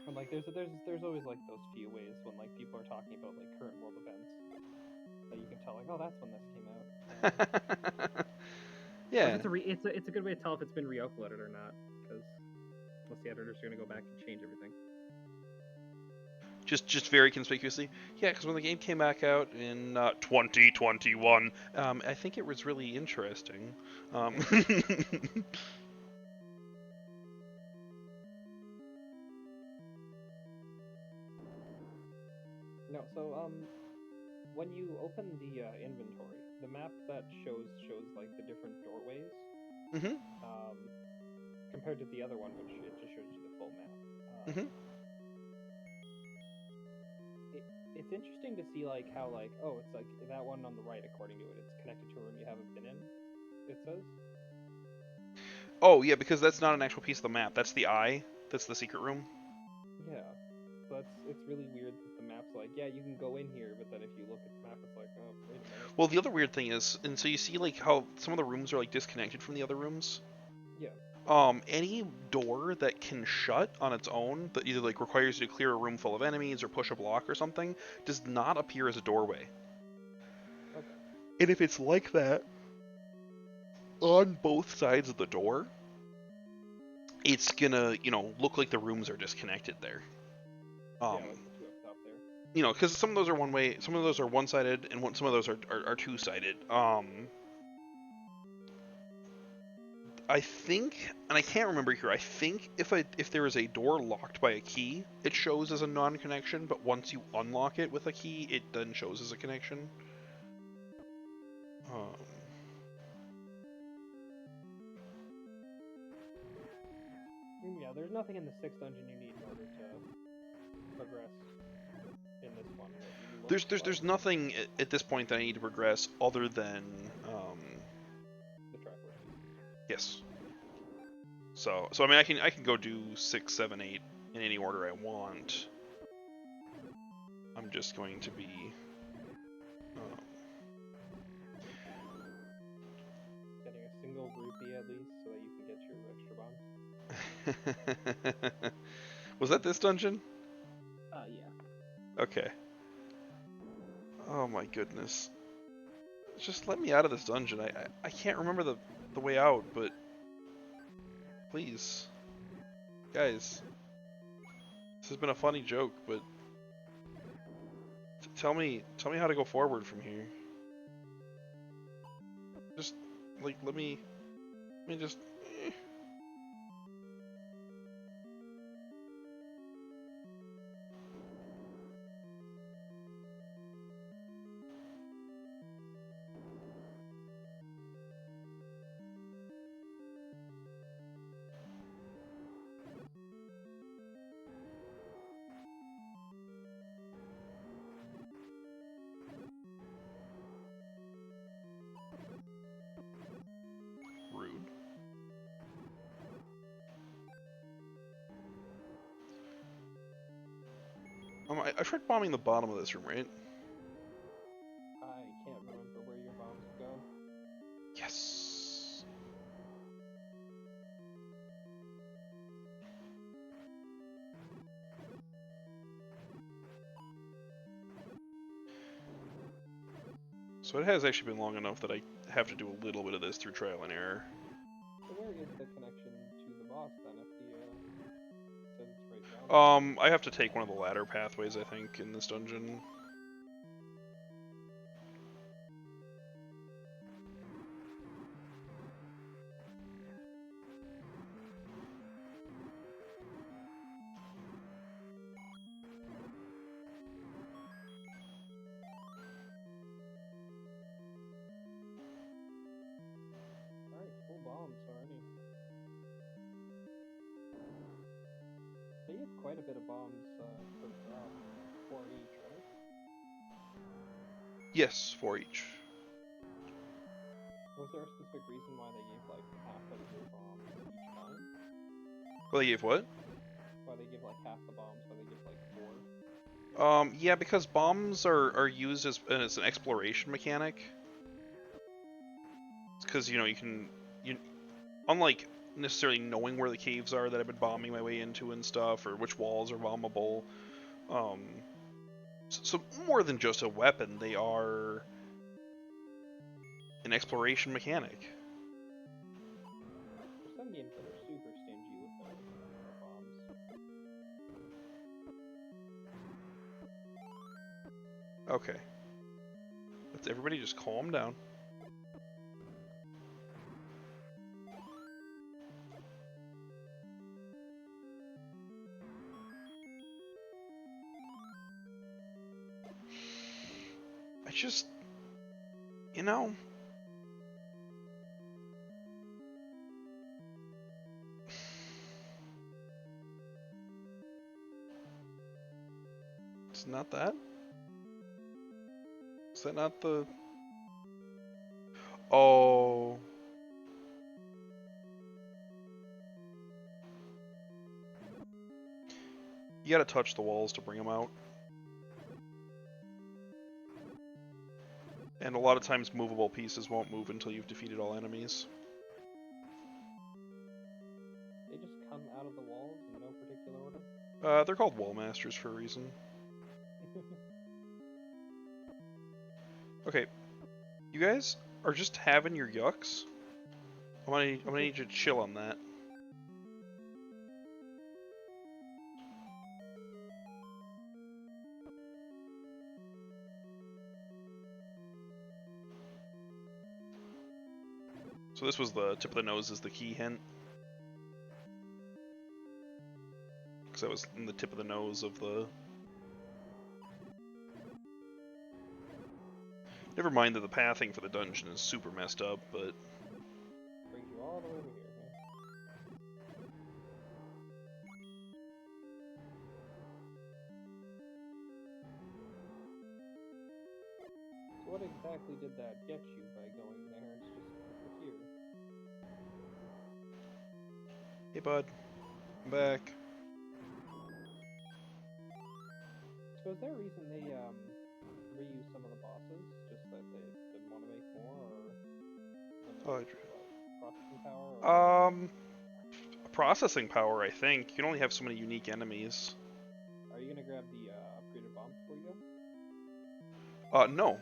And like there's always like those few ways when like people are talking about like current world events that you can tell like, oh, that's when this came out. Yeah. It's a good way to tell if it's been re-uploaded or not, because unless the editors are gonna go back and change everything. Just very conspicuously, yeah. Because when the game came back out in 2021, I think it was really interesting. No, so when you open the inventory, the map that shows like the different doorways. Mm-hmm. Compared to the other one, which it just shows you the full map. Mm-hmm. It's interesting to see like how like, oh, it's like that one on the right, according to it, it's connected to a room you haven't been in. It says. Oh yeah, because that's not an actual piece of the map. That's the eye. That's the secret room. Yeah. So it's really weird that the map's like, yeah, you can go in here, but then if you look at the map, it's like, oh, wait a minute. Well, the other weird thing is, and so you see like how some of the rooms are like disconnected from the other rooms. Yeah. Any door that can shut on its own that either like requires you to clear a room full of enemies or push a block or something does not appear as a doorway. Okay. And if it's like that on both sides of the door, it's gonna, look like the rooms are disconnected there. Yeah, like the two up top there. Because some of those are one way, some of those are one-sided, and some of those are two-sided. I think, and I can't remember here. I think if there is a door locked by a key, it shows as a non-connection. But once you unlock it with a key, it then shows as a connection. Um, Yeah, there's nothing in the sixth dungeon you need in order to progress in this one. It looks there's like nothing at this point that I need to progress other than the Triforce. yes. So I mean I can go do 6, 7, 8 in any order I want. I'm just going to be Getting a single rupee at least so that you can get your extra bombs. Was that this dungeon? Yeah. Okay. Oh my goodness. Just let me out of this dungeon. I can't remember the way out, but please. Guys. This has been a funny joke, but tell me how to go forward from here. Just like let me just rude. I tried bombing the bottom of this room, right? I can't remember where your bombs go. Yes. So it has actually been long enough that I have to do a little bit of this through trial and error. So where is the connection to the boss then? If the says it's right down. I have to take one of the ladder pathways, I think, in this dungeon. Alright, full bombs already. They have quite a bit of bombs per drop. 4 each, right? Yes, 4 each. Was there a specific reason why they gave like half of your bombs each time? Well, they gave what? Why they give like half the bombs? Why they give like 4? Yeah, because bombs are used as an exploration mechanic. Because you can unlike necessarily knowing where the caves are that I've been bombing my way into and stuff, or which walls are bombable. So more than just a weapon, they are an exploration mechanic. There's some games that are super stingy with the bombs. Okay. Let's everybody just calm down. I just, you know, it's not that. Is that not the? Oh. You gotta touch the walls to bring them out. And a lot of times movable pieces won't move until you've defeated all enemies. They just come out of the walls in no particular order? They're called wall masters for a reason. Okay, you guys are just having your yucks. I'm gonna need you to chill on that. So this was the tip of the nose is the key hint. Because that was in the tip of the nose of the... Never mind that the pathing for the dungeon is super messed up, but... Brings you all the way over here, huh? So what exactly did that get you by going there? It's just over here. Hey bud, I'm back. So is there a reason they reuse some of the bosses? Just that they didn't want to make more, or processing power? Or... Processing power, I think. You can only have so many unique enemies. Are you gonna grab the upgraded bombs before you go? No.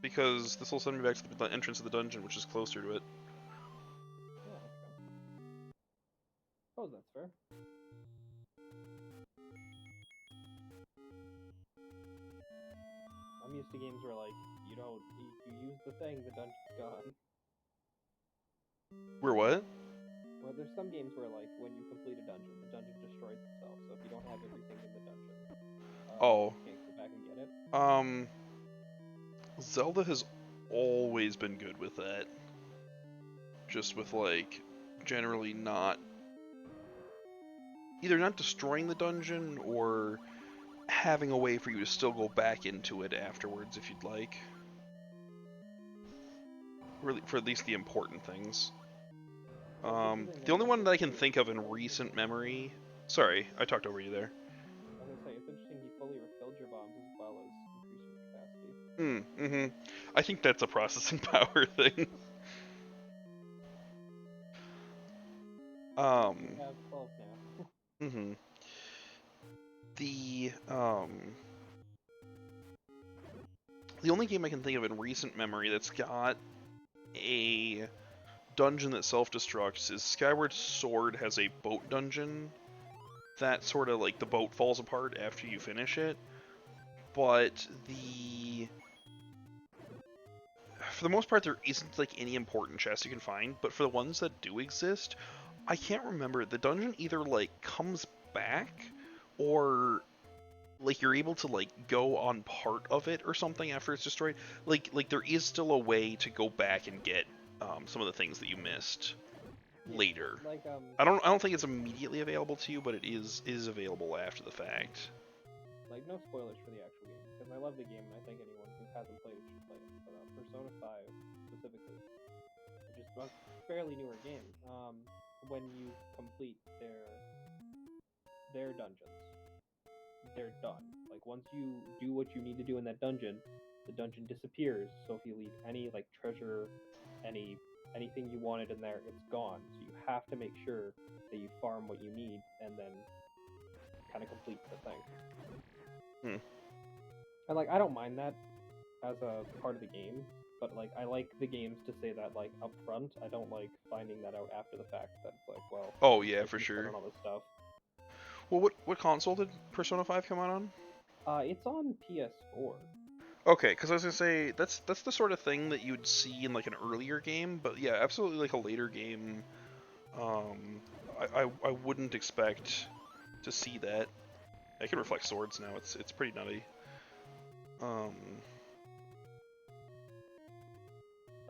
Because this will send me back to the entrance of the dungeon, which is closer to it. Oh, okay. Suppose that's fair. I'm used to games where, like, you use the thing, the dungeon's gone. Where what? Well, there's some games where, like, when you complete a dungeon, the dungeon destroys itself. So if you don't have everything in the dungeon, you can't go back and get it. Zelda has always been good with that. Just with, like, generally not... Either not destroying the dungeon, or having a way for you to still go back into it afterwards if you'd like. Really, for at least the important things. The only one that I can think of in recent memory... Sorry, I talked over you there. I was gonna say, it's interesting you fully refilled your bombs as well as increased your capacity. I think that's a processing power thing. You have 12 now. The only game I can think of in recent memory that's got a dungeon that self-destructs is Skyward Sword has a boat dungeon that sort of, like, the boat falls apart after you finish it, but for the most part there isn't, like, any important chests you can find, but for the ones that do exist, I can't remember, the dungeon either, like, comes back, or... like, you're able to, like, go on part of it or something after it's destroyed. Like there is still a way to go back and get some of the things that you missed later. Like, I don't think it's immediately available to you, but it is available after the fact. Like, no spoilers for the actual game, because I love the game, and I think anyone who hasn't played it should play it. But Persona 5, specifically, which is a fairly newer game, when you complete their dungeons, they're done. Like, once you do what you need to do in that dungeon, the dungeon disappears. So if you leave any, like, treasure, anything you wanted in there, it's gone. So you have to make sure that you farm what you need and then kind of complete the thing. And, like, I don't mind that as a part of the game, but, like, I like the games to say that, like, up front. I don't like finding that out after the fact. That it's like, well, oh yeah, for sure. All this stuff. Well, what console did Persona 5 come out on? It's on PS4. Okay, because I was gonna say that's the sort of thing that you'd see in, like, an earlier game, but yeah, absolutely, like, a later game. I wouldn't expect to see that. I can reflect swords now. It's pretty nutty. Like,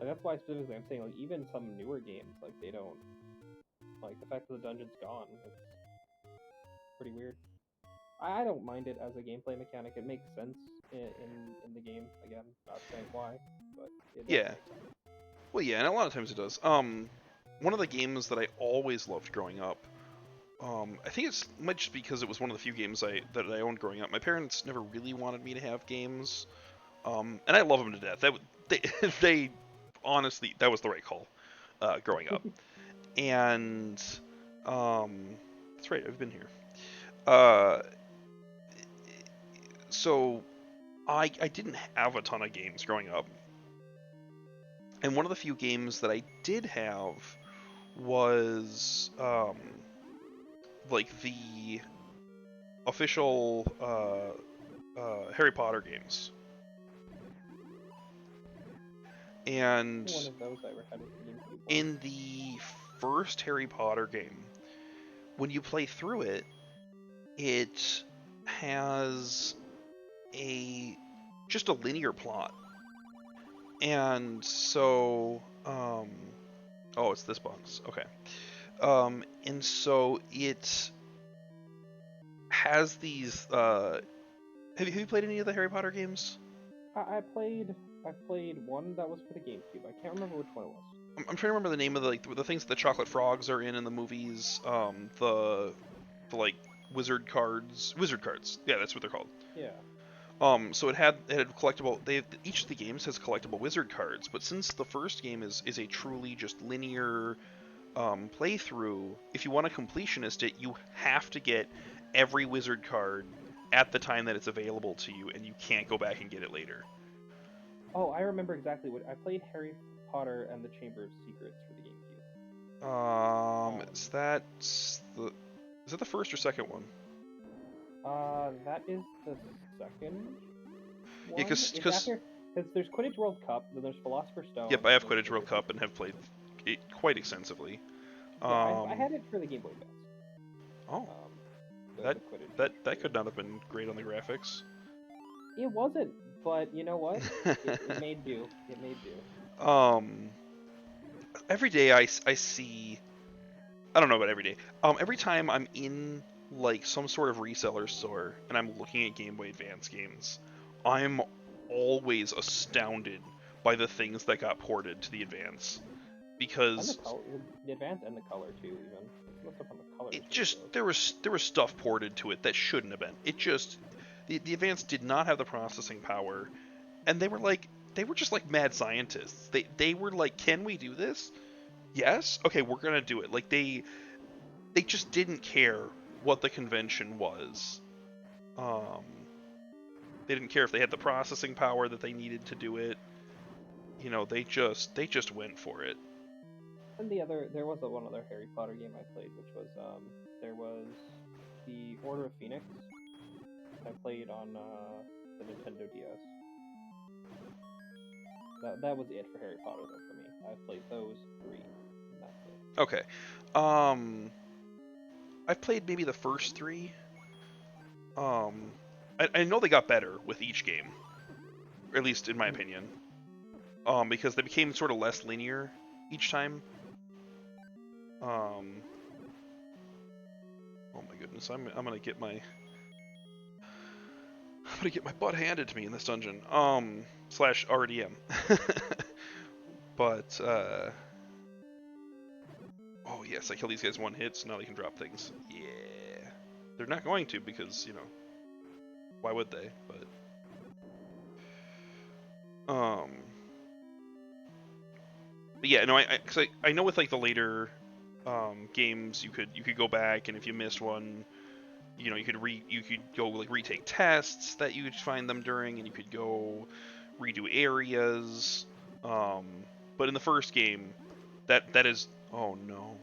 that's why specifically I'm saying, like, even some newer games, like, they don't, like, the fact that the dungeon's gone, it's pretty weird. I don't mind it as a gameplay mechanic. It makes sense in the game. Again, not saying why, but it does. Yeah. Well, yeah, and a lot of times it does. One of the games that I always loved growing up I think it's might just because it was one of the few games that I owned growing up. My parents never really wanted me to have games, and I love them to death. They they honestly that was the right call, growing up. And that's right, I've been here. Uh, so I didn't have a ton of games growing up, and one of the few games that I did have was like the official Harry Potter games. And One of those I ever had with the GameCube one. in the first Harry Potter game, when you play through it, it has a just a linear plot. And so oh, it's this box. Okay. And so it has these have you played any of the Harry Potter games? I played one that was for the GameCube. I can't remember which one it was. I'm trying to remember the name of the things that the chocolate frogs are in the movies. The like wizard cards. Yeah, that's what they're called. Yeah. So it had collectible. Each of the games has collectible wizard cards, but since the first game is a truly just linear playthrough, if you want to completionist it, you have to get every wizard card at the time that it's available to you, and you can't go back and get it later. Oh, I remember exactly what I played. Harry Potter and the Chamber of Secrets for the GameCube. Is that the first or second one? That is the second Yeah, one. because It's after, because there's Quidditch World Cup, then there's Philosopher's Stone. yep, I have and there's Quidditch World Cup and have played it quite extensively. Yeah, I had it for the Game Boy Advance. Oh, The that Quidditch. that could not have been great on the graphics. It wasn't, but you know what? It made do. It made do. Every day I see, I don't know about every day. Every time I'm in like some sort of reseller store and I'm looking at Game Boy Advance games, I'm always astounded by the things that got ported to the Advance, And because the Advance and the color too. Even some of the stuff on the color. it just there was stuff ported to it that shouldn't have been. It just the Advance did not have the processing power, and they were just like mad scientists. They were like, can we do this? Yes. Okay, we're gonna do it. Like they just didn't care what the convention was. Um, they didn't care if they had the processing power that they needed to do it. You know, they just went for it. And there was one other Harry Potter game I played, which was there was the Order of Phoenix. I played on the Nintendo DS. That was it for Harry Potter though for me. I've played those three, and that's it. Okay. Um, I've played maybe the first three. Um, I know they got better with each game, or at least in my opinion. Because they became sort of less linear each time. Oh my goodness, I'm gonna get my butt handed to me in this dungeon. Slash RDM. But oh yes, I kill these guys one hit, so now they can drop things. Yeah, they're not going to because why would they? But yeah, no, cause I know with like the later games you could go back, and if you missed one, you could go like retake tests that you could find them during, and you could go redo areas. But in the first game, that is, oh no.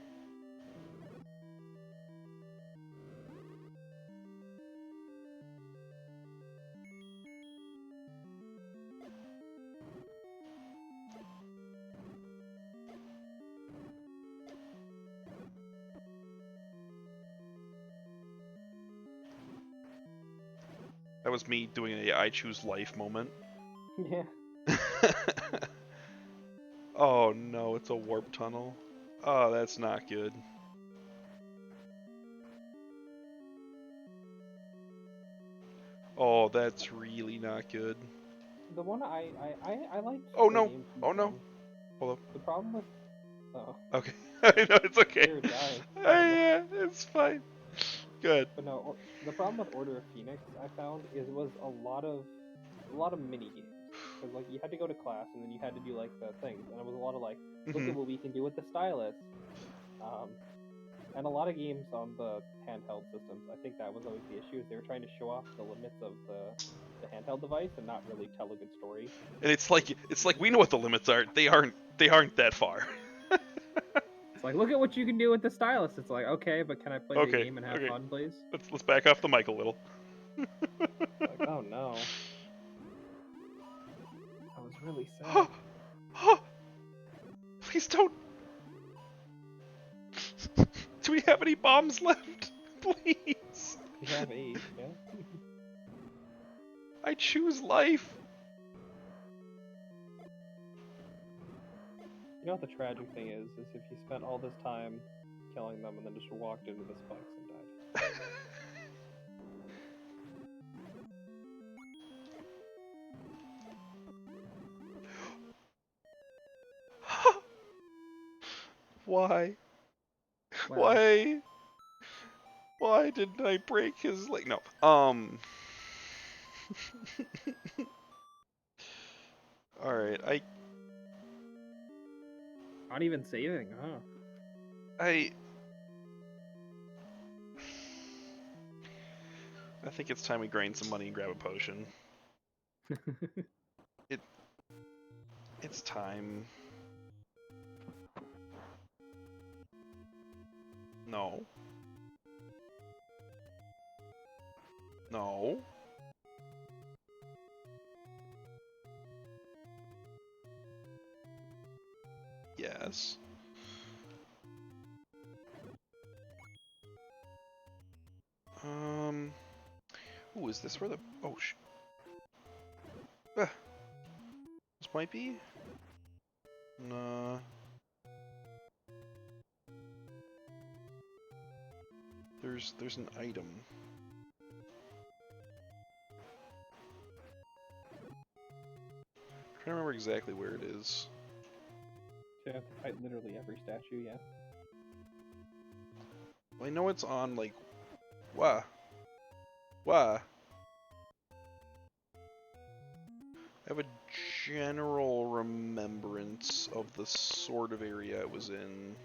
That was me doing a I choose life moment. Yeah. Oh no, it's a warp tunnel. Oh, that's not good. Oh, that's really not good. The one I liked Oh the no! GameCube Oh no! one. Hold up. The problem with oh Okay. I know, it's okay. you're dying. Yeah, It's fine. Good. But no, the problem with Order of Phoenix I found is it was a lot of mini games. Because like you had to go to class and then you had to do like the things, and it was a lot of like, look at what we can do with the stylus. Um, and a lot of games on the handheld systems, I think that was always the issue. Is they were trying to show off the limits of the handheld device and not really tell a good story. And it's like we know what the limits are. They aren't that far. It's like, look at what you can do with the stylus. It's like, okay, but can I play the Okay, game and have okay. fun, please? Let's back off the mic a little. Like, oh no. I was really sad. Please don't. Do we have any bombs left? Please. We have 8, yeah? I choose life. You know what the tragic thing is if you spent all this time killing them and then just walked into the spikes and died. Why? Well, Why? Why didn't I break his leg? No. Alright, not even saving, huh? I think it's time we grind some money and grab a potion. It's time. No. No. Yes. Ooh, is this where the... Oh, this might be? Nah. There's an item. I'm trying to remember exactly where it is. So you have to fight literally every statue, yeah? Well, I know it's on, like... Wah. Wah. I have a general remembrance of the sort of area it was in.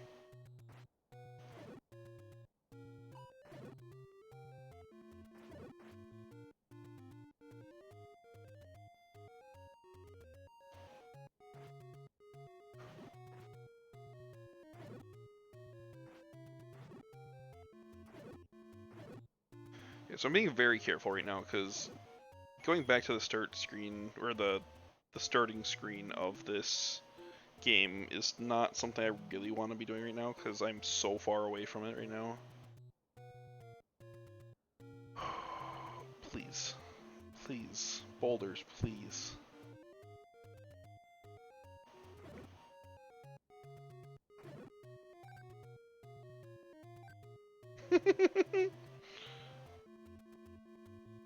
Yeah, so I'm being very careful right now because going back to the start screen, or the starting screen of this game is not something I really want to be doing right now because I'm so far away from it right now. Please. Please. Boulders, please.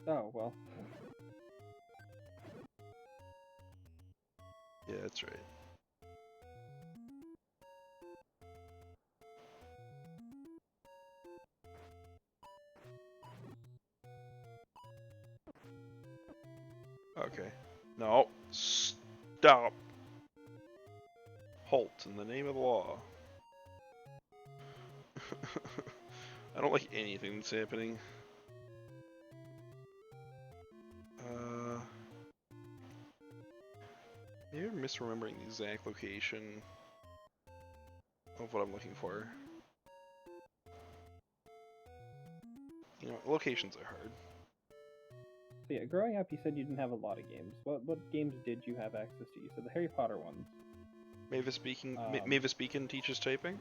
Oh, well. Yeah, that's right. Okay. No. Stop. Halt in the name of the law. I don't like anything that's happening. Maybe I'm misremembering the exact location of what I'm looking for. You know, locations are hard. So yeah, growing up you said you didn't have a lot of games. What games did you have access to? You said the Harry Potter ones. Mavis Beacon teaches typing?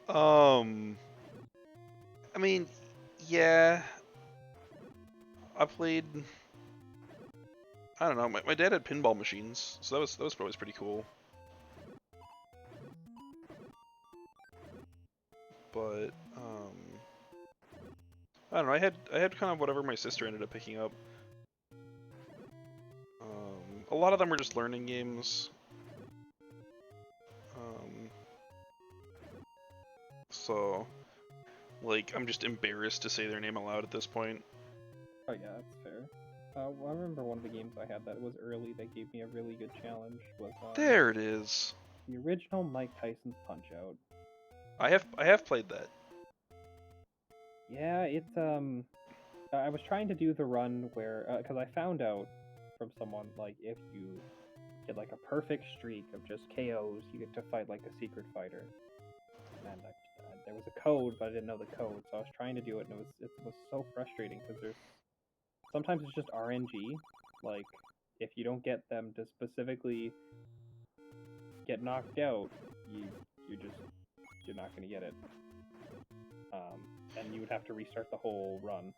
I mean, yeah. I played... I don't know, my dad had pinball machines, so that was always pretty cool. But, I don't know, I had kind of whatever my sister ended up picking up. A lot of them were just learning games. So, like, I'm just embarrassed to say their name aloud at this point. Oh yeah, that's fair. I remember one of the games I had that was early that gave me a really good challenge was There it is. the original Mike Tyson's Punch Out. I have played that. Yeah, it's I was trying to do the run where because I found out from someone like if you get like a perfect streak of just KOs, you get to fight like a secret fighter. And there was a code, but I didn't know the code, so I was trying to do it, and it was so frustrating because there's sometimes it's just RNG. Like if you don't get them to specifically get knocked out, you're not gonna get it. And you would have to restart the whole run.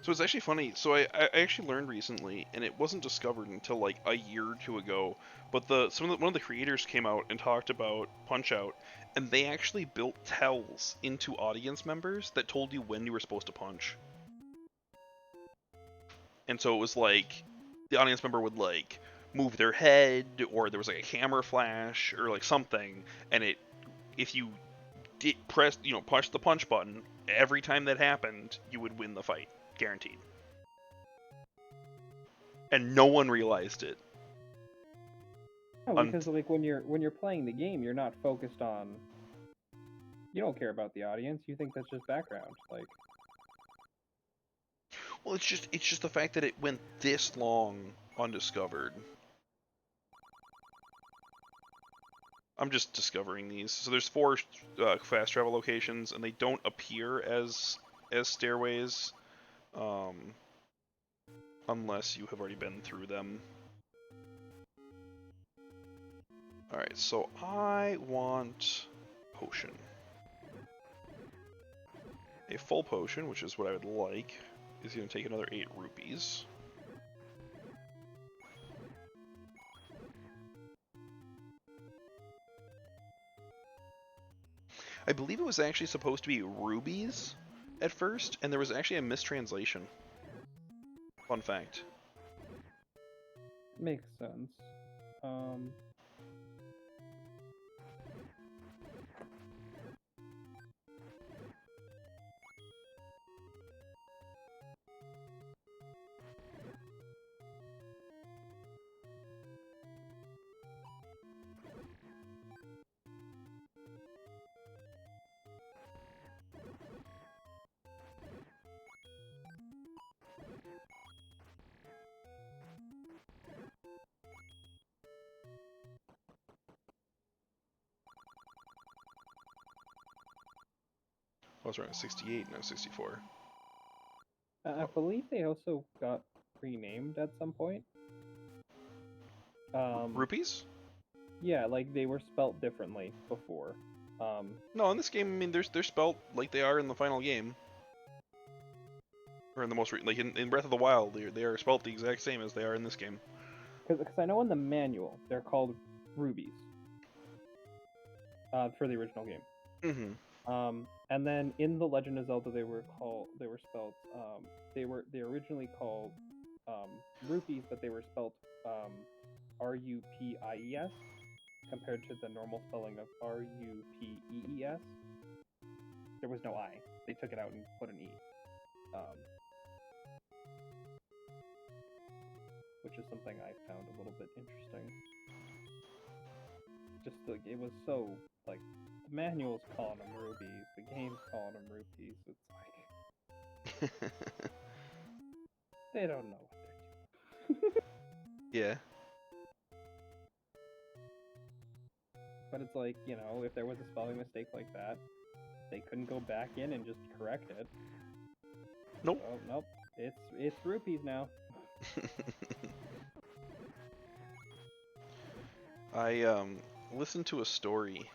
So it's actually funny. So I actually learned recently, and it wasn't discovered until like a year or two ago. But one of the creators came out and talked about Punch Out, and they actually built tells into audience members that told you when you were supposed to punch. And so it was like the audience member would like move their head, or there was like a camera flash, or like something, and if you did press push the punch button every time that happened, you would win the fight, guaranteed. And no one realized it. No, because like when you're playing the game, you're not focused on. You don't care about the audience. You think that's just background. Like, well, it's just the fact that it went this long undiscovered. I'm just discovering these. So there's 4 fast travel locations, and they don't appear as stairways, unless you have already been through them. All right, so I want potion. A full potion, which is what I would like, is going to take another 8 rupees. I believe it was actually supposed to be rubies at first, and there was actually a mistranslation. Fun fact. makes sense. I was wrong, 68, now 64. I believe they also got renamed at some point. Rupees? Yeah, like they were spelt differently before. No, in this game, I mean, they're spelt like they are in the final game. Or in the most like in Breath of the Wild, they are spelt the exact same as they are in this game. Because I know in the manual they're called rubies. For the original game. And then in the Legend of Zelda, they were spelled. They were originally called rupees, but they were spelled Rupies compared to the normal spelling of Rupees. There was no I. They took it out and put an E. Which is something I found a little bit interesting. Just like it was so like the manual's calling them rubies, the game's calling them rupees. It's like they don't know what they're doing. Yeah. But it's like, you know, if there was a spelling mistake like that, they couldn't go back in and just correct it. Nope. So, nope. It's rupees now. I listened to a story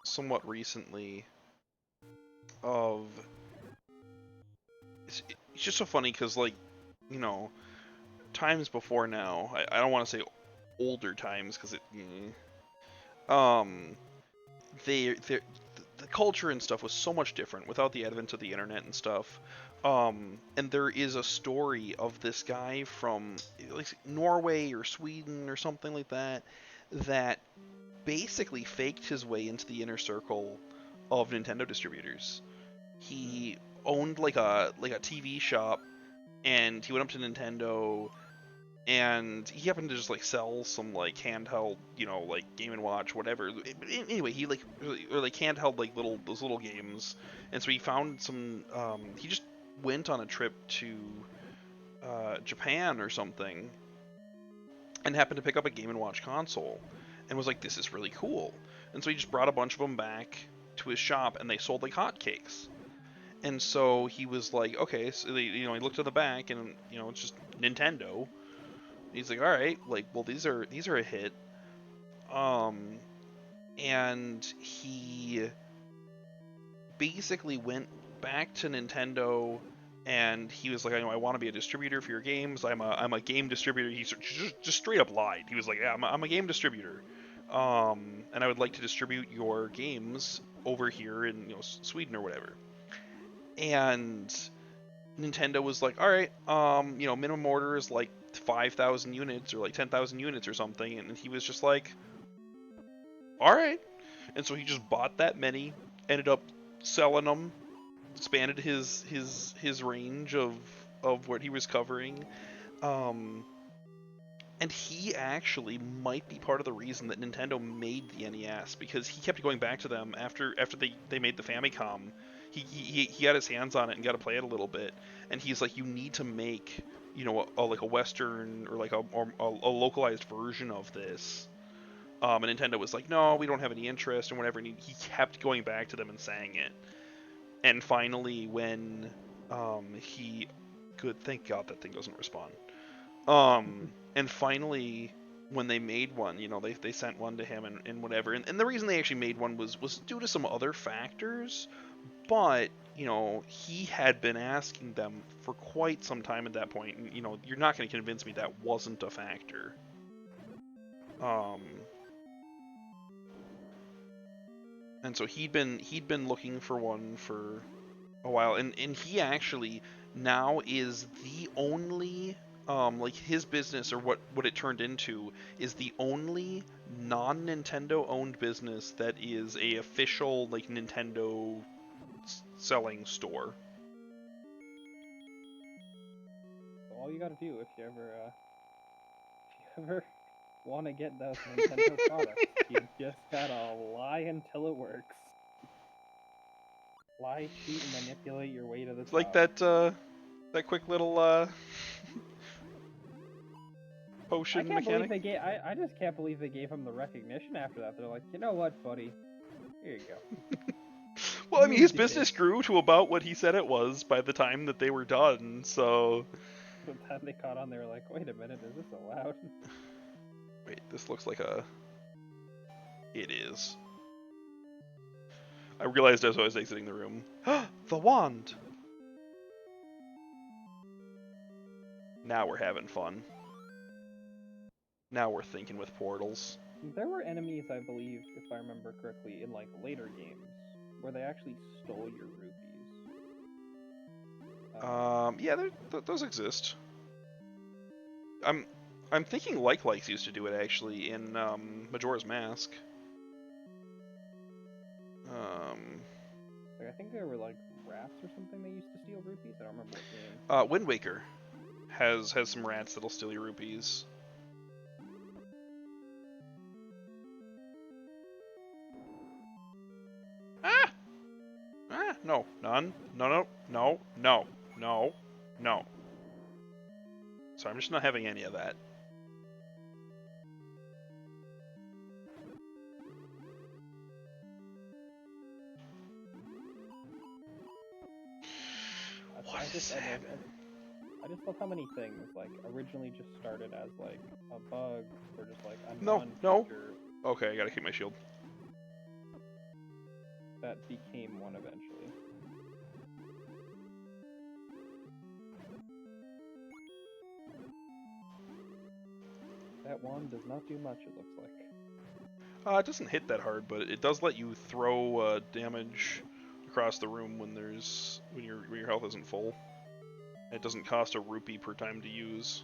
somewhat recently of it's just so funny because, like, you know, times before now, I don't want to say older times because the culture and stuff was so much different without the advent of the internet and stuff. And there is a story of this guy from like Norway or Sweden or something like that that basically faked his way into the inner circle of Nintendo distributors. He owned like a TV shop, and he went up to Nintendo, and he happened to just like sell some like handheld, like Game and Watch, whatever. Anyway, he like or like handheld like those little games, and so he found some. He just went on a trip to Japan or something, and happened to pick up a Game and Watch console, and was like, "This is really cool." And so he just brought a bunch of them back to his shop, and they sold like hotcakes. And so he was like, okay, so he looked at the back, and it's just Nintendo. He's like, all right, like, well, these are a hit. Um, and he basically went back to Nintendo, and he was like, I want to be a distributor for your games. I'm a game distributor. He just straight up lied. He was like, yeah, I'm a game distributor. And I would like to distribute your games over here in Sweden or whatever. And Nintendo was like, all right, minimum order is like 5,000 units or like 10,000 units or something, and he was just like, all right. And so he just bought that many, ended up selling them, expanded his range of what he was covering. Um, and he actually might be part of the reason that Nintendo made the NES, because he kept going back to them after they made the Famicom. He got his hands on it and got to play it a little bit, and he's like, you need to make like a Western or like a localized version of this. And Nintendo was like, no, we don't have any interest and whatever. And he kept going back to them and saying it. And finally, when good, thank God that thing doesn't respond. And finally, when they made one, they sent one to him and whatever. And the reason they actually made one was due to some other factors. But, he had been asking them for quite some time at that point. And, you're not going to convince me that wasn't a factor. And so he'd been looking for one for a while, and he actually now is the only like his business, or what it turned into, is the only non-Nintendo owned business that is a official like Nintendo selling store. All you gotta do if you ever want to get those Nintendo products, you just gotta lie until it works. Lie, cheat, and manipulate your way to the It's like top. that quick little I potion can't believe mechanic. they gave. I just can't believe they gave him the recognition after that. They're like, you know what, buddy? Here you go. Well, I mean, You his did it. business grew to about what he said it was by the time that they were done, so... But then they caught on, they were like, wait a minute, is this allowed? Wait, this looks like a... It is. I realized as I was exiting the room. The wand! Now we're having fun. Now we're thinking with portals. There were enemies, I believe, if I remember correctly, in like later games where they actually stole your rupees. Yeah, those exist. I'm thinking Likes used to do it actually in Majora's Mask. Like, I think there were like rats or something they used to steal rupees. I don't remember what game. Wind Waker has some rats that'll steal your rupees. No, none. No. So I'm just not having any of that. I just love how many things like originally just started as like a bug or just like a No. non-feature Okay, I gotta keep my shield. that became one eventually. That one does not do much, it looks like. It doesn't hit that hard, but it does let you throw damage across the room when your health isn't full. It doesn't cost a rupee per time to use.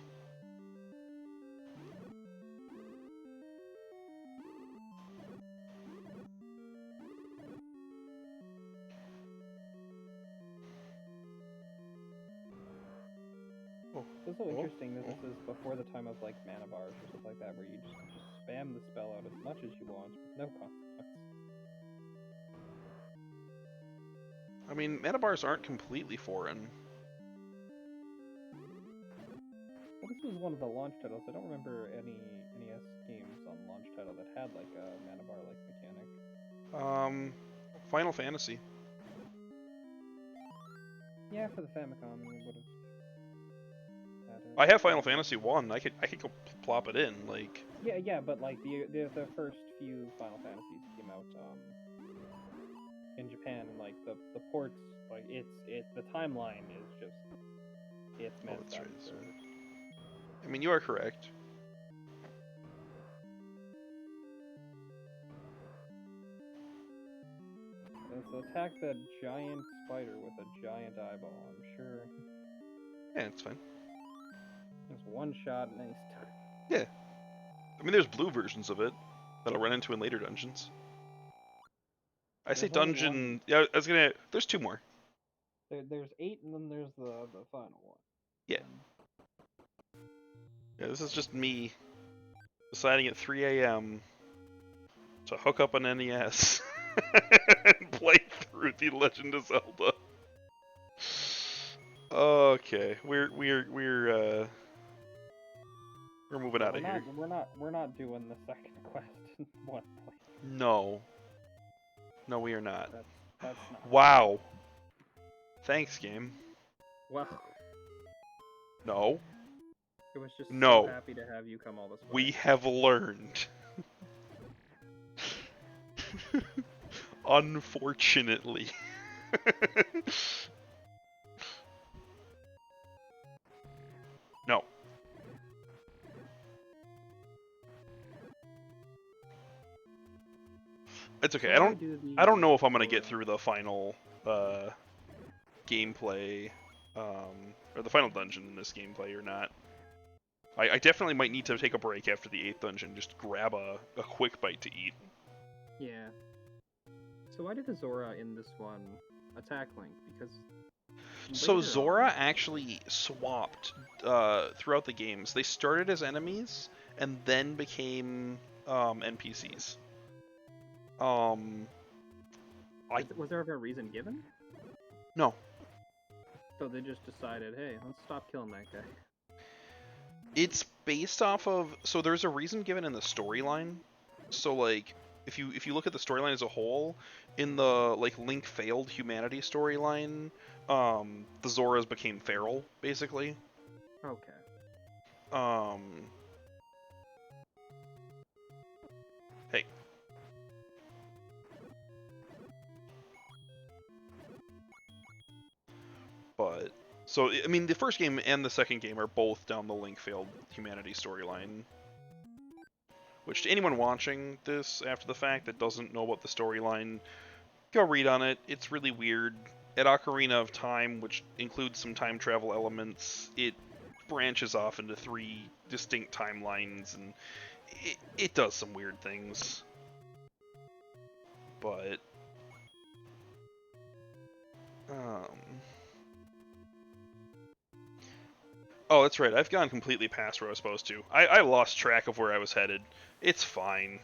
Oh, It's so oh, interesting that oh. this is before the time of like mana bars or stuff like that, where you just spam the spell out as much as you want with no consequence. I mean, mana bars aren't completely foreign. Well, this was one of the launch titles. I don't remember any NES games on launch title that had like a mana bar like mechanic. Final Fantasy. Yeah, for the Famicom, we would have had I have it. Final Fantasy 1. I could go plop it in, like. Yeah, but like the first few Final Fantasies came out in Japan, and like the ports, like it's the timeline is just it's Oh, messed that's up. right. That's right. I mean, you are correct. So attack the giant spider with a giant eyeball. I'm sure Yeah, it's fine. it's one shot and then he's done. Yeah. I mean, there's blue versions of it that I'll run into in later dungeons. I say There's only one. dungeon. Yeah, I was gonna. There's 2 more. There's 8, and then there's the final one. Yeah. Yeah, this is just me deciding at 3 a.m. to hook up an NES and play through the Legend of Zelda. Okay, we're moving out of here. We're not doing the second quest in one place. No, we are not. That's not. Wow. Thanks, game. Well, No. it was just No. so happy to have you come all this way. We have learned. Unfortunately. No. It's okay. I don't know if I'm gonna get through the final gameplay, or the final dungeon in this gameplay or not. I definitely might need to take a break after the 8th dungeon, just grab a quick bite to eat. Yeah. So why did the Zora in this one attack Link? Because So Zora actually swapped throughout the games. They started as enemies and then became NPCs. Was there ever a reason given? No. So they just decided, hey, let's stop killing that guy. It's based off of, so there's a reason given in the storyline. So like if you look at the storyline as a whole, in the like Link failed humanity storyline, the Zoras became feral basically. Okay. Hey. But so I mean the first game and the second game are both down the Link failed humanity storyline. Which to anyone watching this after the fact that doesn't know about the storyline, go read on it. It's really weird. At Ocarina of Time, which includes some time travel elements, it branches off into 3 distinct timelines, and it does some weird things. But oh, that's right. I've gone completely past where I was supposed to. I lost track of where I was headed. It's fine.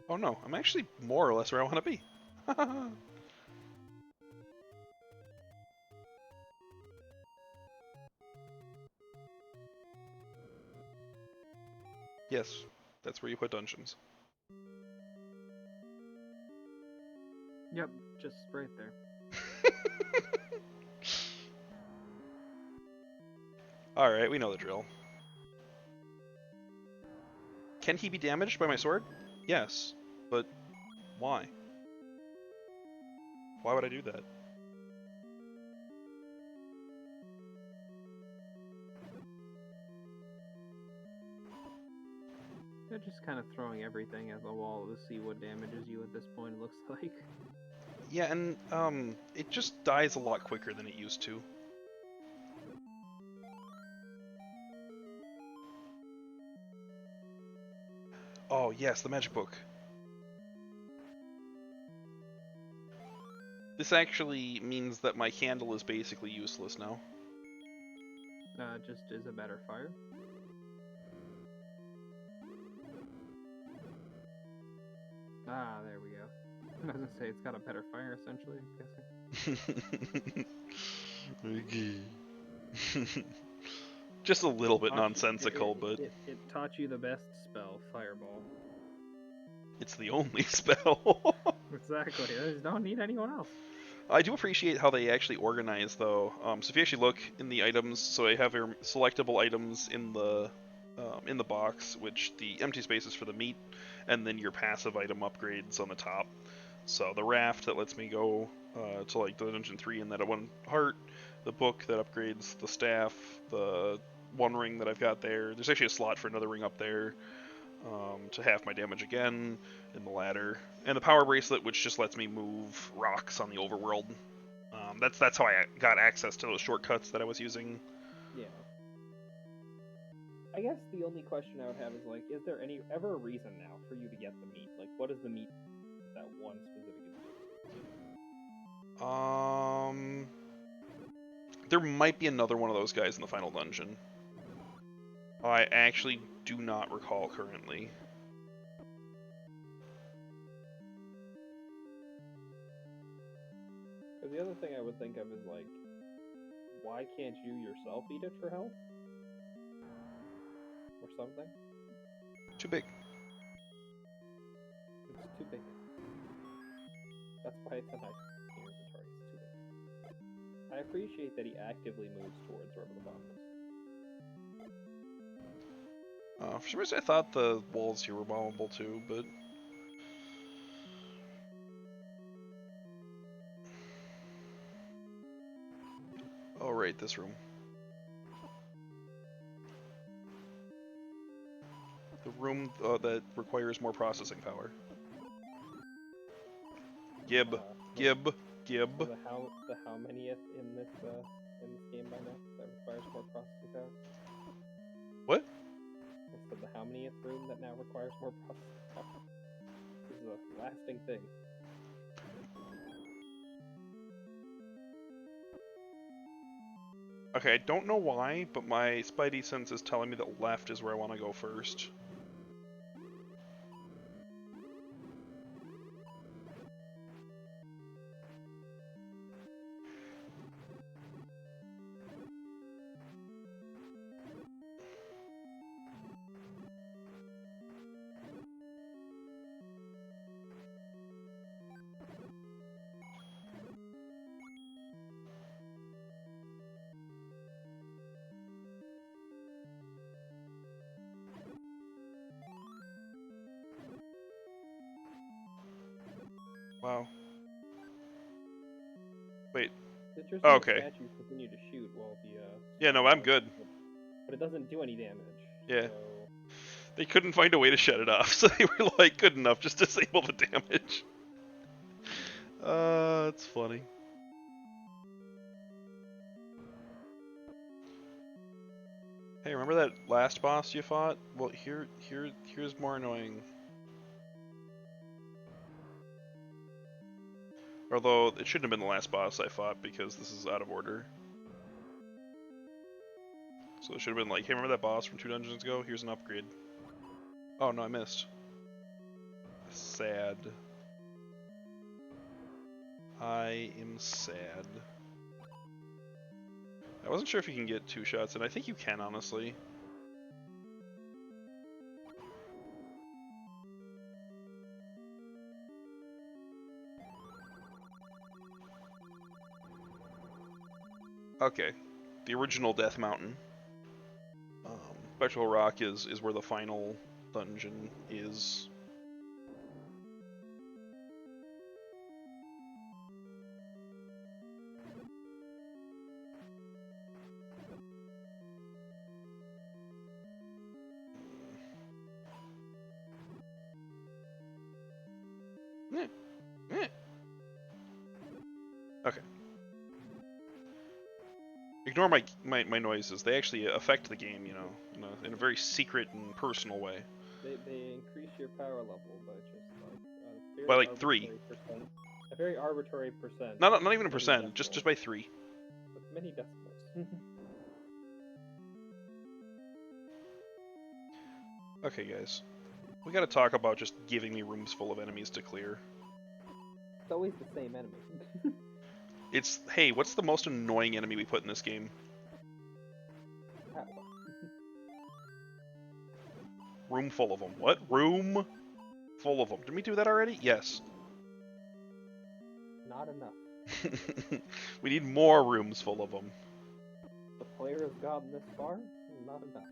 Oh no, I'm actually more or less where I want to be. Yes, that's where you put dungeons. Yep, just right there. Alright, we know the drill. Can he be damaged by my sword? Yes, but why? Why would I do that? They're just kind of throwing everything at the wall to see what damages you at this point, it looks like. Yeah, and it just dies a lot quicker than it used to. Oh yes, the magic book. This actually means that my candle is basically useless now. Just is a better fire. Ah, there we go. I was gonna say it's got a better fire, essentially, I'm guessing. Just a little bit Taught you- nonsensical, but it taught you the best spell, Fireball. it's the only spell. Exactly. I just don't need anyone else. I do appreciate how they actually organize, though. So if you actually look in the items, so I have your selectable items in the box, which the empty space is for the meat, and then your passive item upgrades on the top. So the raft that lets me go to like the dungeon 3 and that at 1 heart, the book that upgrades the staff, the 1 ring that I've got there. There's actually a slot for another ring up there to half my damage again in the ladder, and the power bracelet, which just lets me move rocks on the overworld. That's how I got access to those shortcuts that I was using. Yeah. I guess the only question I would have is like, is there ever a reason now for you to get the meat? Like, what is the meat that one specific is? There might be another one of those guys in the final dungeon. I actually do not recall currently. Because the other thing I would think of is like, why can't you yourself eat it for health? Or something? Too big. It's too big. That's why it's a nice inventory. It's too big. I appreciate that he actively moves towards wherever the bomb is. For some reason I thought the walls here were bombable too, but... Oh right, this room. The room that requires more processing power. Gib. Gib. Gib. So the how manyth in this game by now that requires more processing power? What? I said the how manyth room that now requires more processing power. This is a lasting thing. Okay, I don't know why, but my spidey sense is telling me that left is where I want to go first. Wow. Wait. Interesting Okay. statues continue to shoot while the Yeah, no, I'm good. But it doesn't do any damage. Yeah. So... They couldn't find a way to shut it off, so they were like, good enough, just disable the damage. It's funny. Hey, remember that last boss you fought? Well, here's more annoying. Although, it shouldn't have been the last boss I fought, because this is out of order. So it should have been like, hey, remember that boss from 2 dungeons ago? Here's an upgrade. Oh, no, I missed. Sad. I am sad. I wasn't sure if you can get 2 shots, and I think you can, honestly. Okay. The original Death Mountain. Spectral Rock is where the final dungeon is. Okay. Ignore my noises. They actually affect the game, you know, in a very secret and personal way. They increase your power level by just like by like 3. A very arbitrary percent. Not even a Many percent, decimals. just by 3. With many decimals. Okay, guys. We gotta talk about just giving me rooms full of enemies to clear. It's always the same enemy. It's, hey, what's the most annoying enemy we put in this game? Room full of them. What? Room full of them. Did we do that already? Yes. Not enough. We need more rooms full of them. The player has gotten this far? Not enough.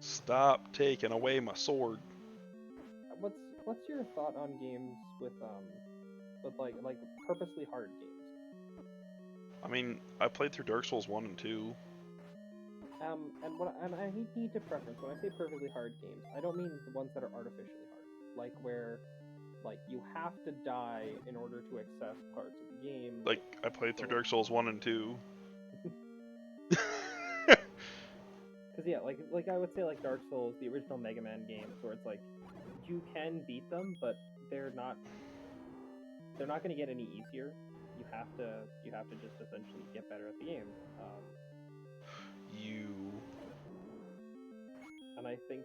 Stop taking away my sword. What's your thought on games with like purposely hard games? I mean, I played through Dark Souls 1 and 2. And I need to preference when I say perfectly hard games, I don't mean the ones that are artificially hard, like where like you have to die in order to access parts of the game. Like, I played through Dark Souls 1 and 2. Because yeah, like I would say like Dark Souls, the original Mega Man games, where it's like you can beat them, but they're not going to get any easier. You have to just essentially get better at the game. And I think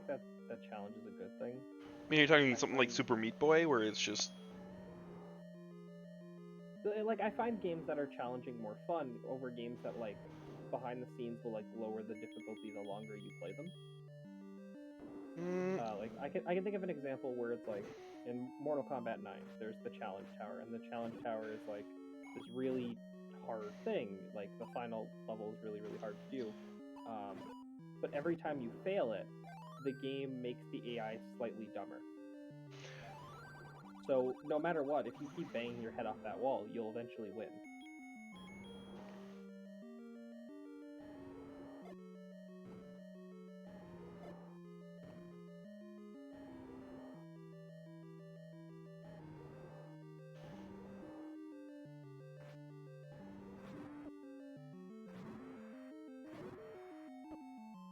that challenge is a good thing. I mean, you're talking something like Super Meat Boy, where it's just... Like, I find games that are challenging more fun over games that, like, behind the scenes will, like, lower the difficulty the longer you play them. Like, I can think of an example where it's, like, in Mortal Kombat 9, there's the Challenge Tower, and the Challenge Tower is, like, this really hard thing. Like, the final level is really, really hard to do. But every time you fail it, the game makes the AI slightly dumber. So, no matter what, if you keep banging your head off that wall, you'll eventually win.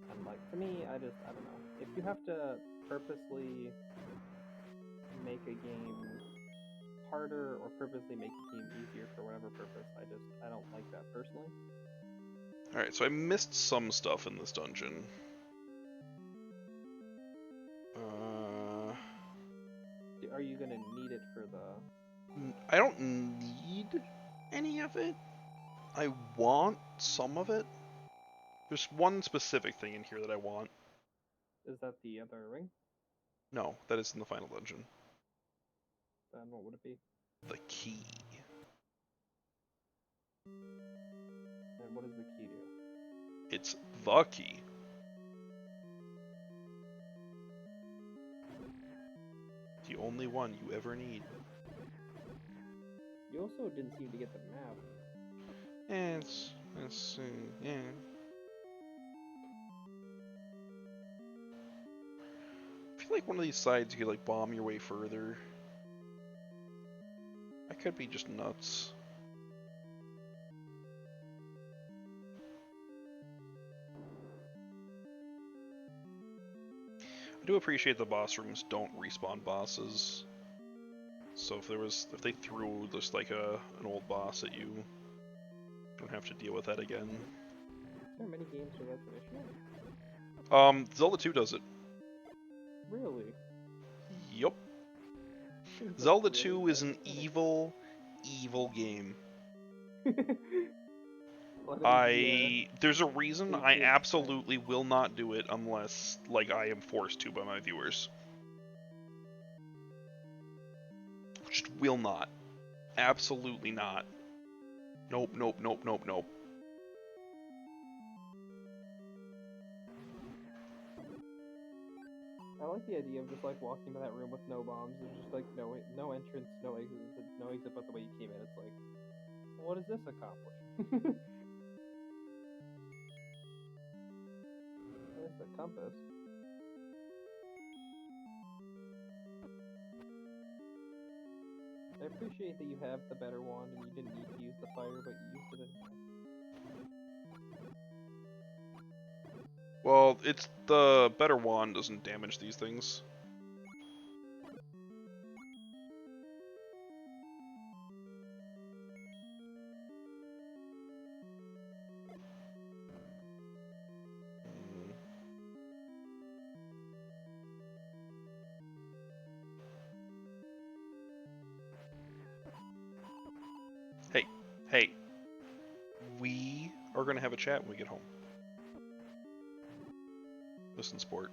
And, like, to me, I don't know. If you have to purposely make a game harder or purposely make a game easier for whatever purpose, I don't like that personally. Alright, so I missed some stuff in this dungeon. Are you gonna need it for the... I don't need any of it. I want some of it. There's one specific thing in here that I want. Is that the other ring? No, that is in the final dungeon. Then what would it be? The key. And what does the key do? It's the key. The only one you ever need. You also didn't seem to get the map. Yeah, yeah. I feel like one of these sides you could like bomb your way further. I could be just nuts. I do appreciate the boss rooms don't respawn bosses. So if they threw just like an old boss at you, you don't have to deal with that again. Is there many games where that's an issue? Zelda 2 does it. Really? Yup. Zelda 2 is an evil, evil game. There's a reason I absolutely will not do it unless, like, I am forced to by my viewers. Just will not. Absolutely not. Nope, nope, nope, nope, nope. I like the idea of just like walking into that room with no bombs. There's just like no entrance, no exit but the way you came in. It's like, well, what does this accomplish? There's the compass. I appreciate that you have the better wand and you didn't need to use the fire, but you used it anyway. Well, it's the better wand doesn't damage these things. Hey, hey. We are gonna have a chat when we get home. Listen, sport.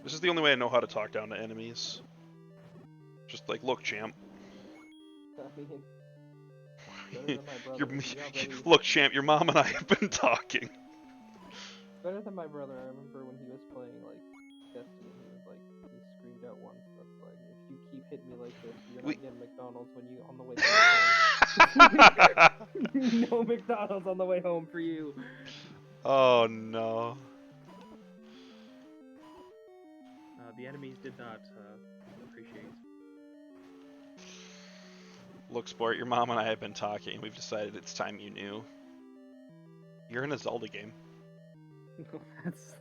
This is the only way I know how to talk down to enemies. Just like, look, champ. I mean, better than my brother. Look, champ. Your mom and I have been talking. Better than my brother. I remember when he was playing like Destiny, he screamed out once that's like, if you keep hitting me like this, you're not getting McDonald's when you on the way home. No McDonald's on the way home for you. Oh no. The enemies did not appreciate. Look, sport. Your mom and I have been talking. We've decided it's time you knew. You're in a Zelda game. No, that's.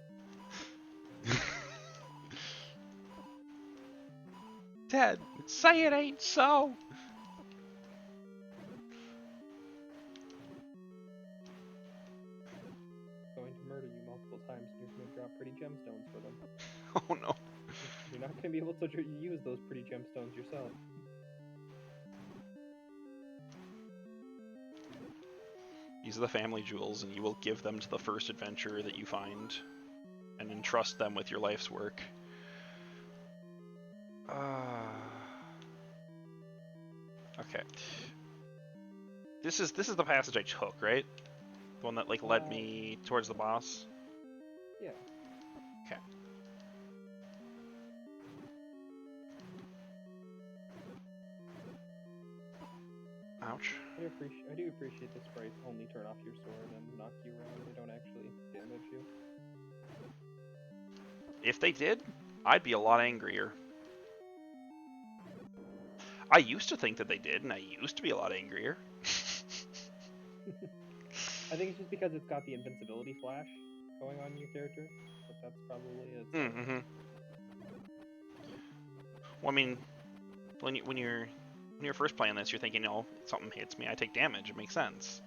Dad, say it ain't so. Going to murder you multiple times, and you're going to drop pretty gemstones for them. Oh no. You're not going to be able to use those pretty gemstones yourself. These are the family jewels, and you will give them to the first adventurer that you find, and entrust them with your life's work. Okay. This is the passage I took, right? The one that like led me towards the boss. Yeah. Okay. Ouch. I do appreciate the sprites only turn off your sword and knock you around. They don't actually damage you. If they did, I'd be a lot angrier. I used to think that they did, and I used to be a lot angrier. I think it's just because it's got the invincibility flash going on your character, but that's probably it. Mm-hmm. Well, I mean, when you're first playing this, you're thinking, oh, something hits me, I take damage. It makes sense.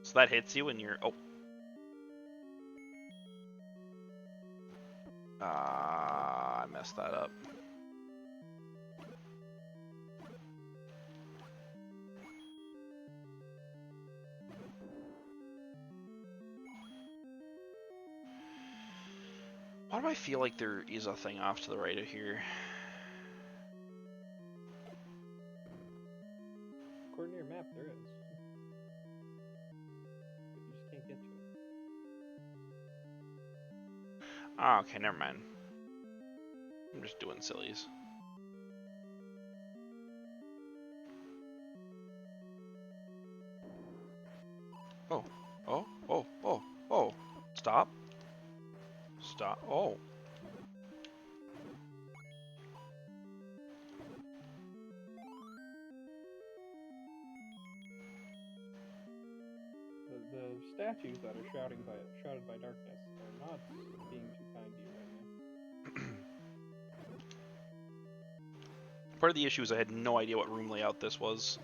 So that hits you, and you're I messed that up. Why do I feel like there is a thing off to the right of here? According to your map, there is. But you just can't get to it. Ah, okay, never mind. I'm just doing sillies. Oh, oh, oh, oh, oh. Stop. Stop. Oh. The statues that are shrouded by darkness are not being too kind to you right now. Part of the issue is I had no idea what room layout this was,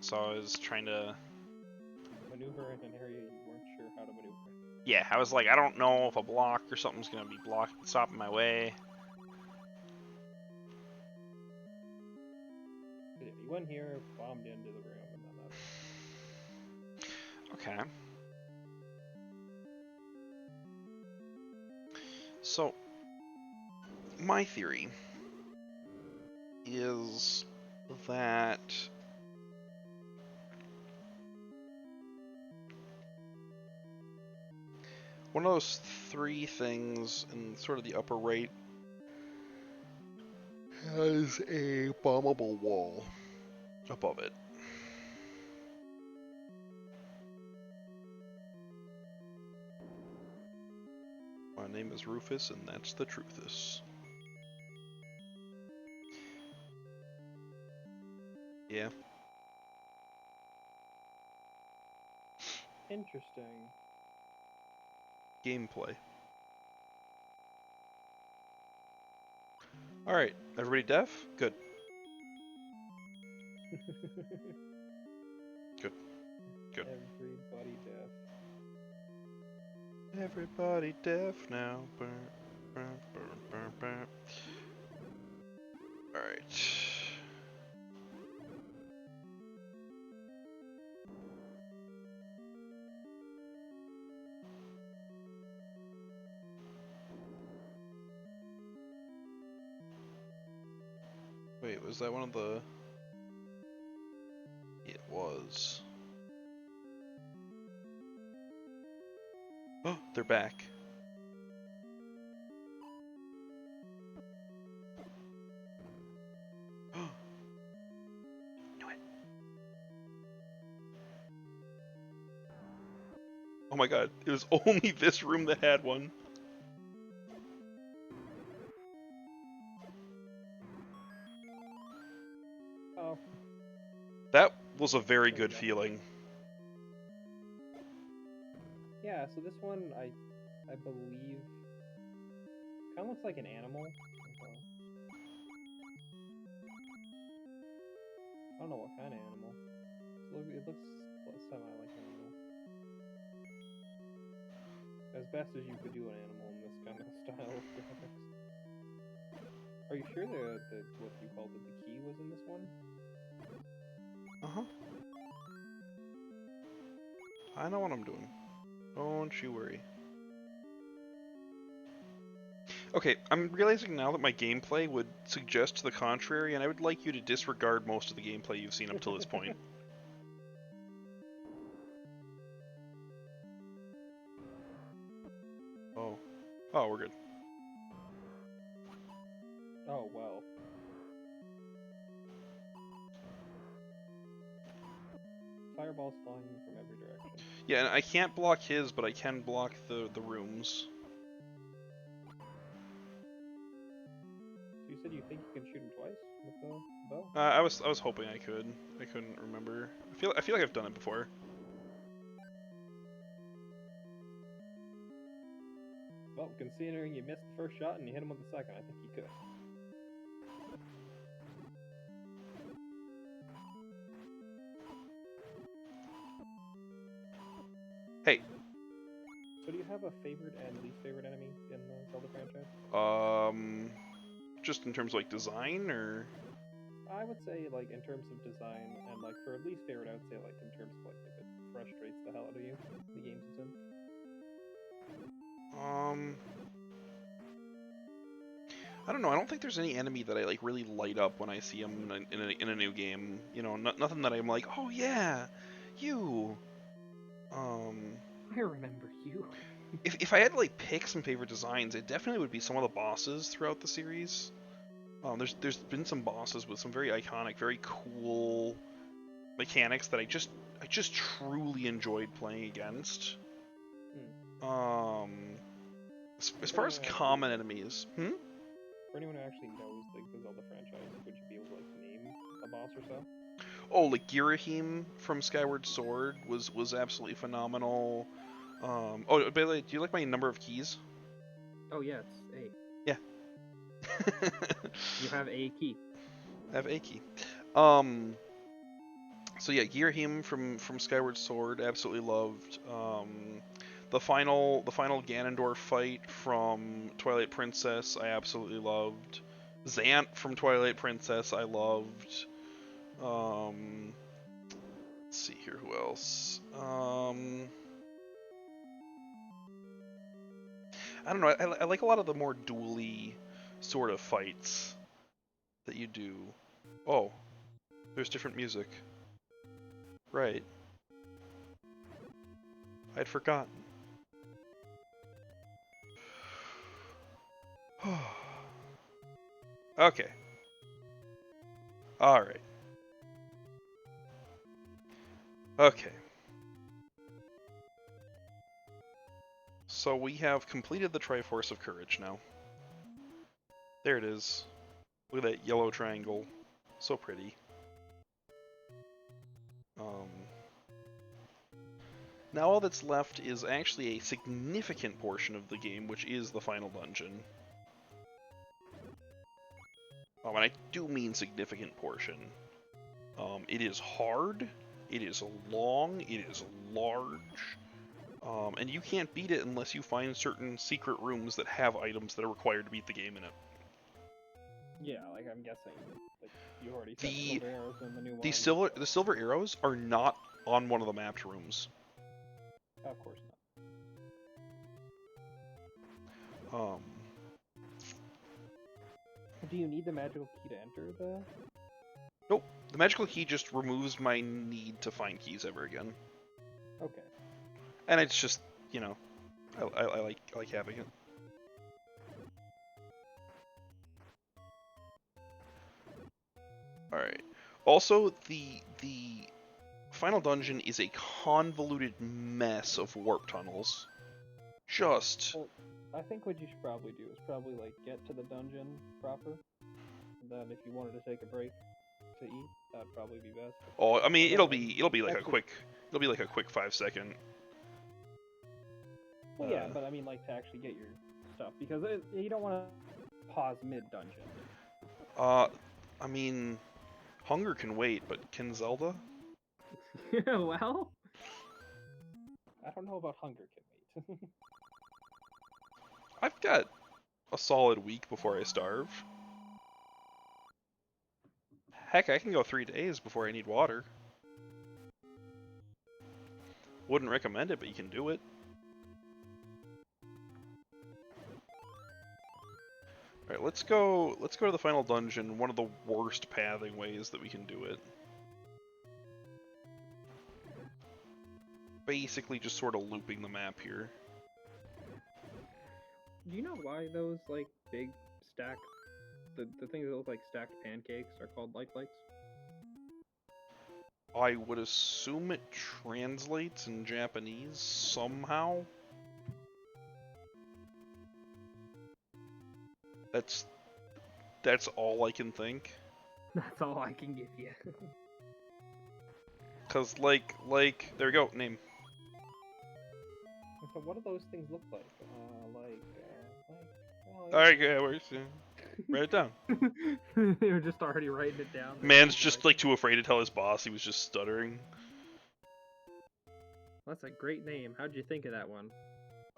so I was trying to maneuver in an area you weren't sure how to maneuver. Yeah, I was like, I don't know if a block or something's gonna be stopping my way. Yeah, you went here, bombed into the room, and then that's... Okay. So, my theory is that one of those three things in sort of the upper right has a bombable wall above it. My name is Rufus, and that's the truthus. Yeah. Interesting. Gameplay. Alright, everybody deaf? Good. Good. Good. Everybody deaf. Everybody deaf now. Alright. Wait, was that one of the... It was. Oh, they're back. Knew it. Oh my god, it was only this room that had one. Oh. That was a very There we good go. feeling. Yeah, so this one, I believe, kind of looks like an animal. I don't know what kind of animal. It looks semi like an animal. As best as you could do an animal in this kind of style of graphics. Are you sure the what you called it, the key was in this one? Uh-huh. I know what I'm doing. Don't you worry. Okay, I'm realizing now that my gameplay would suggest to the contrary, and I would like you to disregard most of the gameplay you've seen up till this point. Oh. Oh, we're good. Oh, well. Fireballs flying from every direction. Yeah, and I can't block his, but I can block the rooms. So you said you think you can shoot him twice with the bow? I was hoping I could. I couldn't remember. I feel like I've done it before. Well, considering you missed the first shot and you hit him with the second, I think you could. Hey. So do you have a favorite and least favorite enemy in the Zelda franchise? Just in terms of like design, or? I would say like in terms of design, and like for least favorite, I would say like in terms of like if it frustrates the hell out of you, the games it's in. I don't know. I don't think there's any enemy that I like really light up when I see him in a new game. You know, nothing that I'm like, oh yeah, you. I remember you. If I had to like pick some favorite designs, it definitely would be some of the bosses throughout the series. There's been some bosses with some very iconic, very cool mechanics that I just truly enjoyed playing against. As far as common enemies, For anyone who actually knows the Zelda franchise, would you be able to like name a boss or so? Oh, like Girahim from Skyward Sword was absolutely phenomenal. Oh, by the way, do you like my number of keys? Oh yeah, it's A. Yeah. You have a key. I have a key. So yeah, Girahim from Skyward Sword, absolutely loved. The final Ganondorf fight from Twilight Princess, I absolutely loved. Zant from Twilight Princess, I loved. Let's see here, who else? I don't know. I like a lot of the more dually sort of fights that you do. Oh, there's different music. Right. I'd forgotten. Okay. Alright. Okay. So we have completed the Triforce of Courage now. There it is. Look at that yellow triangle. So pretty. Now all that's left is actually a significant portion of the game, which is the final dungeon. And I do mean significant portion. It is hard, it is long, it is large, and you can't beat it unless you find certain secret rooms that have items that are required to beat the game in it. Yeah, like I'm guessing like you already said The silver arrows in the new the one. silver arrows are not on one of the mapped rooms. Of course not. Um, Do you need the magical key to enter the? nope. The magical key just removes my need to find keys ever again, Okay. and it's just, you know, I like having it. All right. Also, the final dungeon is a convoluted mess of warp tunnels. Just Well, I think what you should probably do is probably like get to the dungeon proper. And then if you wanted to take a break to eat, that'd probably be best. oh, I mean, But it'll then, be like actually, a quick 5 second. well, yeah, but I mean like to actually get your stuff because you don't want to pause mid dungeon. I mean, hunger can wait, but can Zelda? Well, I don't know about hunger can wait. I've got a solid week before I starve. Heck, I can go 3 days before I need water. Wouldn't recommend it, but you can do it. Alright, let's go to the final dungeon, one of the worst pathing ways that we can do it. Basically just sort of looping the map here. Do you know why those like big stacked the things that look like stacked pancakes are called light lights? I would assume it translates in Japanese somehow. That's all I can think. That's all I can give you. Cause like there we go, name. So what do those things look like? Alright, yeah, where's write it down. They were just already writing it down. Man's just like too afraid to tell his boss, he was just stuttering. That's a great name. How'd you think of that one?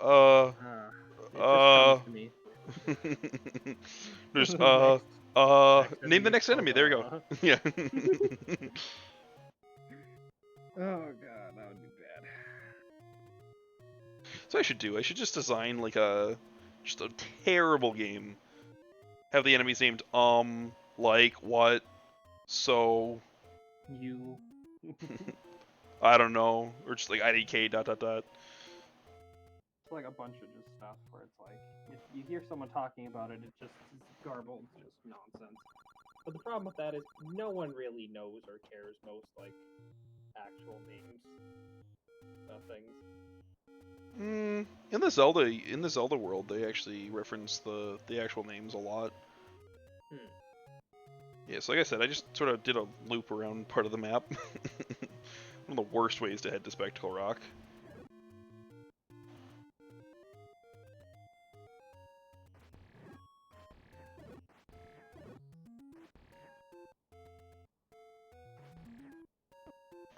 It just comes to me. There's Next name the enemy. next enemy. There you go. Yeah. Oh god, that would be bad. So I should just design like a terrible game. Have the enemies named like what, so You. I don't know, or just like IDK dot dot dot. It's like a bunch of just stuff where it's like if you hear someone talking about it, it just is garbled, it's just nonsense. But the problem with that is no one really knows or cares most like actual names of things. In the Zelda world, they actually reference the actual names a lot. Yeah, so like I said, I just sort of did a loop around part of the map. One of the worst ways to head to Spectacle Rock.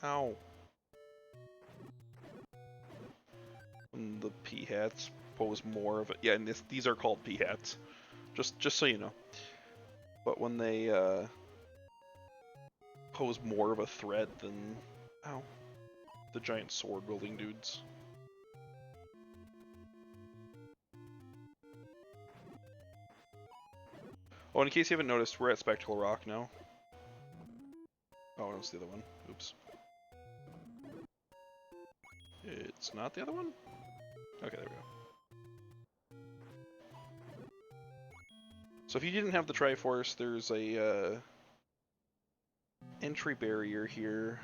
Ow. And the P-hats pose more of it. Yeah, and these are called P-hats. Just so you know. But when they pose more of a threat than the giant sword wielding dudes. Oh, and in case you haven't noticed, we're at Spectacle Rock now. Oh, it's the other one. Oops. It's not the other one? Okay, there we go. So if you didn't have the Triforce, there's a entry barrier here.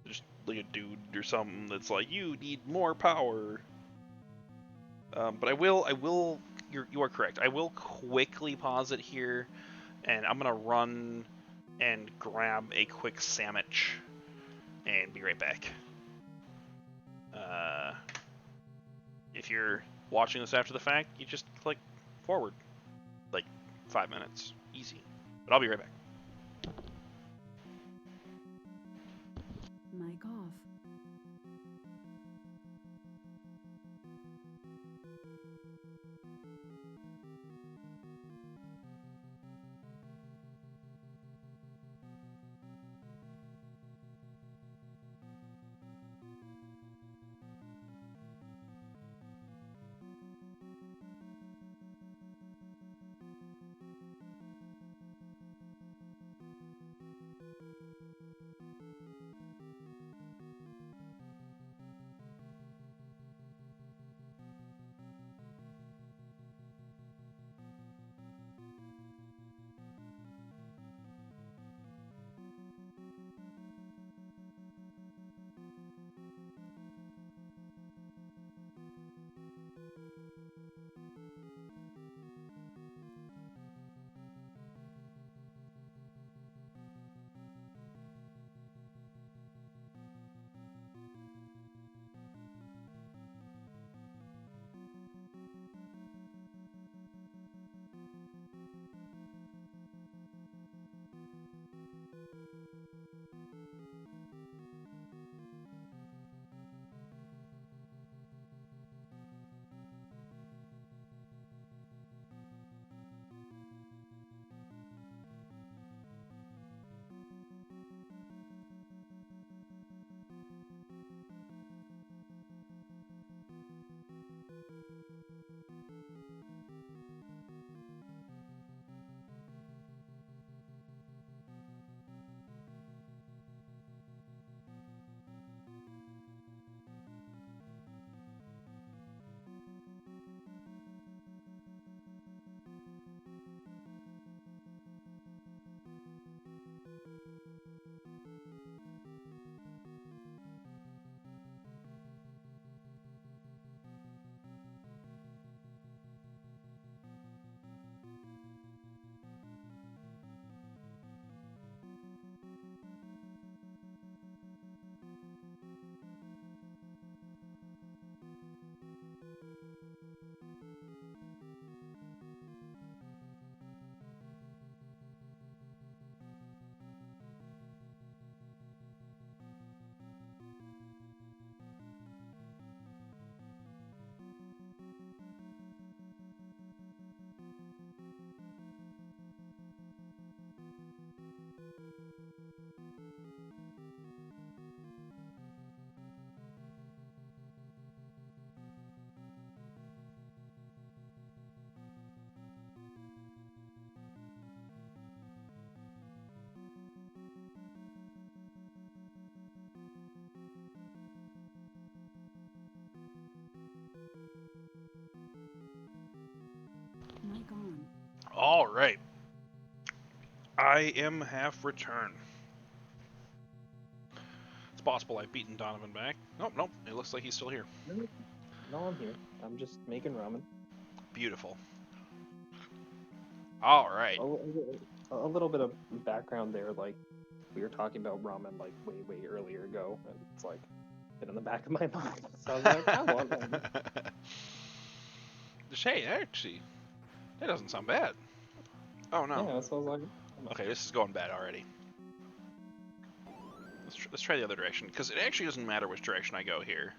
Just like a dude or something that's like, you need more power. But I will. You are correct. I will quickly pause it here, and I'm gonna run and grab a quick sandwich and be right back. If you're watching this after the fact, you just click forward like 5 minutes. Easy. But I'll be right back. Mic off. Mic on. All right. I am half returned. It's possible I've beaten Donovan back. Nope. It looks like he's still here. No, I'm here. I'm just making ramen. Beautiful. All right. A little bit of background there, like we were talking about ramen like way earlier ago, and it's like been in the back of my mind. So I was like, I want ramen. Hey, actually, that doesn't sound bad. Oh no. Yeah, so I was like, Okay, this is going bad already. Let's try the other direction, because it actually doesn't matter which direction I go here.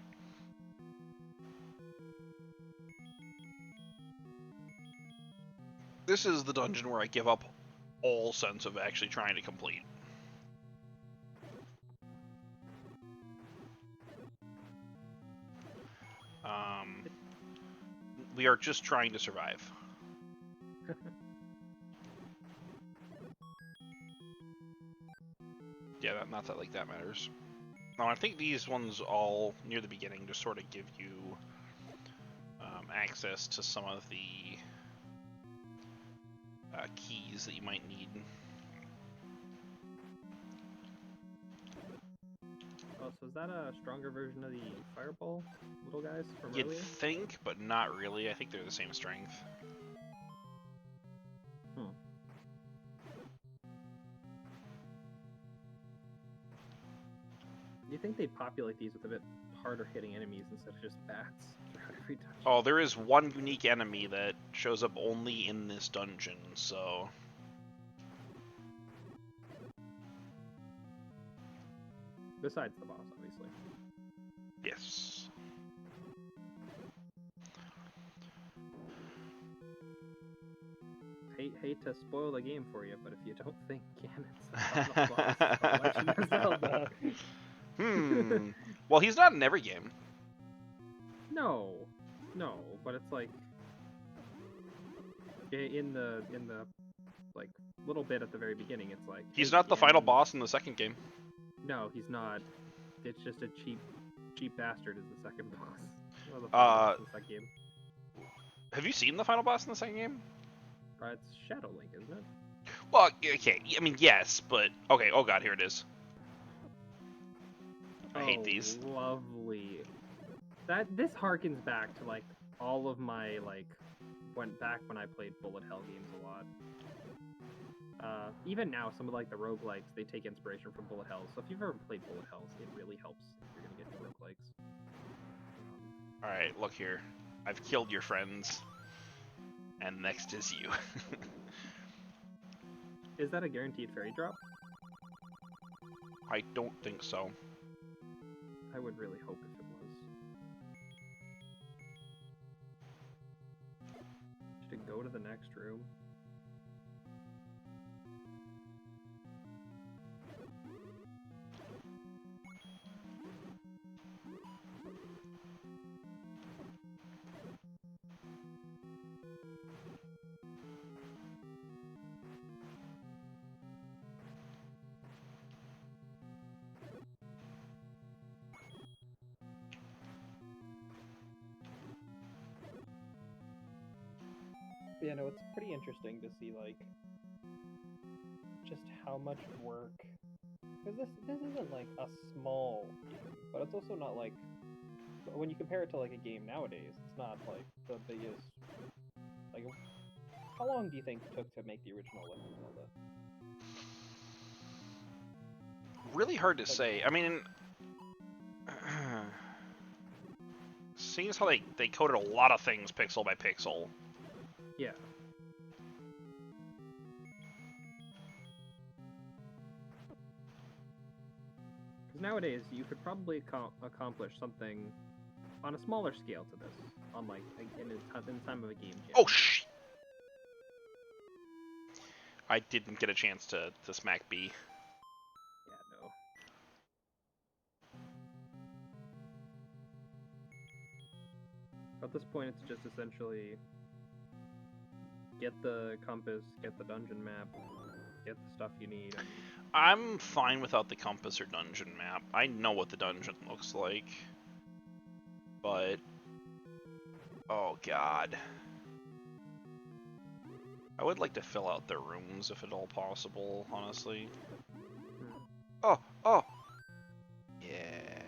This is the dungeon where I give up all sense of actually trying to complete. We are just trying to survive. Yeah, not that like that matters. Now I think these ones all near the beginning just sort of give you access to some of the keys that you might need. Oh, so is that a stronger version of the fireball little guys from You'd earlier? think, but not really. I think they're the same strength. You think they'd populate these with a bit harder hitting enemies instead of just bats throughout every dungeon? Oh, there is one unique enemy that shows up only in this dungeon, so... Besides the boss, obviously. Yes. Hate to spoil the game for you, but if you don't think Ganon's the final boss of Legend of Zelda... Well, he's not in every game. No, but it's like in the like little bit at the very beginning, it's like He's hey, not the final Ganon- boss in the second game. No, he's not. It's just a cheap bastard is the second boss. Well, the final boss in the second game. Have you seen the final boss in the second game? It's Shadow Link, isn't it? Well, okay. I mean, yes, but okay. Oh god, here it is. I hate these. Lovely. This harkens back to like all of my like went back when I played bullet hell games a lot. Even now, some of like the roguelikes, they take inspiration from bullet hells. So if you've ever played bullet hells, it really helps if you're gonna get into roguelikes. All right, look here. I've killed your friends, and next is you. Is that a guaranteed fairy drop? I don't think so. I would really hope if it was. Should it go to the next room? Yeah, no, it's pretty interesting to see like just how much work, because this isn't like a small game, but it's also not like, when you compare it to like a game nowadays, it's not like the biggest. Like, how long do you think it took to make the original Legend of Zelda? Really hard to say. I mean, seeing as how they coded a lot of things pixel by pixel. Yeah. Because nowadays you could probably accomplish something on a smaller scale to this, on like in the time of a game jam. Oh shit! I didn't get a chance to smack B. Yeah, no. At this point, it's just essentially get the compass, get the dungeon map, get the stuff you need. And... I'm fine without the compass or dungeon map. I know what the dungeon looks like. But... oh god. I would like to fill out the rooms if at all possible, honestly. Oh! Oh! Yeah.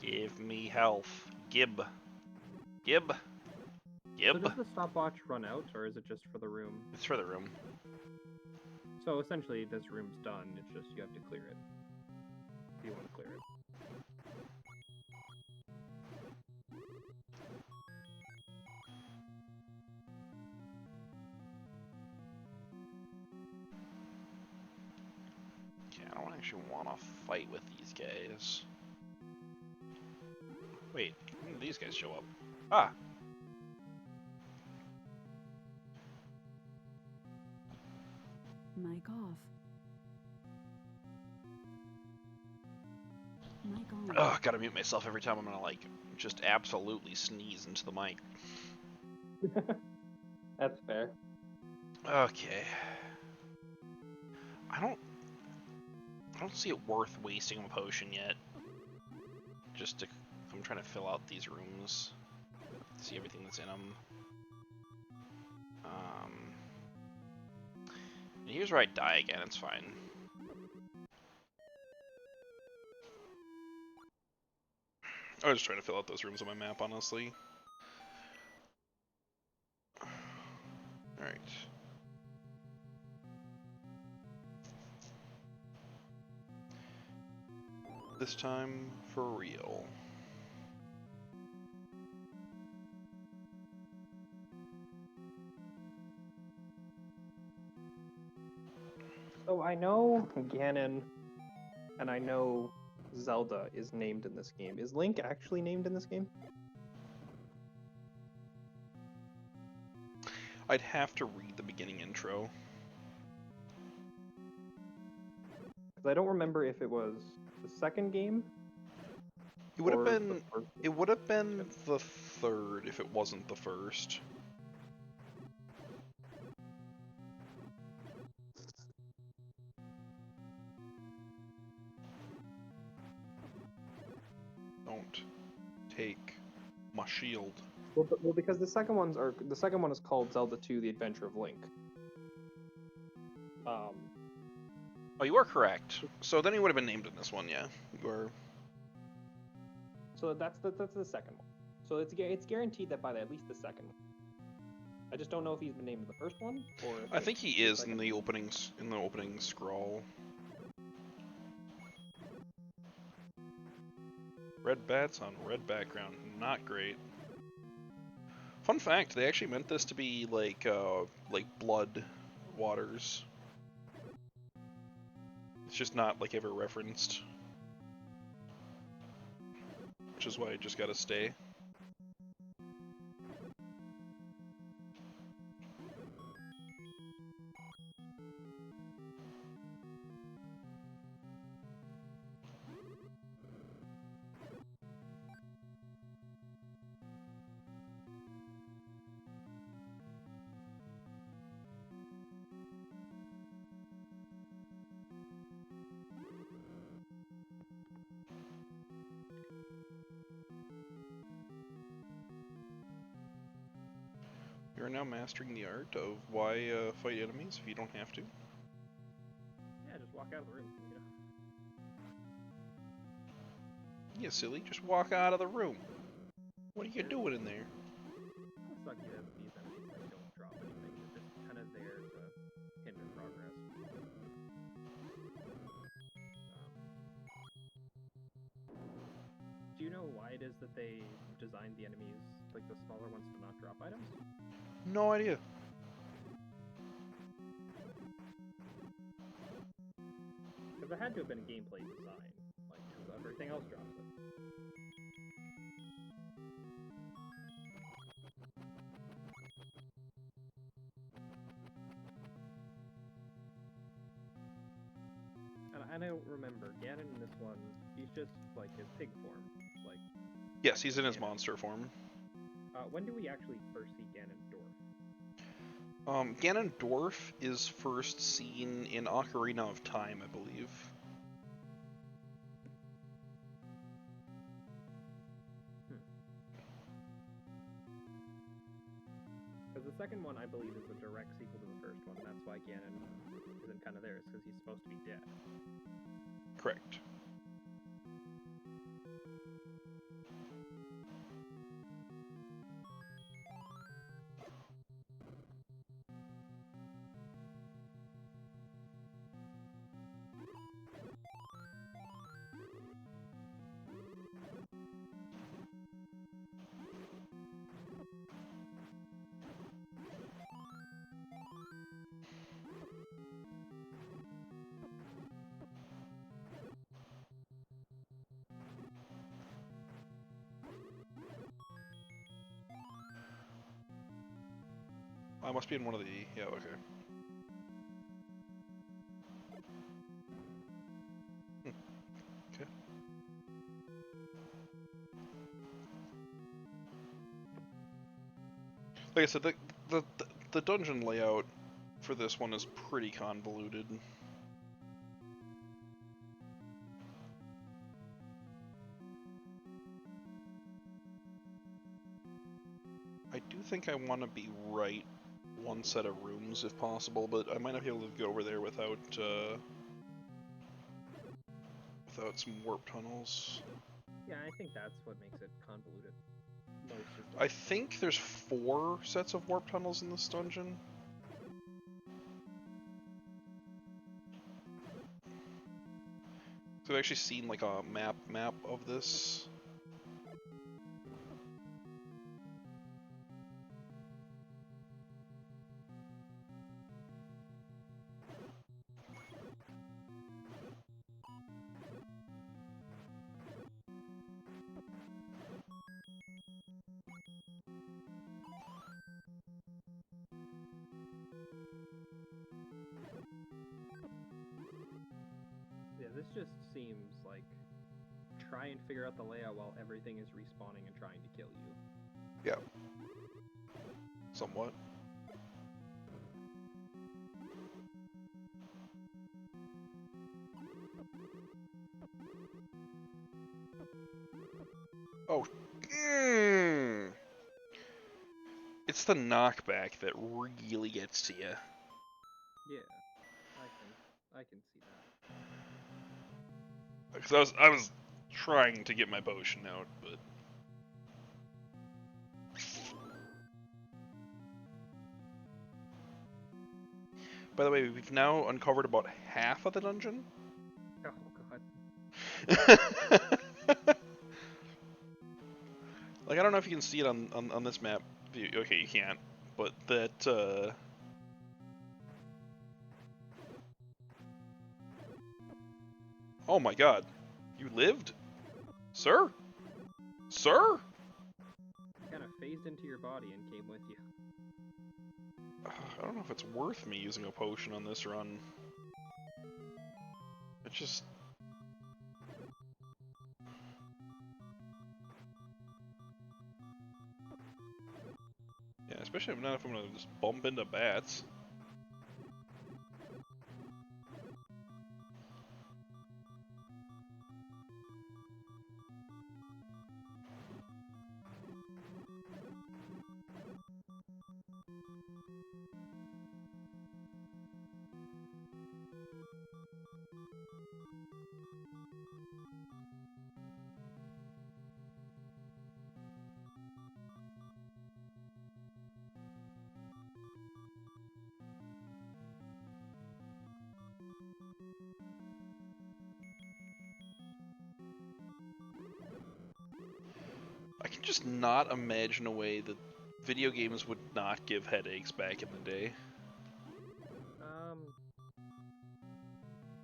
Give me health. Gib. Gib. So Gib. does the stopwatch run out, or is it just for the room? It's for the room. So essentially, this room's done. It's just you have to clear it. If you want to clear it. Okay, I don't actually want to fight with these guys. Wait, when did these guys show up? Ah! Mic off. Mic on. Ugh, gotta mute myself every time I'm gonna, like, just absolutely sneeze into the mic. That's fair. Okay. I don't see it worth wasting a potion yet. Just to... I'm trying to fill out these rooms. See everything that's in them. Here's where I die again, it's fine. I was just trying to fill out those rooms on my map, honestly. Alright. This time for real. So I know Ganon, and I know Zelda is named in this game. Is Link actually named in this game? I'd have to read the beginning intro. Because I don't remember if it was the second game. It would have or been. the first It would have been the third if it wasn't the first. Don't take my shield. Well, because the second one is called Zelda 2: The Adventure of Link. Oh, you are correct. So then he would have been named in this one, yeah. You are. So that's the second one. So it's guaranteed that by at least the second one. I just don't know if he's been named in the first one or. If I think he the is second in the opening scroll. Red bats on red background, not great. Fun fact: they actually meant this to be like blood waters. It's just not like ever referenced, which is why I just gotta stay. You are now mastering the art of why fight enemies if you don't have to. Yeah, just walk out of the room. You know. Yeah, silly, just walk out of the room. What are you doing in there? It's sucky that these enemies like don't drop anything. They're just kind of there to hinder progress. Do you know why it is that they designed the enemies, like the smaller ones, to not drop items? No idea. Because it had to have been a gameplay design, like, because everything else drops it. And I don't remember, Ganon in this one, he's just, like, his pig form. Like. Yes, he's in his Ganon. monster form. When do we actually first see Ganondorf? Ganondorf is first seen in Ocarina of Time, I believe. Because the second one, I believe, is a direct sequel to the first one, and that's why Ganon isn't kind of there, is because he's supposed to be dead. Correct. I must be in one of the... Yeah, okay. Okay. Like I said, the dungeon layout for this one is pretty convoluted. I do think I want to be right one set of rooms if possible, but I might not be able to get over there without some warp tunnels. Yeah, I think that's what makes it convoluted. I think there's 4 sets of warp tunnels in this dungeon. I've actually seen like a map of this. Yeah, this just seems like try and figure out the layout while everything is respawning and trying to kill you. Yeah. Somewhat. Oh. It's the knockback that really gets to you. Yeah, I can see that. Because I was trying to get my potion out, but by the way, we've now uncovered about half of the dungeon. Oh god. Like, I don't know if you can see it on this map. Okay, you can't. But that, oh my god. You lived? Sir? Sir? Kind of phased into your body and came with you. I don't know if it's worth me using a potion on this run. It's just... Yeah, especially not if I'm gonna just bump into bats. I can just not imagine a way that video games would not give headaches back in the day.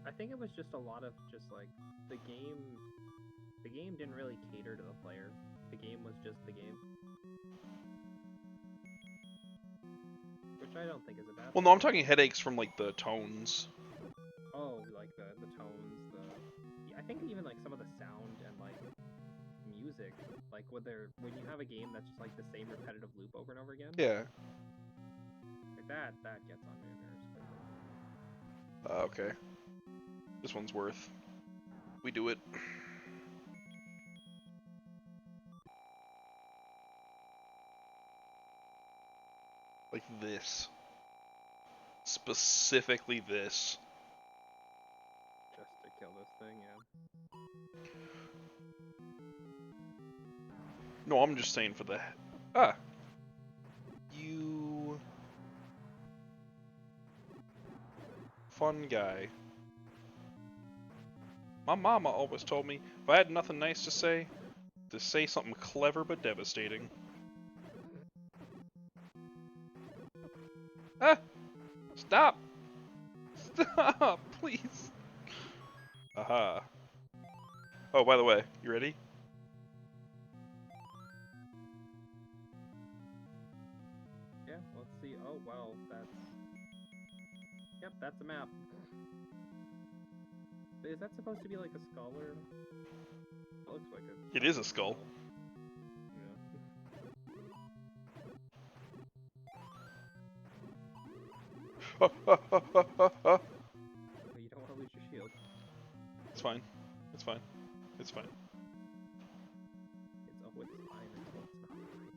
I think it was just a lot of just like the game didn't really cater to the player. The game was just the game. Which I don't think is a bad Well, thing. no, I'm talking headaches from like the tones. Oh, like the tones, yeah, I think even like some of the sound and like music, like when you have a game that's just like the same repetitive loop over and over again. Yeah. Like that gets on my nerves quickly. Okay. This one's worth. We do it. Like this. Specifically this. Just to kill this thing, yeah. No, I'm just saying for the... Ah! You... Fun guy. My mama always told me, if I had nothing nice to say something clever but devastating. Ah! Stop! Stop, please! Aha. Oh, by the way, you ready? Yeah, let's see. Oh, well, Yep, that's a map. Is that supposed to be like a skull or... It looks like a... It is a skull. Yeah. But you don't want to lose your shield. It's fine. It's fine. It's fine. It's fine until it's not fine.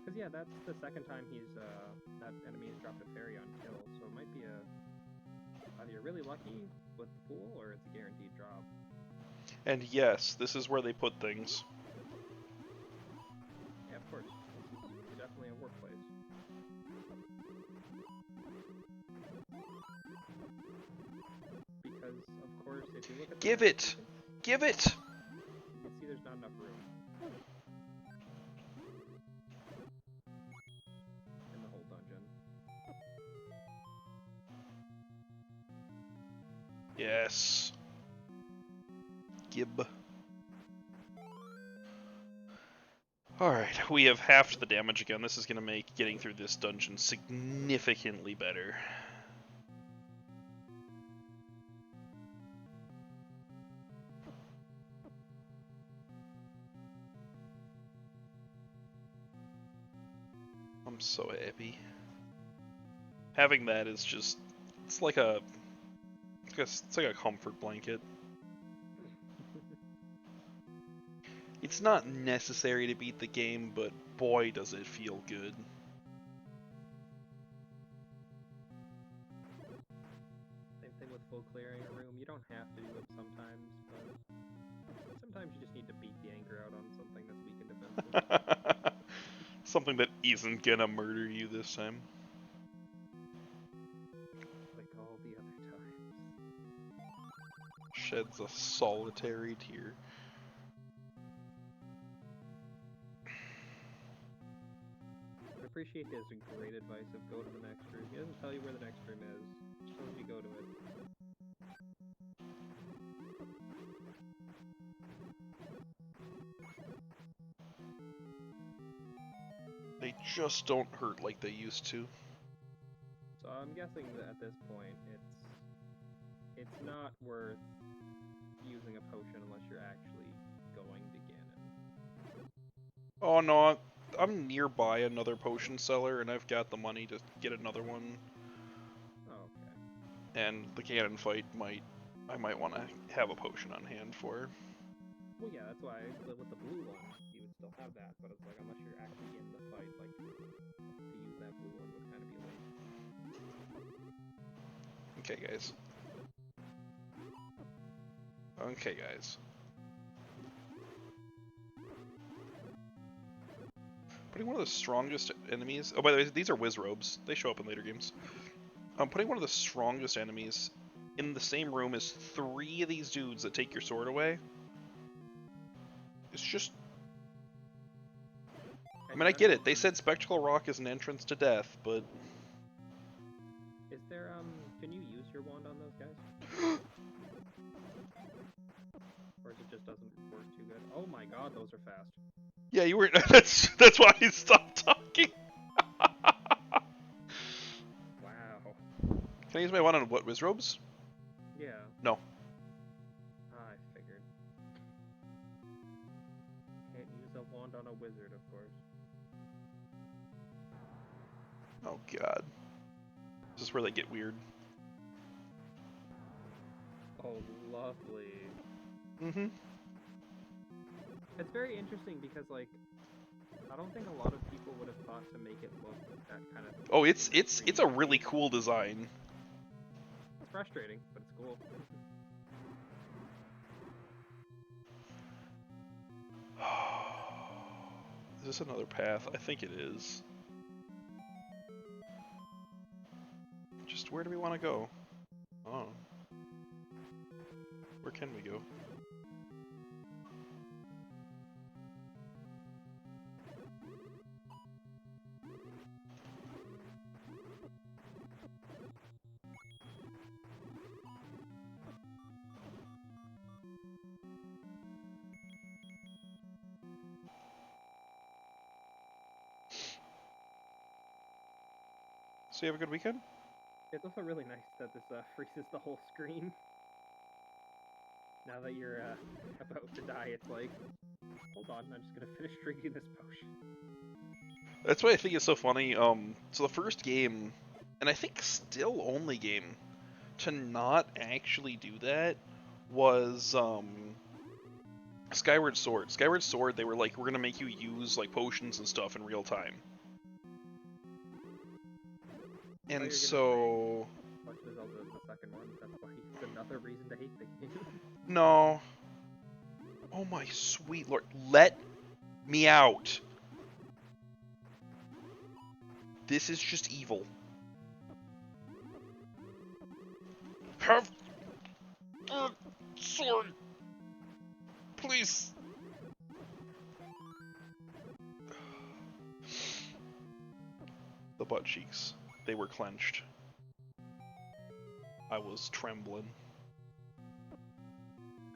Because yeah, that's the second time that enemy has dropped a fairy on kill, so it might be either you're really lucky with the pool or it's a guaranteed drop. And yes, this is where they put things. Yeah, of course. It's definitely a workplace. Because, of course, if If you look at the Give map, it! Give it! you can see there's not enough room in the whole dungeon. Yes. Gib. Alright, we have halved the damage again. This is going to make getting through this dungeon significantly better. I'm so happy. Having that is just, it's like a comfort blanket. It's not necessary to beat the game, but boy does it feel good. Same thing with full clearing a room. You don't have to do it sometimes, but sometimes you just need to beat the anger out on something that's weak and defensive. Something that isn't gonna murder you this time. Like all the other times. Sheds a solitary tear. I appreciate his great advice of go to the next room. He doesn't tell you where the next room is, just tells you go to it. They just don't hurt like they used to. So I'm guessing that at this point, it's not worth using a potion unless you're actually going to Ganon. Oh no, I'm nearby another potion seller and I've got the money to get another one. Oh, okay. And the Ganon fight I might want to have a potion on hand for. Well, yeah, that's why with the blue one, you would still have that, but it's like unless you're actually in the fight, like to use that blue one would kind of be lame. Okay, guys. Okay, guys. Putting one of the strongest enemies... Oh, by the way, these are Wizrobes. They show up in later games. Putting one of the strongest enemies in the same room as 3 of these dudes that take your sword away. It's just... I mean, I get it. They said Spectacle Rock is an entrance to death, but... Is there, can you use your wand on those guys? Or it just doesn't work too good? Oh my god, those are fast. Yeah, you were... that's why I stopped talking. Wow. Can I use my wand on what, Wizrobes? Yeah. No. I figured. Can't use a wand on a wizard, of course. Oh god. This is where they get weird. Oh, lovely. Mm-hmm. It's very interesting because, like, I don't think a lot of people would have thought to make it look that kind of... Oh, it's a really cool design. It's frustrating, but it's cool. Is this another path? I think it is. Just where do we want to go? Oh. Where can we go? So you have a good weekend? It's also really nice that this freezes the whole screen. Now that you're about to die, it's like, hold on, I'm just gonna finish drinking this potion. That's why I think it's so funny. So the first game, and I think still only game, to not actually do that was Skyward Sword. Skyward Sword, they were like, we're gonna make you use like potions and stuff in real time. And so... Much as Zelda is the second one, that's why it's another reason to hate the game. No. Oh my sweet lord. Let me out. This is just evil. Have... Sword! Please! The butt cheeks. They were clenched. I was trembling.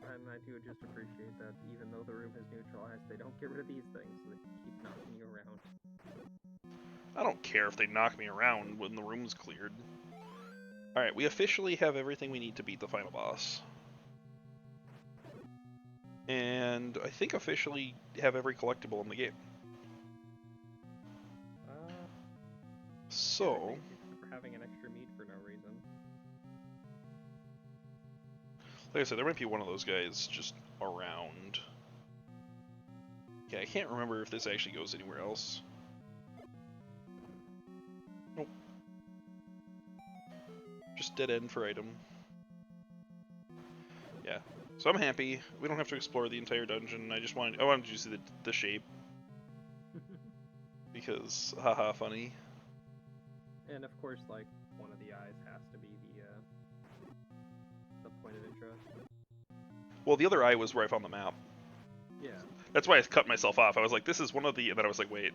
And I do just appreciate that even though the room is neutralized, they don't get rid of these things, so they keep knocking you around. I don't care if they knock me around when the room's cleared. Alright, we officially have everything we need to beat the final boss. And I think officially have every collectible in the game. So, Everything except for having an extra meat for no reason. like I said, there might be one of those guys just around. Yeah, I can't remember if this actually goes anywhere else. Nope. Just dead end for item. Yeah. So I'm happy. We don't have to explore the entire dungeon. I wanted you to see the shape. Because, haha, funny. And of course, like, one of the eyes has to be the point of interest. Well, the other eye was where I found the map. Yeah. That's why I cut myself off. I was like, this is one of the... And then I was like, wait.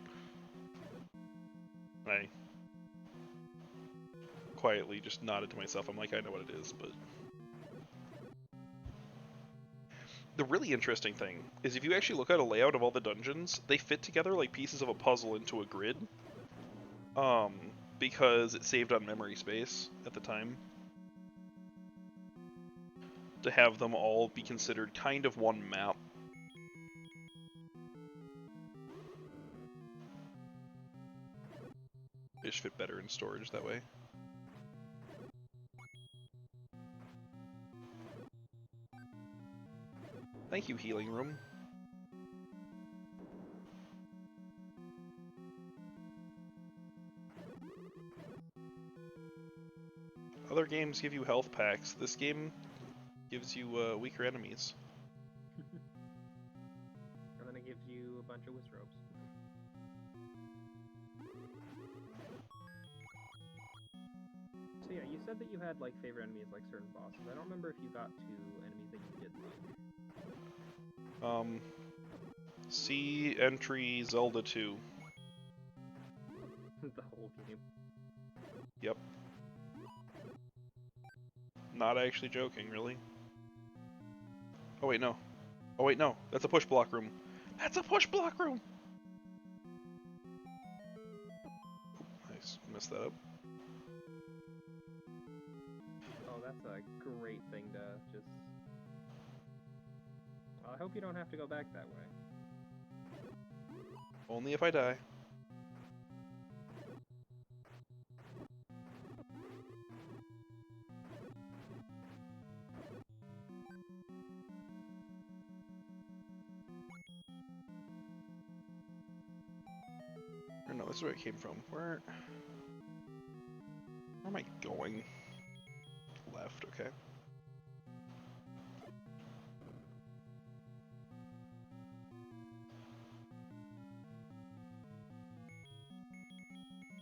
And I quietly just nodded to myself. I'm like, I know what it is, but... The really interesting thing is if you actually look at a layout of all the dungeons, they fit together like pieces of a puzzle into a grid. Because it saved on memory space at the time. To have them all be considered kind of one map. They just fit better in storage that way. Thank you, healing room. Other games give you health packs. This game gives you weaker enemies. And then it gives you a bunch of whiz ropes. So yeah, you said that you had like favorite enemies like certain bosses. I don't remember if you got to enemies that you did like. See entry Zelda 2. The whole game. Yep. Not actually joking, really. Oh wait, no. Oh wait, no. That's a push block room. That's a push block room! I messed that up. Oh, that's a great thing to just... Well, I hope you don't have to go back that way. Only if I die. Or no, this is where it came from. Where am I going? Left, okay.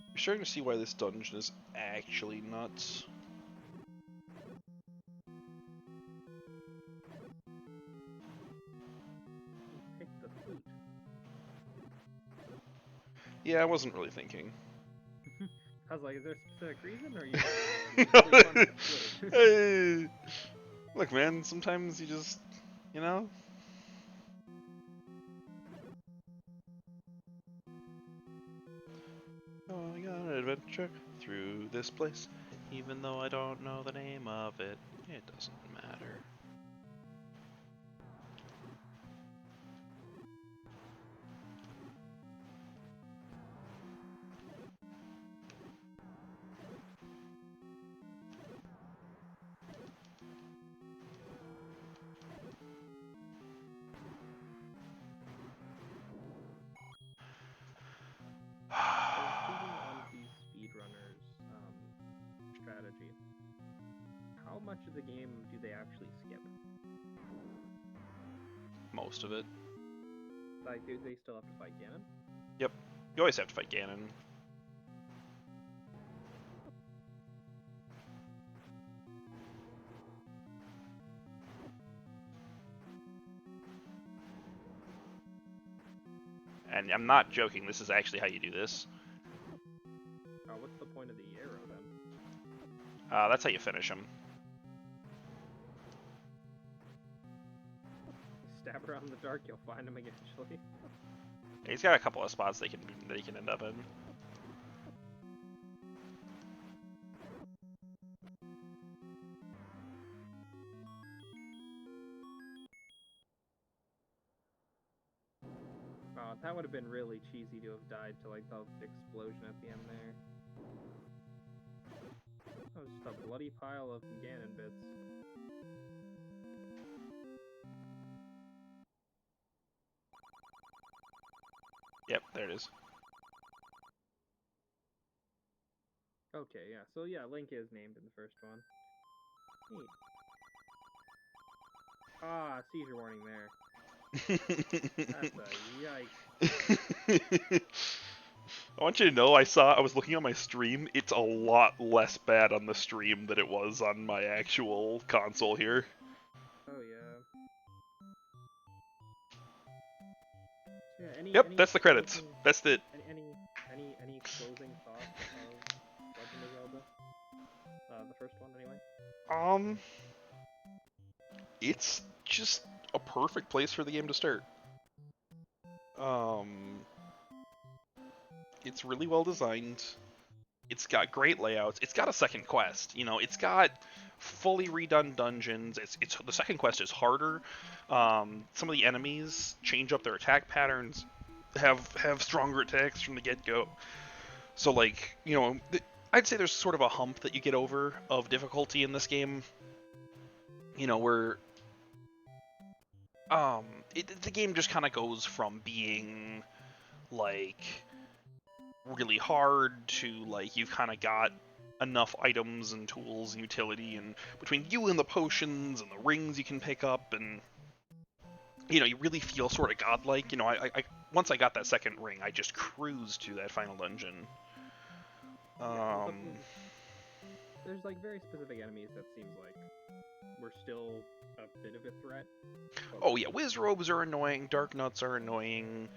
You're starting to see why this dungeon is actually nuts. You picked the flute. Yeah, I wasn't really thinking. I was like, is there a specific reason, or are you just really fun with the flute? Hey, look, man, sometimes you just, you know? Going on an adventure through this place, even though I don't know the name of it, it doesn't matter. Speaking of the speedrunners strategy, how much of the game do they actually skip? Most of it. Like, do they still have to fight Ganon? Yep. You always have to fight Ganon. And I'm not joking. This is actually how you do this. What's the point of the arrow then? That's how you finish him. Stab around in the dark, you'll find him eventually. He's got a couple of spots that he can end up in. That would have been really cheesy to have died to like the explosion at the end there. That was just a bloody pile of Ganon bits. Yep, there it is. Okay, yeah. So yeah, Link is named in the first one. Neat. Seizure warning there. That's a yikes. I want you to know, I was looking at my stream, it's a lot less bad on the stream than it was on my actual console here. Oh yeah. So, yeah, Yep, that's the credits. That's it. Any closing thoughts of Legend of Zelda? The first one anyway? It's just a perfect place for the game to start. It's really well designed. It's got great layouts. It's got a second quest. You know, it's got fully redone dungeons. It's the second quest is harder. Some of the enemies change up their attack patterns, have stronger attacks from the get-go. So like, you know, I'd say there's sort of a hump that you get over of difficulty in this game. You know, where the game just kind of goes from being like really hard to like you've kind of got enough items and tools and utility, and between you and the potions and the rings you can pick up, and you know, you really feel sort of godlike. You know, I once I got that second ring, I just cruised to that final dungeon. There's like very specific enemies that seems like we're still a bit of a threat. Oh yeah, Wiz Robes are annoying, Dark Nuts are annoying,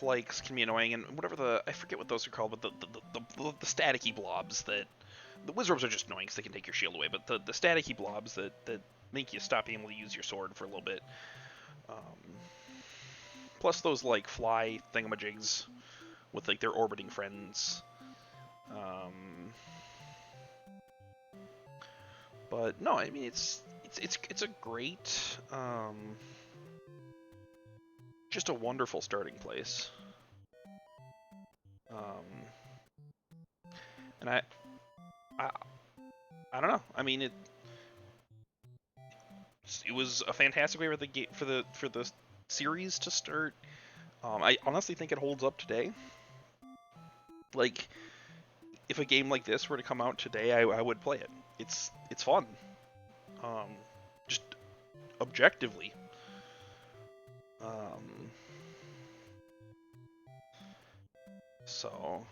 likes can be annoying, and whatever I forget what those are called, but the staticky blobs that, the Wiz Robes are just annoying because they can take your shield away, but the staticky blobs that make you stop being able to use your sword for a little bit. Plus those like fly thingamajigs with like their orbiting friends. But no, I mean it's a great, just a wonderful starting place. And I don't know. I mean it was a fantastic way for the series to start. I honestly think it holds up today. Like, if a game like this were to come out today, I would play it. It's fun. Just objectively. So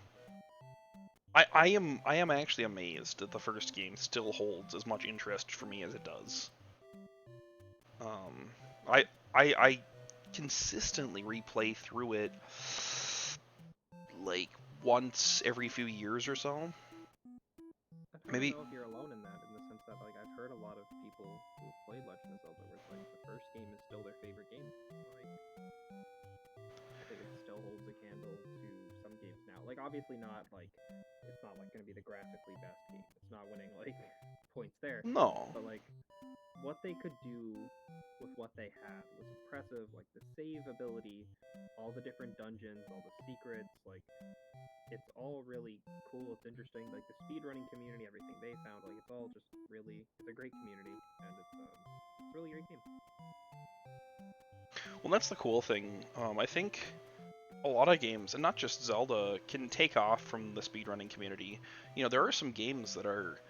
I am actually amazed that the first game still holds as much interest for me as it does. I consistently replay through it like once every few years or so. I don't know if you're alone in that, in the sense that like I've heard a lot of people who have played Legend of Zelda where it's like the first game is still their favorite game. Like, I think it still holds a candle to some games now. Like obviously not like, it's not like going to be the graphically best game. It's not winning like points there. No. But like what they could do with what they had was impressive. Like the save ability, all the different dungeons, all the secrets, like it's all really cool. It's interesting. Like the speedrunning community, everything they found, like it's all just really, it's a great community, and it's a really great game. Well, that's the cool thing. I think a lot of games, and not just Zelda, can take off from the speedrunning community. You know, there are some games that are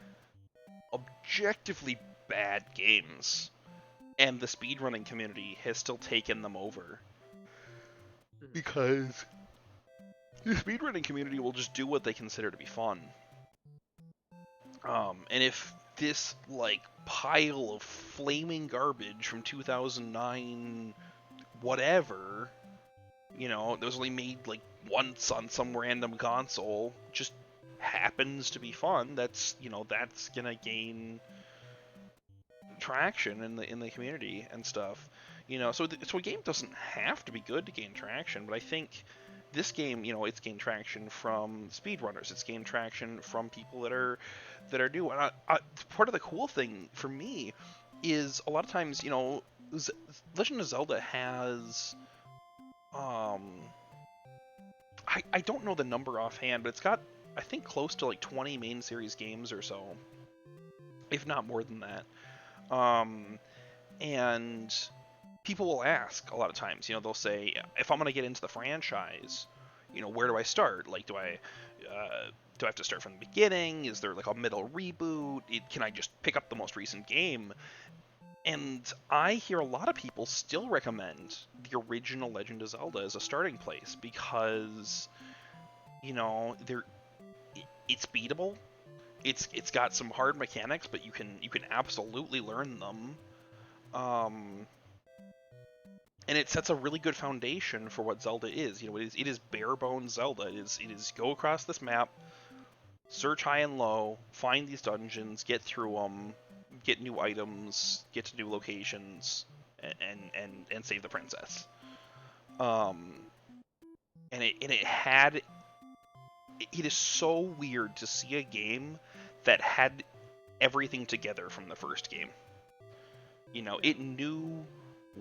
objectively bad games, and the speedrunning community has still taken them over. Because the speedrunning community will just do what they consider to be fun. And if this, like, pile of flaming garbage from 2009 whatever that was only made like once on some random console, just happens to be fun. That's gonna gain traction in the community and stuff. So a game doesn't have to be good to gain traction, but I think this game, it's gained traction from speedrunners. It's gained traction from people that are new. And part of the cool thing for me is a lot of times, Legend of Zelda has I don't know the number offhand, but it's got, I think, close to like 20 main series games or so, if not more than that. And people will ask a lot of times, they'll say, if I'm going to get into the franchise, where do I start? Like, do I have to start from the beginning? Is there like a middle reboot? Can I just pick up the most recent game? And I hear a lot of people still recommend the original Legend of Zelda as a starting place because, they're it's beatable. It's got some hard mechanics, but you can absolutely learn them. Um, and it sets a really good foundation for what Zelda is. It is bare bones Zelda. It is go across this map, search high and low, find these dungeons, get through them, get new items, get to new locations, and save the princess. Um, it is so weird to see a game that had everything together from the first game. It knew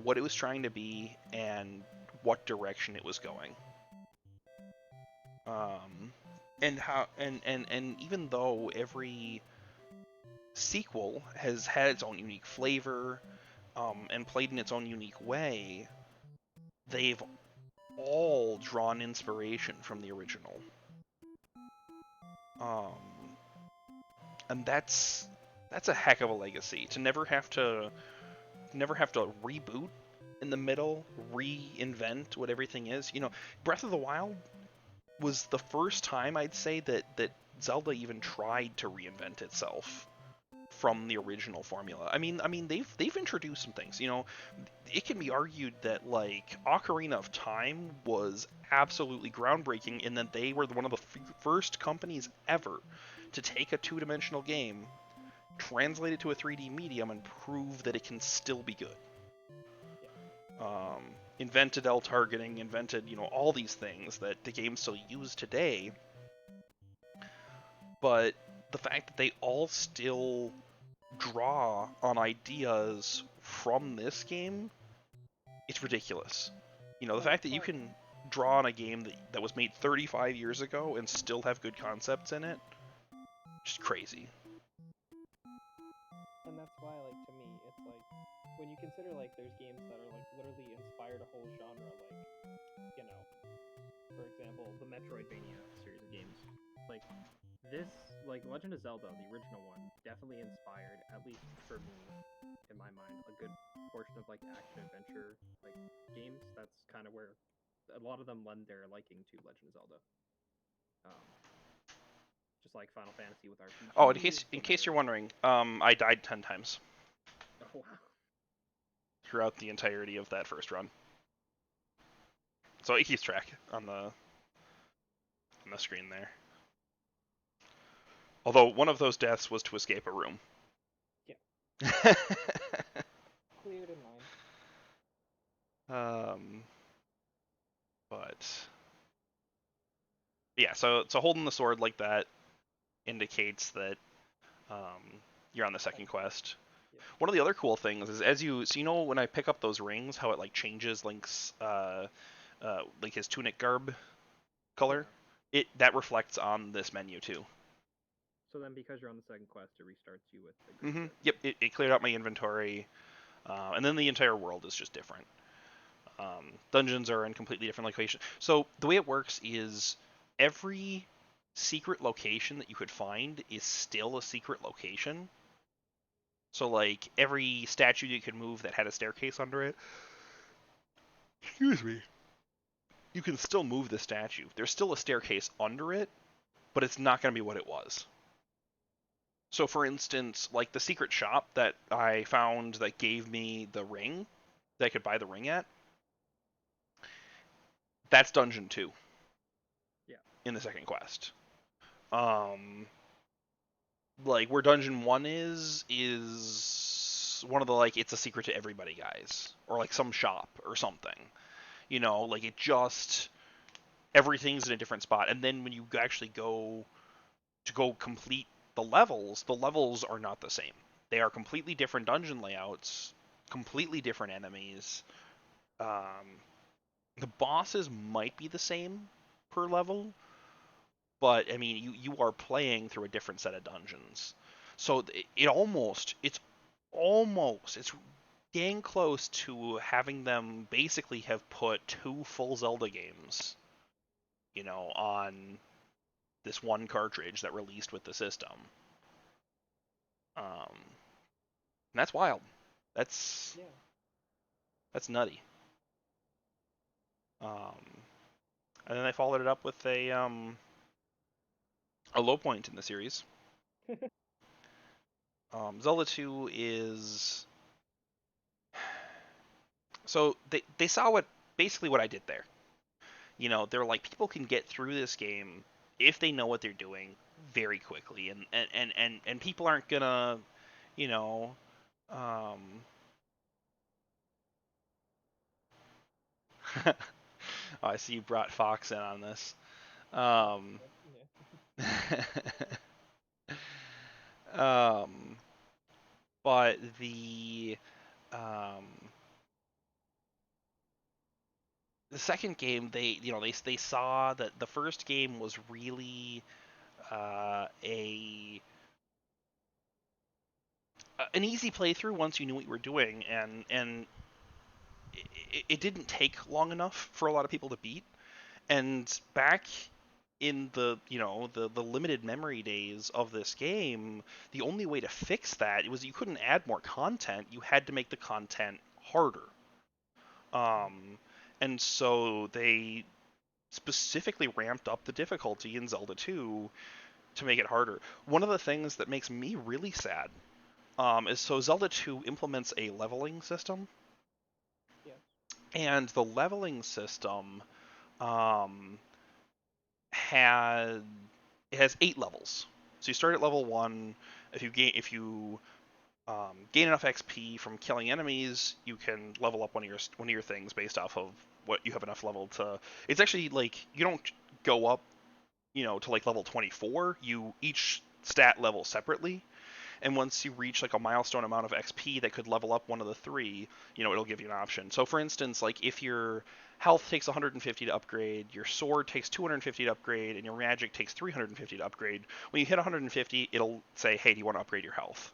what it was trying to be and what direction it was going. And how and even though every sequel has had its own unique flavor, and played in its own unique way, they've all drawn inspiration from the original. Um, and that's a heck of a legacy to never have to reboot in the middle, reinvent what everything is. Breath of the Wild was the first time I'd say that Zelda even tried to reinvent itself from the original formula. I mean they've introduced some things. It can be argued that like Ocarina of Time was absolutely groundbreaking in that they were one of the first companies ever to take a two-dimensional game, translate it to a 3D medium, and prove that it can still be good. Invented L targeting, invented all these things that the games still use today. But the fact that they all still draw on ideas from this game, it's ridiculous. The fact that you can draw on a game that was made 35 years ago and still have good concepts in it, just crazy. And that's why, like, to me, it's like when you consider like there's games that are like literally inspired a whole genre, like, for example, the Metroidvania series of games. Like this, like Legend of Zelda, the original one, definitely inspired, at least for me, in my mind, a good portion of like action adventure like games. That's kind of where a lot of them lend their liking to Legend of Zelda. Um, just like Final Fantasy with RPGs. Oh, in case you're wondering, I died 10 times. Oh wow. Throughout the entirety of that first run. So it keeps track on the screen there. Although one of those deaths was to escape a room. Yeah. Cleared in line. But yeah, so holding the sword like that indicates that you're on the second quest. Yeah. One of the other cool things is when I pick up those rings, how it like changes Link's like his tunic garb color. That reflects on this menu too. So then, because you're on the second quest, it restarts you with the green. Yep, it cleared out my inventory, and then the entire world is just different. Dungeons are in completely different locations. So the way it works is every secret location that you could find is still a secret location. So like every statue you could move that had a staircase under it, excuse me, you can still move the statue. There's still a staircase under it, but it's not going to be what it was. So for instance, like the secret shop that I found that gave me the ring, that I could buy the ring at, That's dungeon 2 Yeah. in the second quest. Like where dungeon 1 is one of the like it's a secret to everybody guys, or like some shop or something. Like it just everything's in a different spot. And then when you actually go complete the levels are not the same. They are completely different dungeon layouts, completely different enemies. The bosses might be the same per level, but I mean, you are playing through a different set of dungeons. So it's dang close to having them basically have put 2 full Zelda games, on this one cartridge that released with the system. Um, and that's wild. That's Yeah. that's nutty. And then they followed it up with a low point in the series. Zelda 2 is so they saw what I did there. They're like people can get through this game if they know what they're doing very quickly, and people aren't gonna, you know, um, oh, I see you brought Fox in on this. Um, Yeah. um, but um, the second game, they saw that the first game was really a an easy playthrough once you knew what you were doing, and it didn't take long enough for a lot of people to beat. And back in the limited memory days of this game, the only way to fix that was you couldn't add more content. You had to make the content harder. And so they specifically ramped up the difficulty in Zelda 2 to make it harder. One of the things that makes me really sad is so Zelda 2 implements a leveling system, Yeah. and the leveling system um, had it has 8 levels. So you start at level 1. If you gain enough XP from killing enemies, you can level up one of your things based off of what you have enough level to. It's actually like you don't go up, to like level 24. You each stat level separately, and once you reach like a milestone amount of XP that could level up one of the 3, it'll give you an option. So for instance, like if your health takes 150 to upgrade, your sword takes 250 to upgrade, and your magic takes 350 to upgrade, when you hit 150, it'll say, hey, do you want to upgrade your health?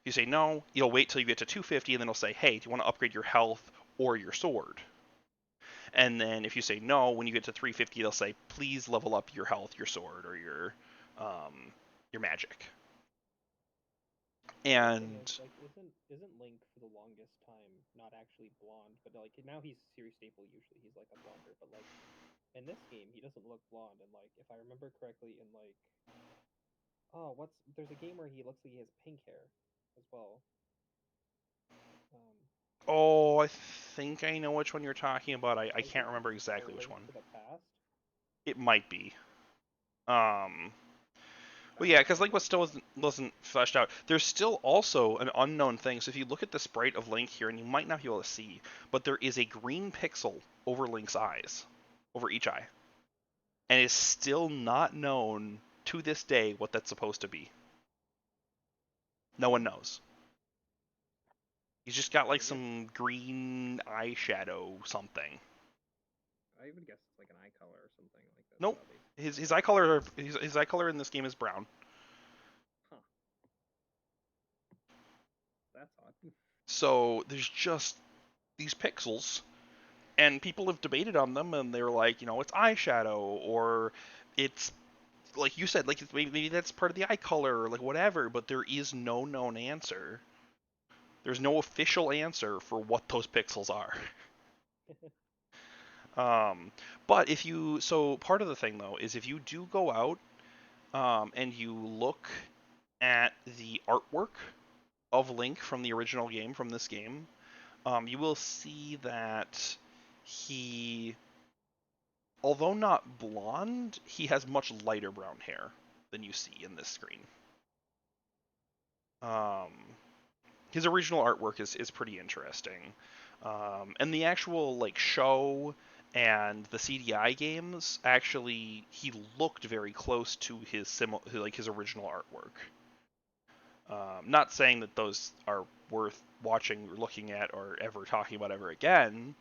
If you say no, you'll wait till you get to 250, and then it'll say, hey, do you want to upgrade your health or your sword? And then if you say no, when you get to 350, they'll say, please level up your health, your sword, or your magic. The weird thing is, And like, isn't Link for the longest time not actually blonde, but like now he's series staple. Usually he's like a blonder, but like in this game he doesn't look blonde. And like if I remember correctly, in like there's a game where he looks like he has pink hair as well. Um, oh, I think I know which one you're talking about. I I can't think remember it's A exactly which Link one. to the Past. It might be. Um, That well, one yeah, I because haven't Link was played. still wasn't fleshed out. There's still also an unknown thing. So if you look at the sprite of Link here, and you might not be able to see, but there is a green pixel over Link's eyes, over each eye, and it's still not known to this day what that's supposed to be. No one knows. He's just got I like would guess. some green eyeshadow something. I would guess it's like an eye color or something like that's Nope. how they. His eye color his eye color in this game is brown. Huh. That's odd. So there's just these pixels, and people have debated on them, and they're like, it's eyeshadow, or it's like you said, like maybe that's part of the eye color, or like whatever. But there is no known answer. There's no official answer for what those pixels are. But so part of the thing though is if you do go out and you look at the artwork of Link from the original game, from this game, you will see that he although not blonde, he has much lighter brown hair than you see in this screen. Um, his original artwork is pretty interesting, and the actual like show and the CDI games actually he looked very close to his original artwork. Not saying that those are worth watching or looking at or ever talking about ever again,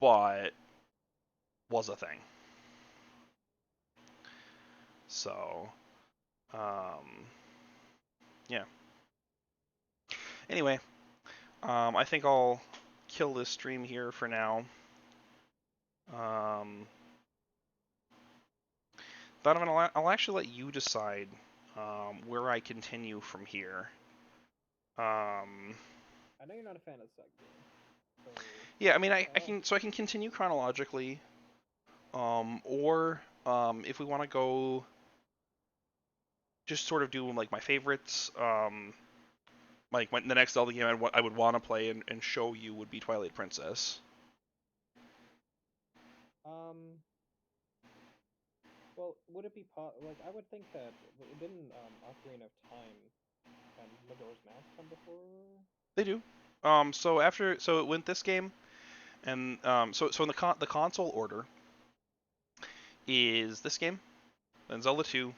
but was a thing. So, um, yeah. Anyway, I think I'll kill this stream here for now. Um, Donovan, I'll actually let you decide where I continue from here. I know you're not a fan of the second game, so Yeah, I mean, I can continue chronologically, or if we want to go, just sort of do like my favorites. Like the next Zelda game I would want to play and show you would be Twilight Princess. well, would it be like I would think that didn't Ocarina of Time and Majora's Mask come before? They do. So it went this game, and so in the console order is this game, then Zelda 2,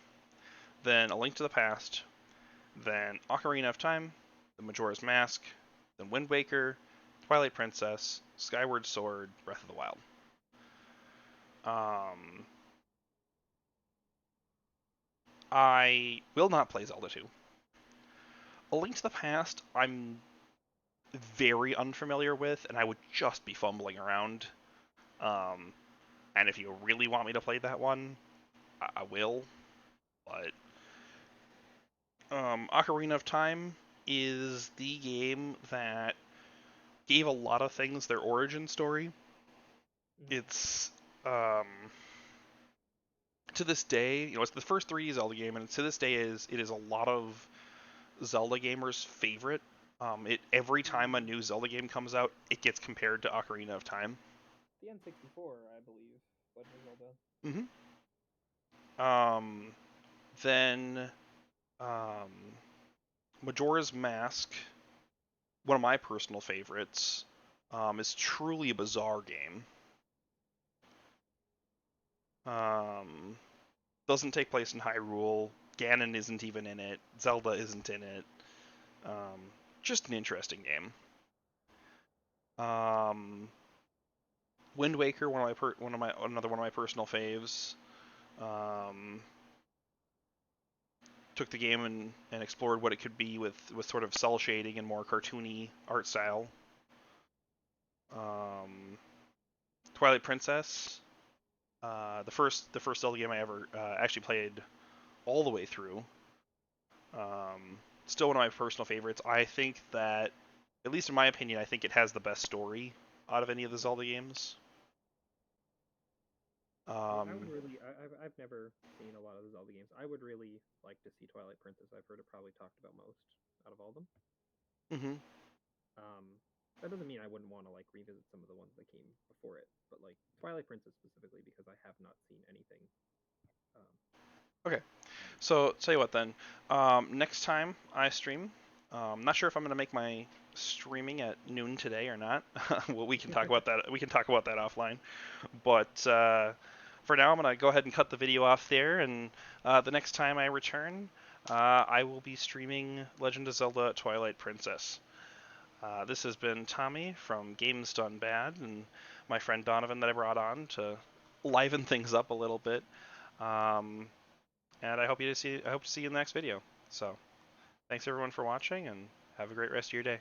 then A Link to the Past, then Ocarina of Time, then Majora's Mask, then Wind Waker, Twilight Princess, Skyward Sword, Breath of the Wild. Um, I will not play Zelda 2. A Link to the Past, I'm very unfamiliar with, and I would just be fumbling around. Um, and if you really want me to play that one, I will. But Ocarina of Time is the game that gave a lot of things their origin story. It's um, to this day, it's the first 3D Zelda game, and to this day it is a lot of Zelda gamers' favorite. Every time a new Zelda game comes out, it gets compared to Ocarina of Time. The N64, I believe, Legend of Zelda. Then um, Majora's Mask, one of my personal favorites, is truly a bizarre game. Um, doesn't take place in Hyrule. Ganon isn't even in it. Zelda isn't in it. Um, just an interesting game. Wind Waker, another one of my personal faves. Um, took the game and explored what it could be with sort of cell shading and more cartoony art style. Twilight Princess, the first Zelda game I ever actually played all the way through. Still one of my personal favorites. I think that, at least in my opinion, I think it has the best story out of any of the Zelda games. I would really. I've never seen a lot of the Zelda games. I would really like to see Twilight Princess. I've heard it probably talked about most out of all of them. Mm-hmm. That doesn't mean I wouldn't want to like revisit some of the ones that came before it, but like Twilight Princess specifically because I have not seen anything. Okay, so tell you what then. Next time I stream, not sure if I'm gonna make my streaming at noon today or not. Well, we can talk about that. We can talk about that offline. But for now, I'm gonna go ahead and cut the video off there, and the next time I return, I will be streaming Legend of Zelda: Twilight Princess. This has been Tommy from Games Done Bad, and my friend Donovan that I brought on to liven things up a little bit. And I hope to see you in the next video. So, thanks everyone for watching, and have a great rest of your day.